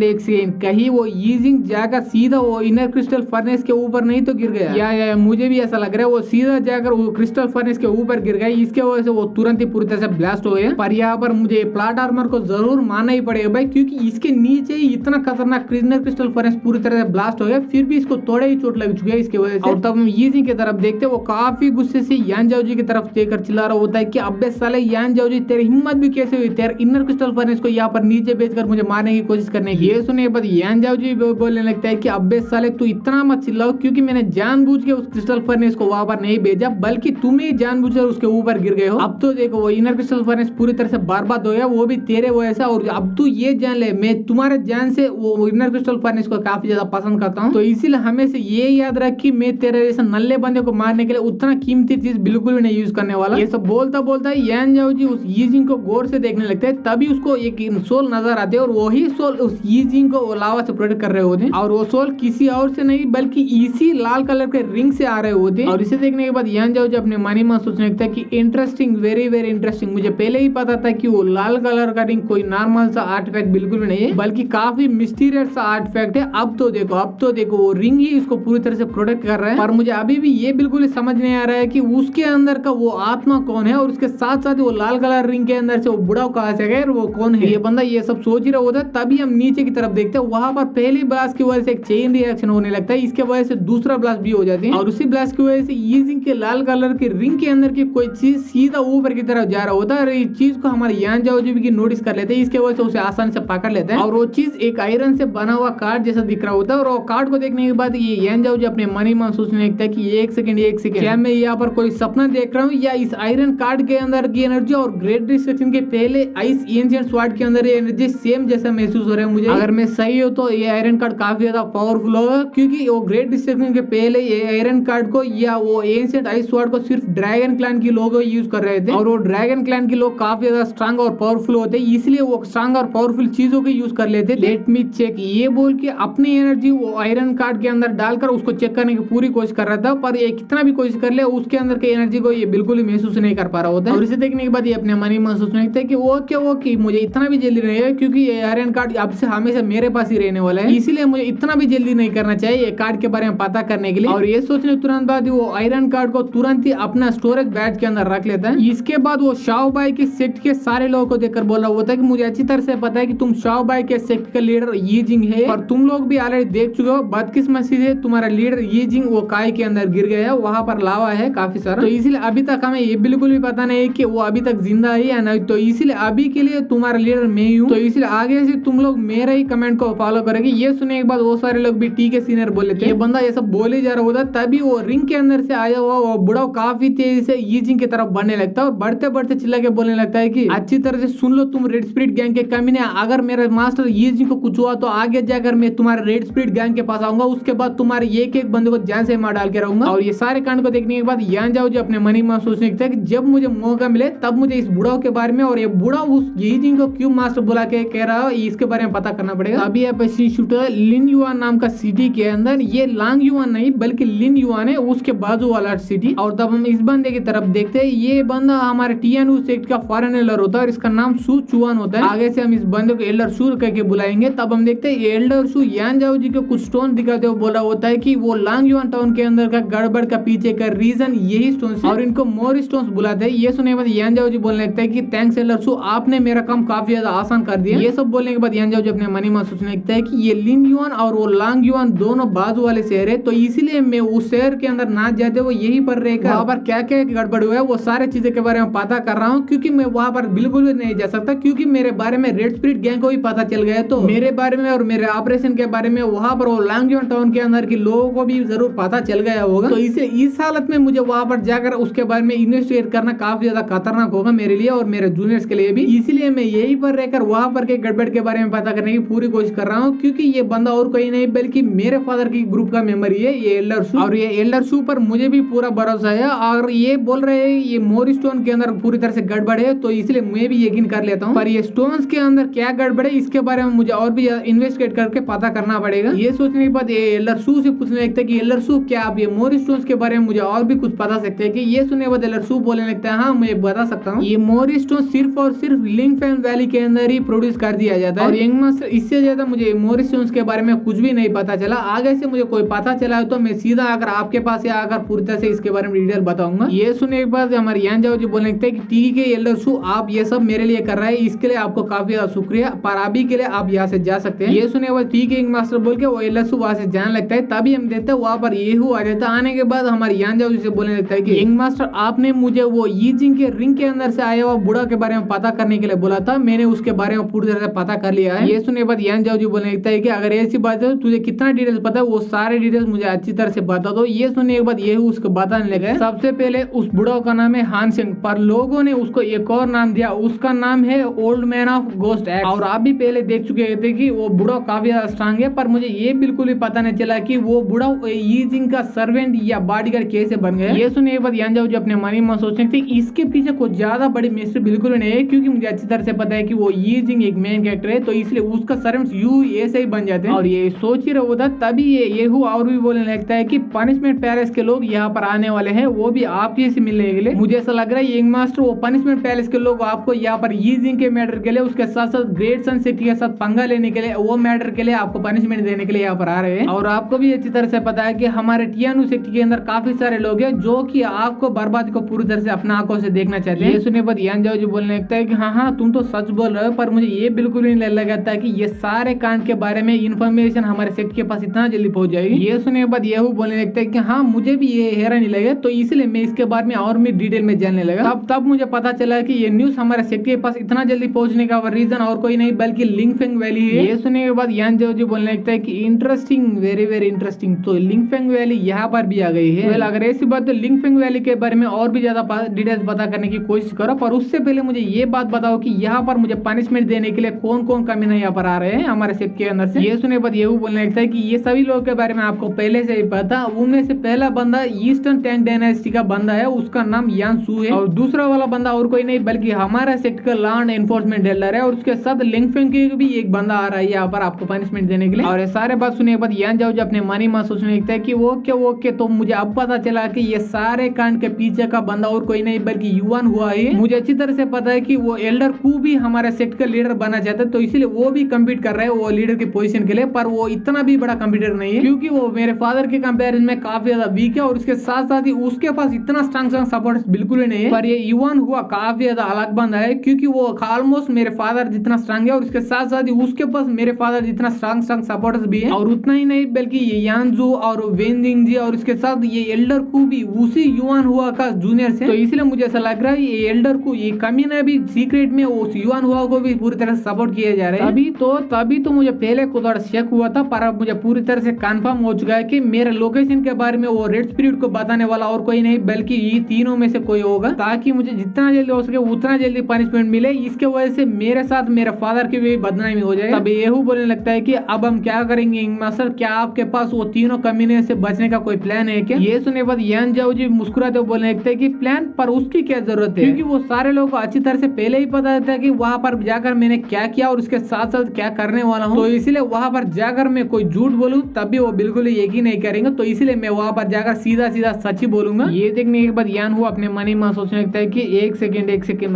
कहीं वो यीजिंग जाकर सीधा वो इनर क्रिस्टल फर्नेस के ऊपर नहीं तो गिर गया, या मुझे भी ऐसा लग रहा है वो सीधा जाकर वो क्रिस्टल फर्नेस के ऊपर गिर गया, इसके वजह से वो तुरंत ही पूरी तरह से ब्लास्ट हो गया। पर यहाँ पर मुझे प्लॉट आर्मर को जरूर मानना ही पड़ेगा भाई, क्योंकि इसके नीचे ही इतना खतरनाक क्रिस्टल फर्नेस पूरी तरह से ब्लास्ट हो गया, फिर भी इसको थोड़े ही चोट लग चुकी है इसकी वजह से। और तब हम यीजिंग की तरफ देखते वो काफी गुस्से से यान जाओ जी की तरफ देखकर चिल्ला रहा होता है कि अबे साले यान जाओ जी तेरी हिम्मत भी कैसे हुई, तेरे इनर क्रिस्टल फर्नेस को यहाँ पर नीचे बेचकर मुझे मारने की कोशिश करने की। ये सुने बाद यान जाओ जी बोलने लगता है कि अबे साले तू इतना मत चिल्लाओ, क्योंकि मैंने जानबूझ के उस क्रिस्टल फर्नेस को वहां पर नहीं भेजा, बल्कि तुम ही जानबूझकर उसके ऊपर गिर गए हो। अब तो देखो वो इनर क्रिस्टल फर्नेस पूरी तरह से बर्बाद हो गया, वो भी तेरे वजह से। और अब तू ये जान ले, मैं तुम्हारे जान से वो इनर क्रिस्टल फर्नेस को काफी ज्यादा पसंद करता हूँ। तो इसीलिए हमेशा ये याद रख कि मैं तेरे जैसे नल्ले बंदे को मारने के लिए उतना कीमती चीज बिल्कुल भी नहीं यूज करने वाला। ये सब बोलता बोलता यान जाओ जी उस यीजिंग को गौर से देखने लगते हैं, तभी उसको एक सोल नजर आते हैं और वही सोल उस यीजिंग को लावा से प्रोटेक्ट कर रहे होते हैं। और वो सोल किसी और से नहीं बल्कि इसी लाल कलर के रिंग से आ रहे होते हैं। और इसे देखने के बाद यान जाओ जी अपने मनी में सोचने लगता है कि इंटरेस्टिंग, वेरी वेरी इंटरेस्टिंग। मुझे पहले ही पता था कि वो लाल कलर का रिंग कोई नॉर्मल सा आर्टिफैक्ट बिल्कुल भी नहीं है, बल्कि काफी मिस्टीरियस सा आर्टिफैक्ट है। अब तो देखो वो रिंग ही इसको पूरी तरह से प्रोटेक्ट कर रहा है। पर मुझे अभी भी ये बिल्कुल समझ नहीं आ रहा है कि उसके अंदर का वो आत्मा कौन है, और उसके साथ साथ वो लाल कलर रिंग के अंदर से वो बुढ़ाव कहां से गया, वो कौन है। ये बंदा ये सब सोच ही रहा होता है। तभी हम नीचे की तरफ देखते हैं, वहां पर पहली ब्लास्ट की वजह से एक चेन रिएक्शन होने लगता है, इसके वजह से दूसरा ब्लास्ट भी हो जाती है। और उसी ब्लास्ट की वजह से यीजिंग के लाल कलर के रिंग के अंदर की कोई चीज सीधा ऊपर की तरफ जा रहा होता है। और इस चीज को हमारे यान जाओ जी भी नोटिस कर लेते हैं, इसके वजह से उसे आसानी से पकड़ लेते हैं। और वो चीज एक आयरन से बना हुआ कार्ड जैसा दिख रहा होता है। और वो कार्ड को देखने के बाद ये यान जाओ जी अपने मनी में सोचने लगता है कि एक सेकंड क्या मैं यहाँ पर कोई सपना देख रहा हूँ, या इस आयरन कार्ड के अंदर की एनर्जी और ग्रेट डिस्ट्रक्शन के पहले आइस एंशिएंट स्वॉर्ड के अंदर ये एनर्जी सेम जैसा महसूस हो रहा है मुझे। अगर मैं सही हो तो ये आयरन कार्ड काफी ज्यादा पावरफुल होगा, क्योंकि वो ग्रेट डिस्ट्रक्शन के पहले ये आयरन कार्ड को या वो एंशिएंट आइस स्वॉर्ड को सिर्फ ड्रैगन क्लैन के लोग यूज कर रहे थे। और वो ड्रैगन क्लैन के लोग काफी ज्यादा स्ट्रांग और पावरफुल होते हैं, इसलिए वो स्ट्रांग और पावरफुल चीजों के यूज कर लेते। लेट मी चेक, ये बोल के अपनी एनर्जी वो आयरन कार्ड के अंदर डालकर उसको चेक करने की पूरी कोशिश कर रहा था। पर ये कितना भी कोशिश कर ले, उसके अंदर की एनर्जी को ये बिल्कुल ही महसूस नहीं कर पा रहा होता है। और इसे देखने के बाद ये अपने मनी में सोचने लगता है कि ओके मुझे इतना भी जल्दी नहीं है, क्योंकि ये आयरन कार्ड अब से हमेशा मेरे पास ही रहने वाला है, इसीलिए मुझे इतना भी जल्दी नहीं करना चाहिए ये कार्ड के बारे में पता करने के लिए। और ये सोचने तुरंत बाद वो आयरन कार्ड को तुरंत ही अपना स्टोरेज बैग के अंदर रख लेता है। इसके बाद वो शाओ बाई के सेक्ट के सारे लोगों को देखकर बोल रहा होता है कि मुझे अच्छी तरह से पता है कि तुम शाओ बाई के सेक्ट का लीडर यीजिंग है, और तुम लोग भी ऑलरेडी देख चुके हो बदकिस्मती से तुम्हारा लीडर यीजिंग वो काय के अंदर गिर गया है, वहां पर लावा है काफी सारा। तो इसीलिए अभी तक हमें ये बिल्कुल भी पता नहीं है कि वो अभी तक जिंदा है या नहीं। तो इसीलिए अभी के लिए तुम्हारा लीडर मैं ही हूँ, तो इसलिए आगे से तुम लोग मेरे ही कमेंट को फॉलो करेंगे। ये सुनने के बाद वो सारे लोग भी टी के सीनियर बोले थे, ये बंदा ये सब बोले जा रहा होता, तभी वो रिंग के अंदर से आया हुआ वो बुढ़ा काफी तेजी से यीजिंग की तरफ बढ़ने लगता है, और बढ़ते बढ़ते चिल्ला के बोलने लगता है कि अच्छी तरह से सुन लो तुम रेड स्पिरिट गैंग के कमीने, अगर मेरे मास्टर यीजिंग को कुछ हुआ तो आगे जाकर मैं तुम्हारे रेड स्पिरिट गैंग के पास आऊंगा, उसके बाद तुम्हारे एक एक बंदे को जान से मार डाल के रहूंगा। और ये सारे कांड को देखने के बाद यान जाओ जी अपने मनी में सोचने लगता है कि जब मुझे मौका मिले तब मुझे इस बुढ़ाओ के बारे में, और ये बुढ़ा उस यीजिंग को क्यों मास्टर बुला के कह रहा है, इसके बारे में पता करना पड़ेगा। अभी आप शूटर लिन युआन नाम का सिटी के अंदर, ये लांग युआन नहीं बल्कि लिन युआन है, उसके बाजू वाला सिटी। और तब हम इस बंदे की तरफ देखते हैं, ये बंदा हमारे टीएनयू सेक्ट का फॉरेन एल्डर होता है, और इसका नाम सू चुआन होता है। आगे से हम इस बंदे को एल्डर सू करके बुलाएंगे। तब हम देखते हैं एल्डर सू यान जाओ जी को कुछ स्टोन दिखाते हुए बोला होता है कि वो लांग युआन टाउन के अंदर का गड़बड़ का पीछे का रीजन यही स्टोन है, और इनको मोर स्टोन्स बुलाते हैं। ये सुनने के बाद यान जाओ जी बोलने लगता है कि थैंक्स एल्डर सू, आपने मेरा काम काफी ज्यादा आसान कर दिया। ये सब बोलने के बाद यान जाओ जी अपने मनी में सोचने लगता है कि ये लिन युआन और वो लांग युआन दोनों बाजू वाले शहर है, तो इसीलिए मैं उस शहर के अंदर ना जाते वो यही पर रहकर वहाँ पर क्या क्या गड़बड़ हुआ है वो सारे चीजें के बारे में पता कर रहा हूँ, क्योंकि मैं वहाँ पर बिल्कुल भी नहीं जा सकता, क्योंकि मेरे बारे में रेड स्पिरिट गैंग को भी पता चल गया, तो मेरे बारे में और मेरे ऑपरेशन के बारे में वहाँ पर वो लांग युआन टाउन के अंदर के लोगों को भी जरूर पता चल गया होगा। तो इसे इस हालत में मुझे वहाँ पर जाकर उसके बारे में इन्वेस्टिगेट करना काफी ज्यादा खतरनाक होगा मेरे लिए और मेरे जूनियर्स के लिए भी, इसीलिए मैं यही पर रहकर वहाँ पर के गड़बड़ के बारे में पता करने की पूरी कोशिश कर रहा हूँ, क्योंकि ये बंदा और कोई नहीं बल्कि मेरे फादर की ग्रुप का मेंबर ही है, ये एल्डर सू। और ये एल्डर सू पर मुझे भी पूरा भरोसा है, और ये बोल रहे हैं ये मोर स्टोन के अंदर पूरी तरह से गड़बड़ है, तो इसलिए मैं भी यकीन कर लेता हूँ। पर ये स्टोन्स के अंदर क्या गड़बड़ है इसके बारे में मुझे और भी इन्वेस्टिगेट करके पता करना पड़ेगा। ये सोचने के बाद ये एल्डर सू से पूछने लगता है कि एल्डर सू क्या आप ये मोर स्टोन्स के बारे में मुझे और भी कुछ बता सकते हैं कि? ये सुनने के बाद एल्डर सू बोलने लगता है हाँ मैं बता सकता हूँ, ये मोर स्टोन सिर्फ और सिर्फ लिंगफेन वैली के अंदर ही प्रोड्यूस कर दिया जाता है, और यंग मास्टर इससे ज्यादा मुझे मोर स्टोन्स के बारे में कुछ भी नहीं पता चला। आगे से मुझे कोई पता चला तो मैं सीधा आकर आपके पास या आकर पूरी तरह से इसके बारे में डिटेल बताऊंगा। ये सुनने के बाद हमारे यान जाओ जी बोलने लगते हैं कि ठीक है एल्डर सू आप ये सब मेरे लिए कर रहे हैं, इसके लिए आपको काफी ज्यादा शुक्रिया, पर अभी के लिए आप यहाँ से जा सकते हैं। ये सुनने के बाद ठीक है यंग मास्टर बोल के वो एल्डर सू वहाँ से जाने लगता है। तभी हम देखते हैं वहाँ पर ये हुआ जाता है। आने के बाद हमारे यान जाओ जी से बोलने लगता है कि यंग मास्टर आपने मुझे वो यीजिंग के रिंग के अंदर से आया हुआ बुढ़ा के बारे में पता करने के लिए बोला था, मैंने उसके बारे में पूरी तरह से पता कर लिया है। ये सुनने के बाद यान जाओ जी बोलने लगता है कि अगर ऐसी बात है तुझे कितना डिटेल्स पता है वो सारे डिटेल्स मुझे अच्छी तरह से बता दो, ये सुनने के बाद ये उसको बताने लगे। सबसे पहले उस बुढ़ाओ का नाम है हान सिंह, पर लोगों ने उसको एक और नाम दिया, उसका नाम है old man of ghost x. और आप भी पहले देख चुके थे कि वो बुढ़ा काफी ज्यादा स्ट्रांग है, पर मुझे ये बिल्कुल भी पता नहीं चला कि वो बुढ़ा यी जिंग का सर्वेंट या बॉडीगार्ड कैसे बन गया। ये सुनने के बाद यान जाओ जो अपने मन में सोचने थे इसके पीछे कुछ ज्यादा बड़ी मिस्ट्री बिल्कुल नहीं है, क्योंकि मुझे अच्छी तरह से पता है कि वो यी जिंग एक मेन कैरेक्टर है, तो इसलिए उसका सर्वेंट यू ऐसे ही बन जाते हैं। और ये सोच ही रहा था तभी ये और भी बोलने लगता है कि पनिशमेंट पैलेस के लोग यहाँ पर आने वाले हैं, वो भी आपके से मिलने के लिए। मुझे ऐसा लग रहा है यंग मास्टर वो पनिशमेंट पैलेस के लोग आपको यहाँ पर यी जिंग के मैटर के लिए, उसके साथ साथ ग्रेट सन सिटी के साथ पंगा लेने के लिए, वो मैटर के लिए आपको पनिशमेंट देने के लिए यहाँ पर आ रहे हैं। और आपको भी अच्छी तरह से पता है कि हमारे टियानु सिटी के अंदर काफी सारे लोग हैं जो कि आपको बर्बादी को पूरी तरह से अपना आंखों से देखना चाहते हैं। ये सुनने पर यान जाओ जो बोलने लगता है कि हाँ तुम तो सच बोल रहे हो, पर मुझे ये बिल्कुल नहीं लगता कि ये सारे कांड के बारे में इंफॉर्मेशन हमारे सेट के पास इतना जल्दी पहुंच जाएगी। ये सुनने के बाद यहू बोलने लगता है कि हाँ मुझे भी ये हैरानी लगे, तो इसलिए मैं इसके बारे में और भी डिटेल में जानने लगा। तब मुझे पता चला कि ये न्यूज हमारे सेट के पास इतना जल्दी पहुंचने का रीजन और कोई नहीं बल्कि लिंगफेंग वैली है। ये सुनने के बाद यान जाओ जो बोलने लगता है कि इंटरेस्टिंग, वेरी वेरी इंटरेस्टिंग, तो लिंगफेंग वैली यहाँ पर भी आ गई है। अगर ऐसी बात तो लिंगफेंग वैली के बारे में और भी ज्यादा डिटेल्स पता करने की कोशिश करो, पर उससे पहले मुझे ये बात बताओ कि यहाँ पर मुझे पनिशमेंट देने के लिए कौन कौन कमीने यहाँ पर आ रहे हैं हमारे शिप के अंदर से। ये सुनने के बाद ये बोलने लगता है कि ये सभी लोगों के बारे में आपको पहले से ही पता। उनमें से पहला बंदा ईस्टर्न टैंक डायनेस्टी का बंदा है, उसका नाम यान सू है। और दूसरा वाला बंदा और कोई नहीं बल्कि हमारा सेक्ट का लॉ एनफोर्समेंट डेलर है, और उसके साथ लिंगफेंग के भी एक बंदा आ रहा है यहाँ पर आपको पनिशमेंट देने के लिए। और ये सारे बात सुनने के बाद यान जाओ जो अपने मनी में सोचने लगता है कि ओके तो मुझे अब पता चला कि ये सारे कांड के पीछे का बंदा और कोई नहीं बल्कि युवान हुआ है। मुझे अच्छी तरह से पता है कि वो एल्डर कू भी हमारे सेक्ट का लीडर बना चाहता है, तो इसलिए वो भी कम्पीट कर रहा है वो लीडर की पोजीशन के लिए, पर वो इतना भी बड़ा कंप्यूटर नहीं है क्योंकि वो मेरे फादर के कंपैरिजन में काफी ज्यादा वीक है, और उसके साथ साथ ही उसके पास इतना स्ट्रॉन्ग सपोर्ट बिल्कुल ही नहीं है। पर ये युवान हुआ काफी ज्यादा अलग बंदा है क्योंकि वो ऑलमोस्ट मेरे फादर जितना स्ट्रॉन्ग है, और उसके साथ साथ ही उसके पास मेरे फादर जितना स्ट्रॉन्ग सपोर्टर्स भी है। और उतना ही नहीं बल्कि ये यानजू और वेनजिंग जी और इसके साथ ये एल्डर कू भी उसी युवान हुआ का जूनियर से, तो इसलिए मुझे ऐसा लग रहा है ये एल्डर कू ये कमीना भी सीक्रेट में उस युवान हुआ को भी पूरी तरह से सपोर्ट किया जा रहा है। तभी तो मुझे पहले को थोड़ा शक हुआ था, पर अब मुझे पूरी तरह से कंफर्म हो चुका है कि मेरे लोकेशन के बारे में वो रेड स्पिरिट को बताने वाला और कोई नहीं बल्कि ये तीनों में से कोई होगा, ताकि मुझे जितना जल्दी हो सके उतना जल्दी पनिशमेंट मिले। इसके वजह से मेरे साथ मेरे फादर की भी बदनामी हो जाए। तब येहू बोलने लगता है कि अब हम क्या करेंगे मास्टर, क्या आपके पास वो तीनों कमीने से बचने का कोई प्लान है क्या? ये सुनने के बाद यान जाओ जी मुस्कुराते हुए बोलने लगते हैं कि प्लान, पर उसकी क्या जरूरत है, क्योंकि वो सारे लोगों को अच्छी तरह से पहले ही पता था कि वहां पर जाकर मैंने क्या किया और उसके साथ साथ क्या करने वाला हूँ, तो इसलिए वहां पर जाकर मैं कोई झूठ बोलूं तब भी वो बिल्कुल यकीन नहीं करेंगे, तो इसलिए मैं वहां पर जाकर सीधा सीधा सच ही बोलूंगा। ये देखने के बाद यान हुआ अपने मन में सोचने लगता है कि एक सेकंड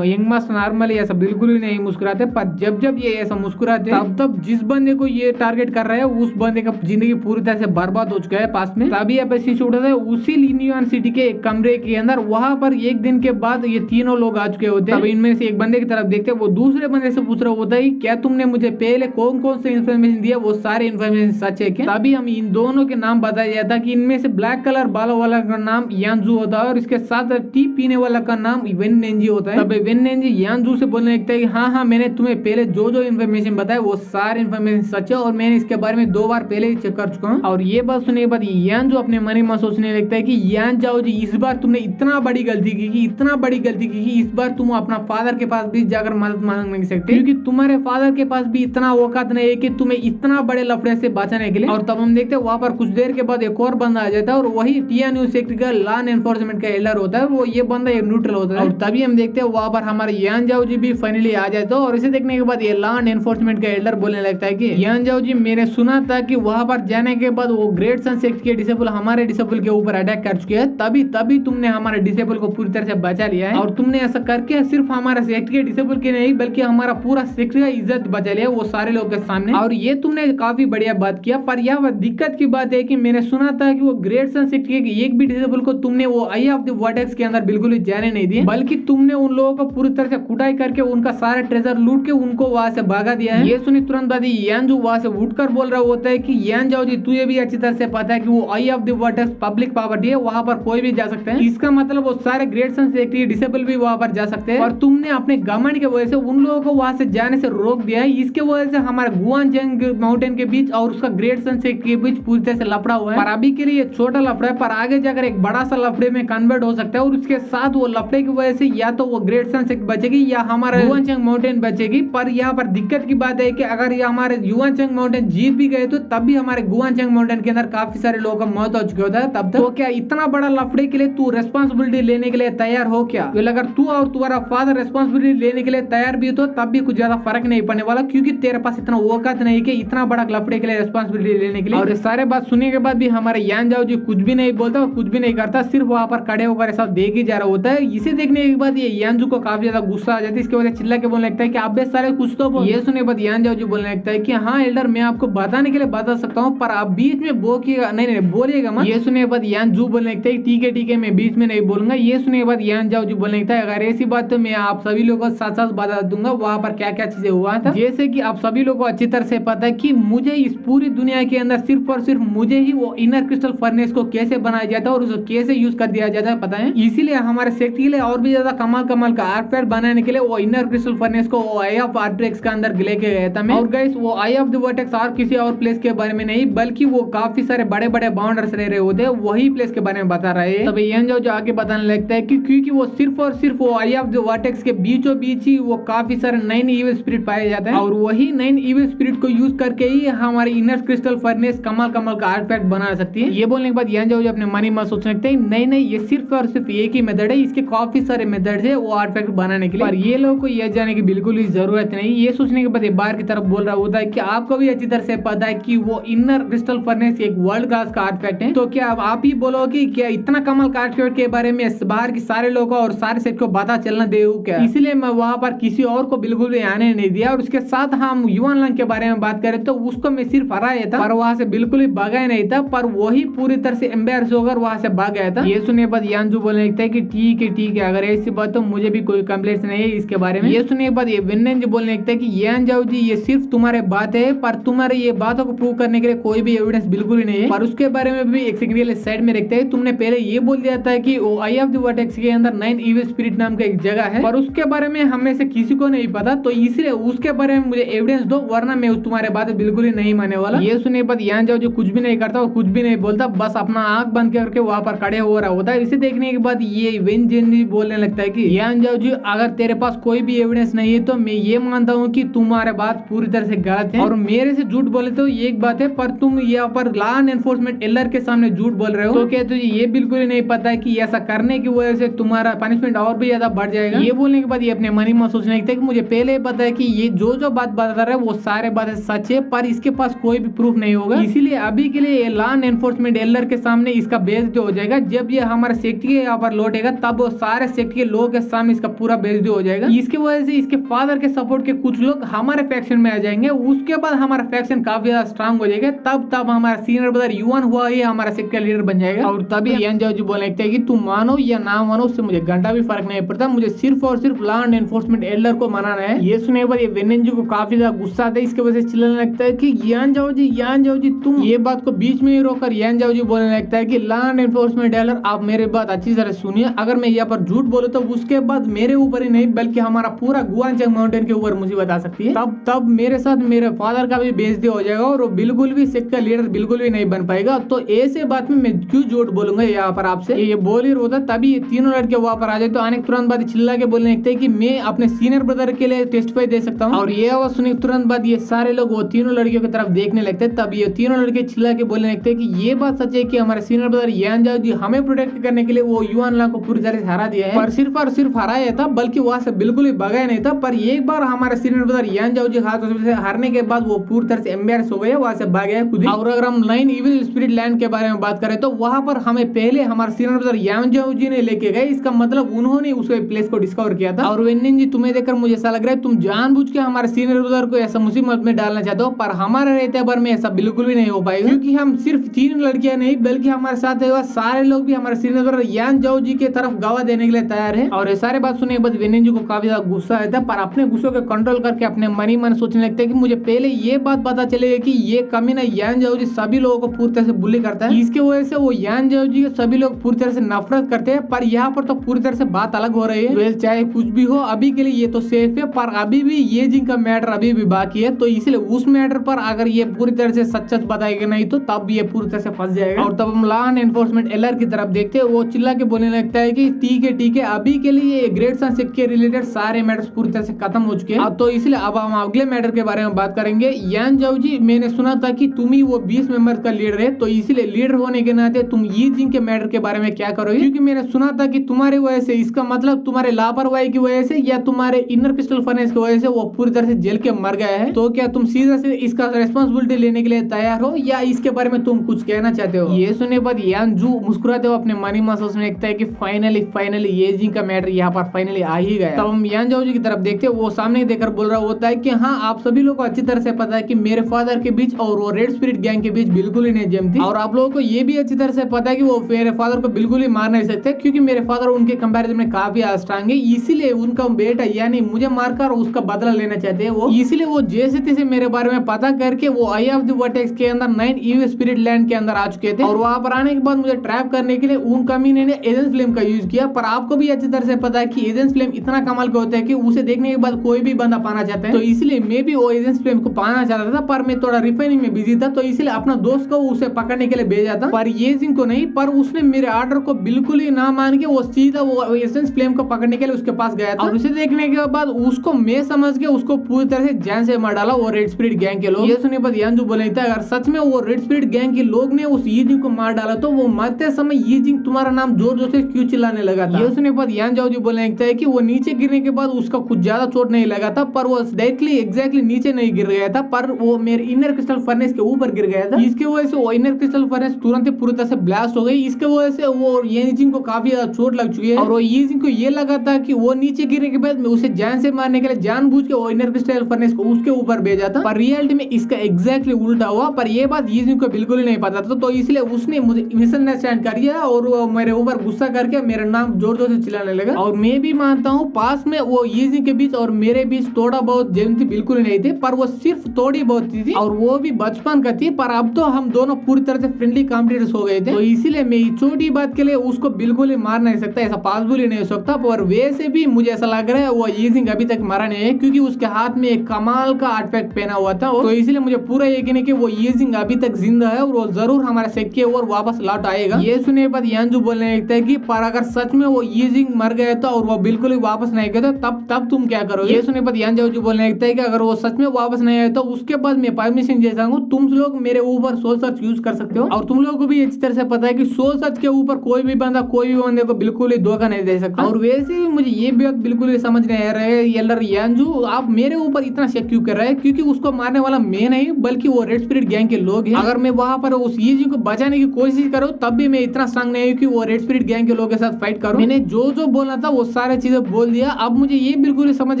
यंग मास्टर नॉर्मली ऐसा बिल्कुल ही नहीं मुस्कुराते, पर जब ये ऐसा मुस्कुराते तब जिस बंदे को ये टारगेट कर रहा है उस बंदे का जिंदगी पूरी तरह से बर्बाद हो चुका है पास में। तभी उठाता है उसी लिनियन सिटी के एक कमरे के अंदर, वहां पर एक दिन के बाद ये तीनों लोग आ चुके होते हैं। तब इनमें से एक बंदे की तरफ देखते हैं, वो दूसरे बंदे से पूछ रहा होता है क्या तुमने मुझे पहले कौन कौन से इन्फॉर्मेशन दिया, वो सारे इन्फॉर्मेशन सच है क्या? तभी हम इन दोनों के नाम बताया जाता कि इनमें से ब्लैक कलर बालों वाला का नाम यानजू होता है और इसके साथ टी पीने वाला का नाम वेननेंजी होता है। तब वेननेंजी यानजू से बोलने लगता है कि हाँ मैंने तुम्हें पहले जो इन्फॉर्मेशन बताया वो सारे इन्फॉर्मेशन सच है और मैंने इसके बारे में 2 बार पहले ही चेक कर चुका हूँ। और ये बात सुनने के बाद यानजू अपने मन में सोचने लगता है कि यान जाओ जी इस बार तुमने इतना बड़ी गलती की कि इस बार तुम अपना फादर के पास भी जाकर मदद मांग नहीं सकते, क्योंकि तुम्हारे फादर के पास भी इतना औकात नहीं है कि तुम्हें इतना बड़े लफड़े से बचाने के लिए। और तब हम देखते हैं वहां पर कुछ देर के बाद एक और बंदा आ जाता है और वही टीएनयू सेक्टर का लॉ एनफोर्समेंट का एल्डर होता है, वो ये बंदा एक न्यूट्रल होता है। और तभी हम देखते हैं वहां पर हमारे यान जाओ जी भी फाइनली आ जाते हैं। और इसे देखने के बाद ये लॉ एनफोर्समेंट का एल्डर बोलने लगता है कि यान जाओ जी मैंने सुना था कि वहां पर जाने के बाद वो ग्रेट सन सेक्ट के डिसेबल हमारे डिसेबल के ऊपर अटैक कर चुके हैं, तभी तुमने हमारे डिसेबल को पूरी तरह से बचा लिया है। और तुमने ऐसा करके सिर्फ हमारा सेक्ट के डिसेबल के नहीं बल्कि हमारा पूरा सेक्ट का इज्जत बचा लिया वो सारे लोग के सामने। और ये तुमने काफी बढ़िया बात किया, पर यह दिक्कत की बात है कि मैंने सुना था कि वो ग्रेट सन सेक्ट के एक भी डिसेबल को तुमने वो आई ऑफ द वर्टेक्स के अंदर बिल्कुल भी जाने नहीं दिए, बल्कि तुमने उन लोगों को पूरी तरह से कुटाई करके उनका सारा ट्रेजर लूट के उनको वहां से भागा दिया है। ये सुनी तुरंत बाद यानजू वहां से उठकर बोल रहा होता है कि यान जाओ जी तुझे भी अच्छी तरह से पता है कि वो eye of the vertex public property है, वहां पर कोई भी जा सकता है। इसका मतलब वो सारे ग्रेट सन सेक्ट के डिसेबल भी वहां पर जा सकते हैं, और तुमने अपने घमंड के वजह से उन लोगों को वहां से जाने से रोक दिया है। इसके वजह से हमारे गुआनजेंग माउंटेन के बीच और उसका ग्रेट सन सेक्ट के बीच पूरी तरह से लफड़ा हुआ है। पर अभी के लिए ये छोटा लफड़ा है पर आगे जाकर एक बड़ा सा लफड़े में कन्वर्ट हो सकता है, और उसके साथ वो लफड़े की वजह से या तो वो ग्रेट सन सेक्ट बचेगी या हमारा युवानचंग माउंटेन बचेगी। पर यहाँ पर दिक्कत की बात है कि अगर ये हमारे युवानचंग माउंटेन जीत भी गए तो तब भी हमारे गुआनचंग माउंटेन के अंदर काफी सारे लोगों का मौत हो चुका होता है तब तक। तो क्या इतना बड़ा लफड़े के लिए तू रेस्पॉन्सिबिलिटी लेने के लिए तैयार हो क्या? तो अगर तू और तुम्हारा फादर रेस्पॉन्सिबिलिटी लेने के लिए तैयार भी तो तब भी कुछ ज्यादा फर्क नहीं पड़ने वाला, क्योंकि तेरे पास इतना औकात नहीं कि इतना बड़ा लफड़े के लिए रेस्पॉन्सिबिलिटी लेने के लिए। और सारे बात सुनने के बाद भी हमारे यान जाओ जी कुछ भी नहीं बोलता और कुछ भी नहीं करता, सिर्फ वहां पर खड़े होकर ऐसा देख ही जा रहा होता है। इसे देखने के बाद ये यानजू को काफी ज्यादा गुस्सा आ जाती है, इसके वजह चिल्ला के बोलने लगता है कि आप बे सारे कुछ तो बोल। ये सुनने के बाद यान जाओ जी बोलने लगता है कि हाँ एल्डर मैं आपको बताने के लिए बता सकता हूँ पर आप बीच में बोलिएगा नहीं बोलिएगा मत। ये सुनने के बाद यान जू बोलने लगता है ठीक है मैं बीच में नहीं बोलूंगा। ये सुनने के बाद यान जाओ जी बोलने लगता है अगर ऐसी बात तो मैं आप सभी लोगों को साथ साथ बता दूंगा वहां पर क्या क्या चीजें हुआ था। जैसे कि आप सभी लोगों को अच्छी तरह से पता है कि मुझे इस पूरी दुनिया के अंदर सिर्फ और सिर्फ मुझे ही वो इनर क्रिस्टल फर्नेस को कैसे बनाया जाता है और उसको कैसे यूज कर दिया जाता है पता है। इसीलिए हमारे सेक्ट के लिए और भी ज्यादा कमाल का आर्टिफैक्ट बनाने के लिए वो इनर क्रिस्टल फर्नेस को वो आई ऑफ आर्ट्रेक्स के अंदर लेके गया था मैं। और गाइस वो आई ऑफ द वर्टेक्स और किसी और प्लेस के बारे में नहीं बल्कि वो काफी सारे बड़े बड़े बाउंडर्स रह रहे होते हैं वही प्लेस के बारे में बता रहे हैं। तब यान जो आगे बताने लगता है कि क्योंकि वो सिर्फ और सिर्फ वो आई ऑफ द वर्टेक्स के बीचों बीच ही वो काफी सारे 9 इविल स्पिरिट पाए जाते हैं और वही 9 इविल स्पिरिट को यूज करके ही हमारी इनर क्रिस्टल फर्नेस कमाल का आर्टिफैक्ट बना सकती है। ये बोलने के बाद यान जो अपने मन ही मन सोचने लगते हैं नहीं ये सिर्फ और सिर्फ एक ही मेथड है, इसके काफी सारे मेथड है वो आर्टिफैक्ट बनाने के लिए, पर ये लोगों को यह जाने की बिल्कुल भी जरूरत नहीं। ये सोचने के बाद बाहर की तरफ बोल रहा होता है कि आपको भी अच्छी तरह से पता है कि वो इनर क्रिस्टल फर्नेस एक वर्ल्ड क्लास का आर्टिफैक्ट है, तो क्या आप ही बोलोगे क्या इतना कमाल का आर्टिफैक्ट के बारे में बाहर की सारे लोगों और सारे सेट को पता चलना दे क्या? इसलिए मैं वहां पर किसी और को बिल्कुल भी आने नहीं दिया। और उसके साथ हम युवान लंग के बारे में बात करें तो उसको मैं सिर्फ हराया था पर वहां से बिल्कुल भी भागा नहीं था, पर वही पूरी तरह से एम्बेरस होकर वहां से भाग गया था। ये सुनने बाद यानजू बोलने लगता है कि ठीक है अगर ऐसी बात तो मुझे भी कोई कंप्लेंट नहीं है इसके बारे में। ये सुनने के बाद ये विन्नेन जी बोलने लगता है कि यान जाओ जी ये सिर्फ तुम्हारे बात है पर तुम्हारे ये बातों को प्रूव करने के लिए कोई भी एविडेंस बिल्कुल ही नहीं है, पर उसके बारे में भी एक सेकंड साइड में रखते हैं। तुमने पहले ये बोल दिया था कि वो आई ऑफ द वर्टेक्स के अंदर 9 इविल स्पिरिट नाम का एक जगह है पर उसके बारे में हमें से किसी को नहीं पता, तो इसलिए उसके बारे में मुझे एविडेंस दो वरना मैं तुम्हारे बातें बिल्कुल ही नहीं मानने वाला। ये सुनने के बाद यान जाओ जो कुछ भी नहीं करता और कुछ भी नहीं बोलता, बस अपना आंख बंद करके वहां पर खड़े हो रहा होता है। इसे देखने के बाद ये विनजिन जी बोलने लगता है कि यान जाओ जी अगर तेरे पास कोई भी एविडेंस नहीं है तो मैं ये मानता हूँ कि तुम्हारे बात पूरी तरह से गलत है और मेरे से झूठ बोले तो एक बात है पर तुम यहाँ पर लॉ एनफोर्समेंट एलर के सामने झूठ बोल रहे हो, तो क्या तुझे ये बिल्कुल ही नहीं पता है कि ऐसा करने की वजह से तुम्हारा पनिशमेंट और भी ज्यादा बढ़ जाएगा। ये बोलने के बाद ये अपने मन ही मन सोचने लगता है कि मुझे पहले ही पता है कि ये जो बात बता रहा है वो सारे बातें सच है पर इसके पास कोई भी प्रूफ नहीं होगा, इसीलिए अभी के लिए लॉ एनफोर्समेंट एलर के सामने इसका बेइज्जती हो जाएगा। जब ये हमारे सेक्ट के यहाँ पर लौटेगा तब वो सारे सेक्ट के लोगों के सामने इसका पूरा बेइज्जती हो जाएगा। इसकी वजह से इसके फादर के सपोर्ट के कुछ लोग हमारे फैक्शन में आ जाएंगे, उसके बाद हमारा फैक्शन काफी ज्यादा स्ट्रांग हो जाएगा, तब हमारा सीनियर ब्रदर युवान हुआ ही हमारा सेक्ट का लीडर बन जाएगा। और तभी यान जाओ जी बोलने लगते हैं कि तुम मानो या ना मानो उससे मुझे घंटा भी फर्क नहीं पड़ता, मुझे सिर्फ और सिर्फ लॉ एनफोर्समेंट एल्डर को मनाना है। ये सुनने के बाद ये वेनेन जी को काफी ज्यादा गुस्सा आता है, इसके वजह से चिल्लाने लगता है कि यान जाओ जी तुम ये बात को बीच में ही रोकर यान जाओ जी बोलने लगता है कि लॉ एनफोर्समेंट एल्डर आप मेरी बात अच्छी तरह सुनिए, अगर मैं यहाँ पर झूठ बोलूं तो उसके बाद मेरे ऊपर ही नहीं बल्कि हमारा पूरा गुआनचंग माउंटेन के ऊपर मुसीबत आ सकती है, तब मेरे साथ मेरे फादर का भी बेइज्जती हो जाएगा और वो बिल्कुल भी सेक्ट का लीडर बिल्कुल भी नहीं बन पाएगा। तो ऐसे बात में मैं क्यों झूठ बोलूंगा यहाँ पर आपसे, ये बोल ही होता। तभी ये तीनों लड़के वहां पर आ जाए तो आने तुरंत बाद चिल्ला के बोलने लगते हैं कि मैं अपने सीनियर ब्रदर के लिए टेस्टिफाई दे सकता हूँ। और ये आवाज सुनी तुरंत बाद ये सारे लोग वो तीनों लड़कियों की तरफ देखने लगते हैं। तब ये तीनों लड़के चिल्ला के बोलने लगते हैं कि ये बात सच है कि हमारे सीनियर ब्रदर यान जाओ जी हमें प्रोटेक्ट करने के लिए वो युवान ला को पूरी तरह से हरा दिया है, पर सिर्फ हराया था बल्कि वहां से बिल्कुल भी भगाया नहीं था। पर एक बार हमारे सीनियर ब्रदर यान जाओ जी हाथों से हारने के बाद वो पूरी तरह से एम्बेरस हो गया, वहां से भाग गया खुद ही। और अगर हम 9 इविल स्पिरिट लैंड के बारे में बात करें तो वहां पर हमें पहले हमारे सीनियर ब्रदर यान जाओ जी ने लेके गए, इसका मतलब उन्होंने उस प्लेस को डिस्कवर किया था। और वेनिन जी तुम्हें देखकर मुझे ऐसा लग रहा है तुम जानबूझ के हमारे सीनियर ब्रदर को ऐसा मुसीबत में डालना चाहते हो, पर हमारे रहते भर में ऐसा बिल्कुल भी नहीं हो पाएगा, क्योंकि हम सिर्फ 3 लड़कियां नहीं बल्कि हमारे साथ सारे लोग भी हमारे सीनियर ब्रदर यान जाओ जी के तरफ गवाह देने के लिए तैयार है। और ये सारे बात सुनने के बाद वेनिन जी को काफी ज्यादा गुस्सा आता है, पर अपने गुस्से को कंट्रोल करके अपने मन ही मन सोचने लगते हैं कि मुझे पहले ये बात पता चलेगा कि ये कमीना यान जाओ जी सभी लोगों को पूरी तरह से बुली करता है, इसके वजह से वो यान जाओ जी के सभी लोग पूरी तरह से नफरत करते हैं। पर यहाँ पर तो पूरी तरह से बात अलग हो रही है, चाहे कुछ भी हो अभी के लिए ये तो सेफ है, पर अभी भी ये जिनका मैटर अभी भी बाकी है, तो इसलिए उस मैटर पर अगर ये पूरी तरह से सच बताएगा नहीं तो तब ये पूरी तरह से फंस जाएगा। और तब हम लॉ एनफोर्समेंट एलआर की तरफ देखते हैं, वो चिल्ला के बोलने लगता है कि ठीक है अभी के लिए ग्रेट सन सिक के रिलेटेड सारे मैटर्स पूरी तरह से खत्म हो चुके हैं। तो इसलिए अब हम अगले मैटर के बारे में बात करेंगे। यान जाओ जी, मैंने सुना था कि तुम ही वो 20 मेंबर्स का लीडर है, तो इसलिए लीडर होने के नाते तुम ये जिंग के मैटर के बारे में क्या करोगे? क्योंकि मैंने सुना था कि तुम्हारी वजह से, इसका मतलब तुम्हारे लापरवाही की वजह से या तुम्हारे इनर क्रिस्टल फर्नेस की वजह से वो पूरी तरह से जल के मर गया है। तो क्या तुम सीधा से इसका रेस्पॉन्सिबिलिटी लेने के लिए तैयार हो या इसके बारे में तुम कुछ कहना चाहते हो? ये सुनने बाद यान जू मुस्कुराते हुए अपने मनी में सोचने लगता है कि फाइनली ये जिंग का मैटर यहाँ पर फाइनली आ ही गया। तब हम यान जाओ जी की तरफ देखते हैं, वो सामने देखकर बोल रहा होता है कि हाँ, आप सभी लोगों को अच्छी तरह से पता है कि मेरे फादर के बीच और वो रेड स्पिरिट गैंग के बीच बिल्कुल ही नहीं जमती, और आप लोगों को ये भी अच्छी तरह से पता है कि वो मेरे फादर को बिल्कुल ही मार नहीं सकते, क्योंकि मेरे फादर उनके कंपैरिजन में काफी स्ट्रांग है। इसीलिए उनका बेटा यानी मुझे मारकर उसका बदला लेना चाहते हैं वो, इसीलिए वो जैसे तैसे मेरे बारे में पता करके वो आई ऑफ द वर्टेक्स के अंदर 9 ईव स्पिरिट लैंड के अंदर आ चुके थे, और वहां पर आने के बाद मुझे ट्रैप करने के लिए उन कमीने ने एजेंस फ्लेम का यूज किया। पर आपको भी अच्छी तरह से पता है कि एजेंस फ्लेम इतना कमाल का होता है कि उसे देखने के बाद कोई भी बंदा पाना चाहता है, तो इसलिए मैं भी वो एजेंस फ्लेम को पाना चाहता था, पर मैं थोड़ा रिफाइनिंग में बिजी था, तो इसलिए अपना दोस्त को उसे पकड़ने के लिए भेजा था, पर ये जिंग को नहीं। पर उसने मेरे ऑर्डर को बिल्कुल ही ना मान के वो सीधा वो एसेंस फ्लेम को पकड़ने के लिए उसके पास गया था, और उसे देखने के बाद उसको मैं समझ के उसको पूरी तरह से जान से मार डाला वो रेड स्पिरिट गैंग के लोग। ये सुनने बाद यानजू बोले था, अगर सच में वो रेड स्पिरिट गैंग के लोग ने उस ये जिंग को मार डाला तो वो मरते समय ये जिंग तुम्हारा नाम जोर जोर से क्यों चिल्लाने लगा था? ये सुनने बाद यानजाओ जी बोलने लगता है कि वो नीचे गिरने के बाद उसका कुछ ज्यादा चोट नहीं लगा था, पर वो डायरेक्टली एग्जैक्टली नीचे नहीं गिर गया था, पर वो मेरे इनर क्रिस्टल फर्नेस के ऊपर गिर गया था। इसकी वजह से वो इनर क्रिस्टल फर्नेस तुरंत ही पूरी तरह से ब्लास्ट हो गई। इसके वजह से वो ये जिंग को काफी ज्यादा चोट लग चुकी है, और वो ये जिंग को ये लगा था कि वो नीचे गिरने के बाद उसे जान से मारने के लिए जानबूझ के वो इनर क्रिस्टल फर्नेस को उसके ऊपर भेजा था, पर रियलिटी में इसका एग्जैक्टली उल्टा हुआ। पर ये बात ये जिंग को बिल्कुल ही नहीं पता था, तो इसलिए उसने मुझे मिसअंडरस्टैंड कर दिया और वो मेरे ऊपर गुस्सा करके मेरा नाम जोर जोर से चिल्लाने लगा। और मैं भी मानता हूँ पास में वो ये जिंग के बीच और मेरे बीच थोड़ा बहुत जमती बिल्कुल नहीं थी, पर वो सिर्फ थोड़ी बहुत थी, और वो भी बचपन का थी। पर अब तो हम दोनों पूरी तरह से फ्रेंडली कॉम्पिटिटर्स हो गए थे, तो इसीलिए मैं छोटी बात के लिए उसको बिल्कुल ही मार नहीं सकता, ऐसा पॉसिबल ही नहीं हो सकता। पर वैसे भी मुझे ऐसा लग रहा है वो ये जिंग अभी तक मरा नहीं है, क्योंकि उसके हाथ में एक कमाल का आर्टिफैक्ट पहना हुआ था, तो इसलिए मुझे पूरा यकीन है कि वो ये जिंग अभी तक जिंदा है और वो जरूर हमारे सेट के ओर वापस लौट आएगा। ये सुनने के बाद यानजू बोलने लगता है कि पर अगर सच में वो ये जिंग मर गया था और वो बिल्कुल ही वापस नहीं गया तो तब तुम क्या करोगे? ये सुनने के बाद यानजू बोलने लगता है कि अगर वो सच में वापस नहीं आया तो उसके बाद मैं परमिशन दे सकूं, तुम लोग मेरे ऊपर सोल सर्च यूज कर सकते हो, और तुम लोगों को भी अच्छी तरह से पता है कि सोल सर्च के ऊपर कोई भी बंदा कोई भी बंदे को बिल्कुल ही धोखा नहीं दे सकता। और वैसे भी मुझे ये बात बिल्कुल ही समझ नहीं आ रहा है एल्डर यानजू, आप मेरे ऊपर इतना शक क्यों कर रहे हैं? क्योंकि उसको मारने वाला मैं नहीं बल्कि वो रेड स्पिरिट गैंग के लोग हैं। अगर मैं वहां पर उस ये जिंग को बचाने की कोशिश करूं तब भी मैं इतना स्ट्रांग नहीं हूं कि वो रेड स्पिरिट गैंग के लोगों के साथ फाइट करूं। मैंने जो जो बोलना था वो सारे चीजें बोल दिया। अब मुझे ये बिल्कुल ही समझ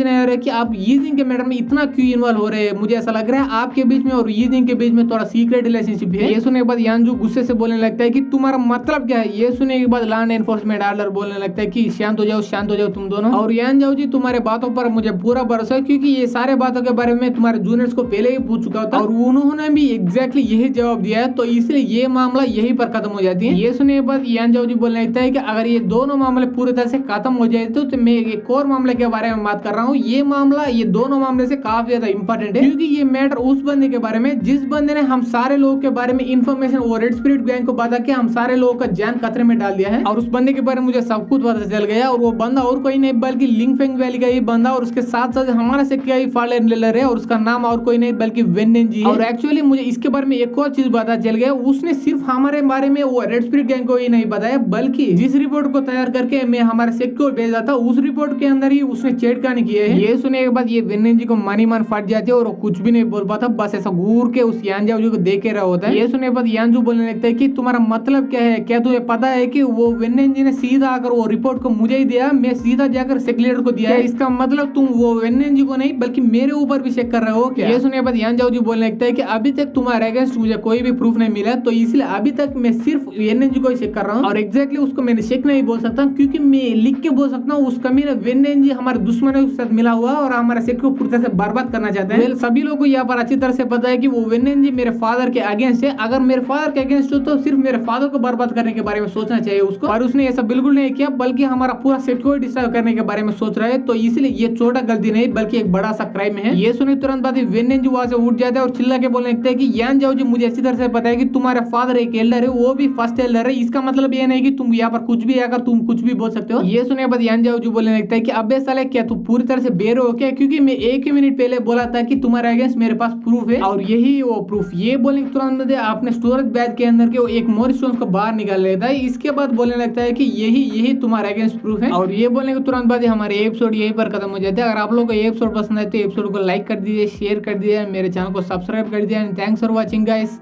नहीं आ रहा है कि आप ये जिंग के मैटर में इतना क्यों इन्वॉल्व हो रहे हैं। मुझे ऐसा लग रहा है आपके बीच में और ये जिंग के बीच में थोड़ा सीक्रेट रिलेशनशिप है। ये सुनने के बाद यानजू गुस्से से बोलने लगता है कि तुम्हारा मतलब क्या है? ये सुनने के बाद लॉ एनफोर्समेंट ऑर्डर बोलने लगता है कि शांत हो जाओ तुम दोनों। और यानजू जी तुम्हारे बातों पर मुझे पूरा भरोसा है, क्योंकि ये सारे बातों के बारे में तुम्हारे जूनियर्स को पहले ही पूछ चुका था और उन्होंने भी एग्जैक्टली यही जवाब दिया है, तो इसलिए ये मामला यही पर खत्म हो जाती है। ये सुनने के बाद यानजू जी बोलने लगता है कि अगर ये दोनों मामले पूरी तरह से खत्म हो जाए तो मैं एक और मामले के बारे में बात कर रहा हूँ। ये मामला ये दोनों मामले से काफी ज्यादा इंपॉर्टेंट है, क्योंकि ये मैटर उस बंदे के बारे में जिस बंदे ने हम सारे लोगों के बारे में इंफॉर्मेशन वो रेड स्पिरिट गैंग को बता के हम सारे लोगों का जान खतरे में डाल दिया है। और उस बंदे के बारे में मुझे सब कुछ पता चल गया, और वो बंदा और कोई नहीं बल्कि लिंगफेंग वैली का ही बंदा, और उसके साथ साथ हमारा सेक्टर का ही फॉलोअर लेलर है, और उसका नाम और कोई नहीं बल्कि वेनेन जी है। और एक्चुअली मुझे इसके बारे में एक और चीज पता चल गया, उसने सिर्फ हमारे बारे में वो रेड स्पिरिट गैंग को ही नहीं बताया, बल्कि जिस रिपोर्ट को तैयार करके मैं हमारे सेक्टर को भेजा था उस रिपोर्ट के अंदर ही उसने छेड़खानी की है। ये सुनने के बाद ये वेनेन जी को मन फट जाती है और वो कुछ भी नहीं बोल पाता, बस ऐसा घूर के उस यानजू को देखे रहा होता है। ये सुनने के बाद यानजू बोलने लगता है कि तुम्हारा मतलब क्या है? क्या तुम्हें पता है कि वो वेनेन जी ने सीधा आकर वो रिपोर्ट को मुझे ही दिया, मैं सीधा जाकर सेक्रेटरी को दिया है? इसका मतलब तुम वो वेनेन जी को नहीं बल्कि मेरे ऊपर भी चेक कर रहे हो क्या? ये सुनने के बाद यानजू जी बोलने लगता है कि अभी तक तुम्हारे अगेंस्ट मुझे कोई भी प्रूफ नहीं मिला, तो इसलिए अभी तक मैं सिर्फ वेनेन जी को ही चेक कर रहा हूँ, और एग्जैक्टली उसको मैंने चेक नहीं बोल सकता, क्योंकि मैं लिख के बोल सकता हूँ उस कमीना वेनेन जी हमारे दुश्मनों के साथ मिला हुआ और हमारे सेक्टर को पूरी तरह से बर्बाद करना चाहते हैं। सभी लोगों को यहाँ पर अच्छी तरह से पता है कि वो वेनेन जी मेरे फादर के अगेंस्ट है। अगर मेरे फादर के अगेंस्ट हो तो सिर्फ मेरे फादर को बर्बाद करने के बारे में सोचना चाहिए उसको, और उसने ऐसा बिल्कुल नहीं किया, बल्कि हमारा पूरा सेट को डिस्ट्रॉय करने के बारे में सोच रहा है। तो इसलिए ये छोटा गलती नहीं बल्कि एक बड़ा सा क्राइम है। ये सुने तुरंत बाद वेनेन जी वहां से उठ जाता है और चिल्ला के बोलने लगता है कि यानजू जी मुझे अच्छी तरह से पता है कि तुम्हारे तुम्हारा फादर एक एल्डर है, वो भी फर्स्ट एल्डर है। इसका मतलब ये नहीं कि तुम यहाँ पर कुछ भी आकर तुम कुछ भी बोल सकते हो। ये सुनने के बाद यान जाओ जो बोलने लगता है कि अबे साले क्या तू पूरी तरह से बेरो हो क्या, क्योंकि मैं एक ही मिनट पहले बोला था कि तुम्हारे अगेंस्ट मेरे पास प्रूफ है और यही वो प्रूफ। ये बोलने के तुरंत में आपने स्टोरेज बैग के अंदर के एक मोर स्टोन्स को बाहर निकाल लेता है। इसके बाद बोलने लगता है कि यही तुम्हारे अगेंस्ट प्रूफ है। और ये बोलने के तुरंत बाद हमारे एपिसोड यही पर खत्म हो जाते हैं। अगर आप लोगों को ये एपिसोड पसंद आए तो एपिसोड को लाइक कर दीजिए, शेयर कर दीजिए, मेरे चैनल को सब्सक्राइब कर दीजिए। Thanks for watching guys.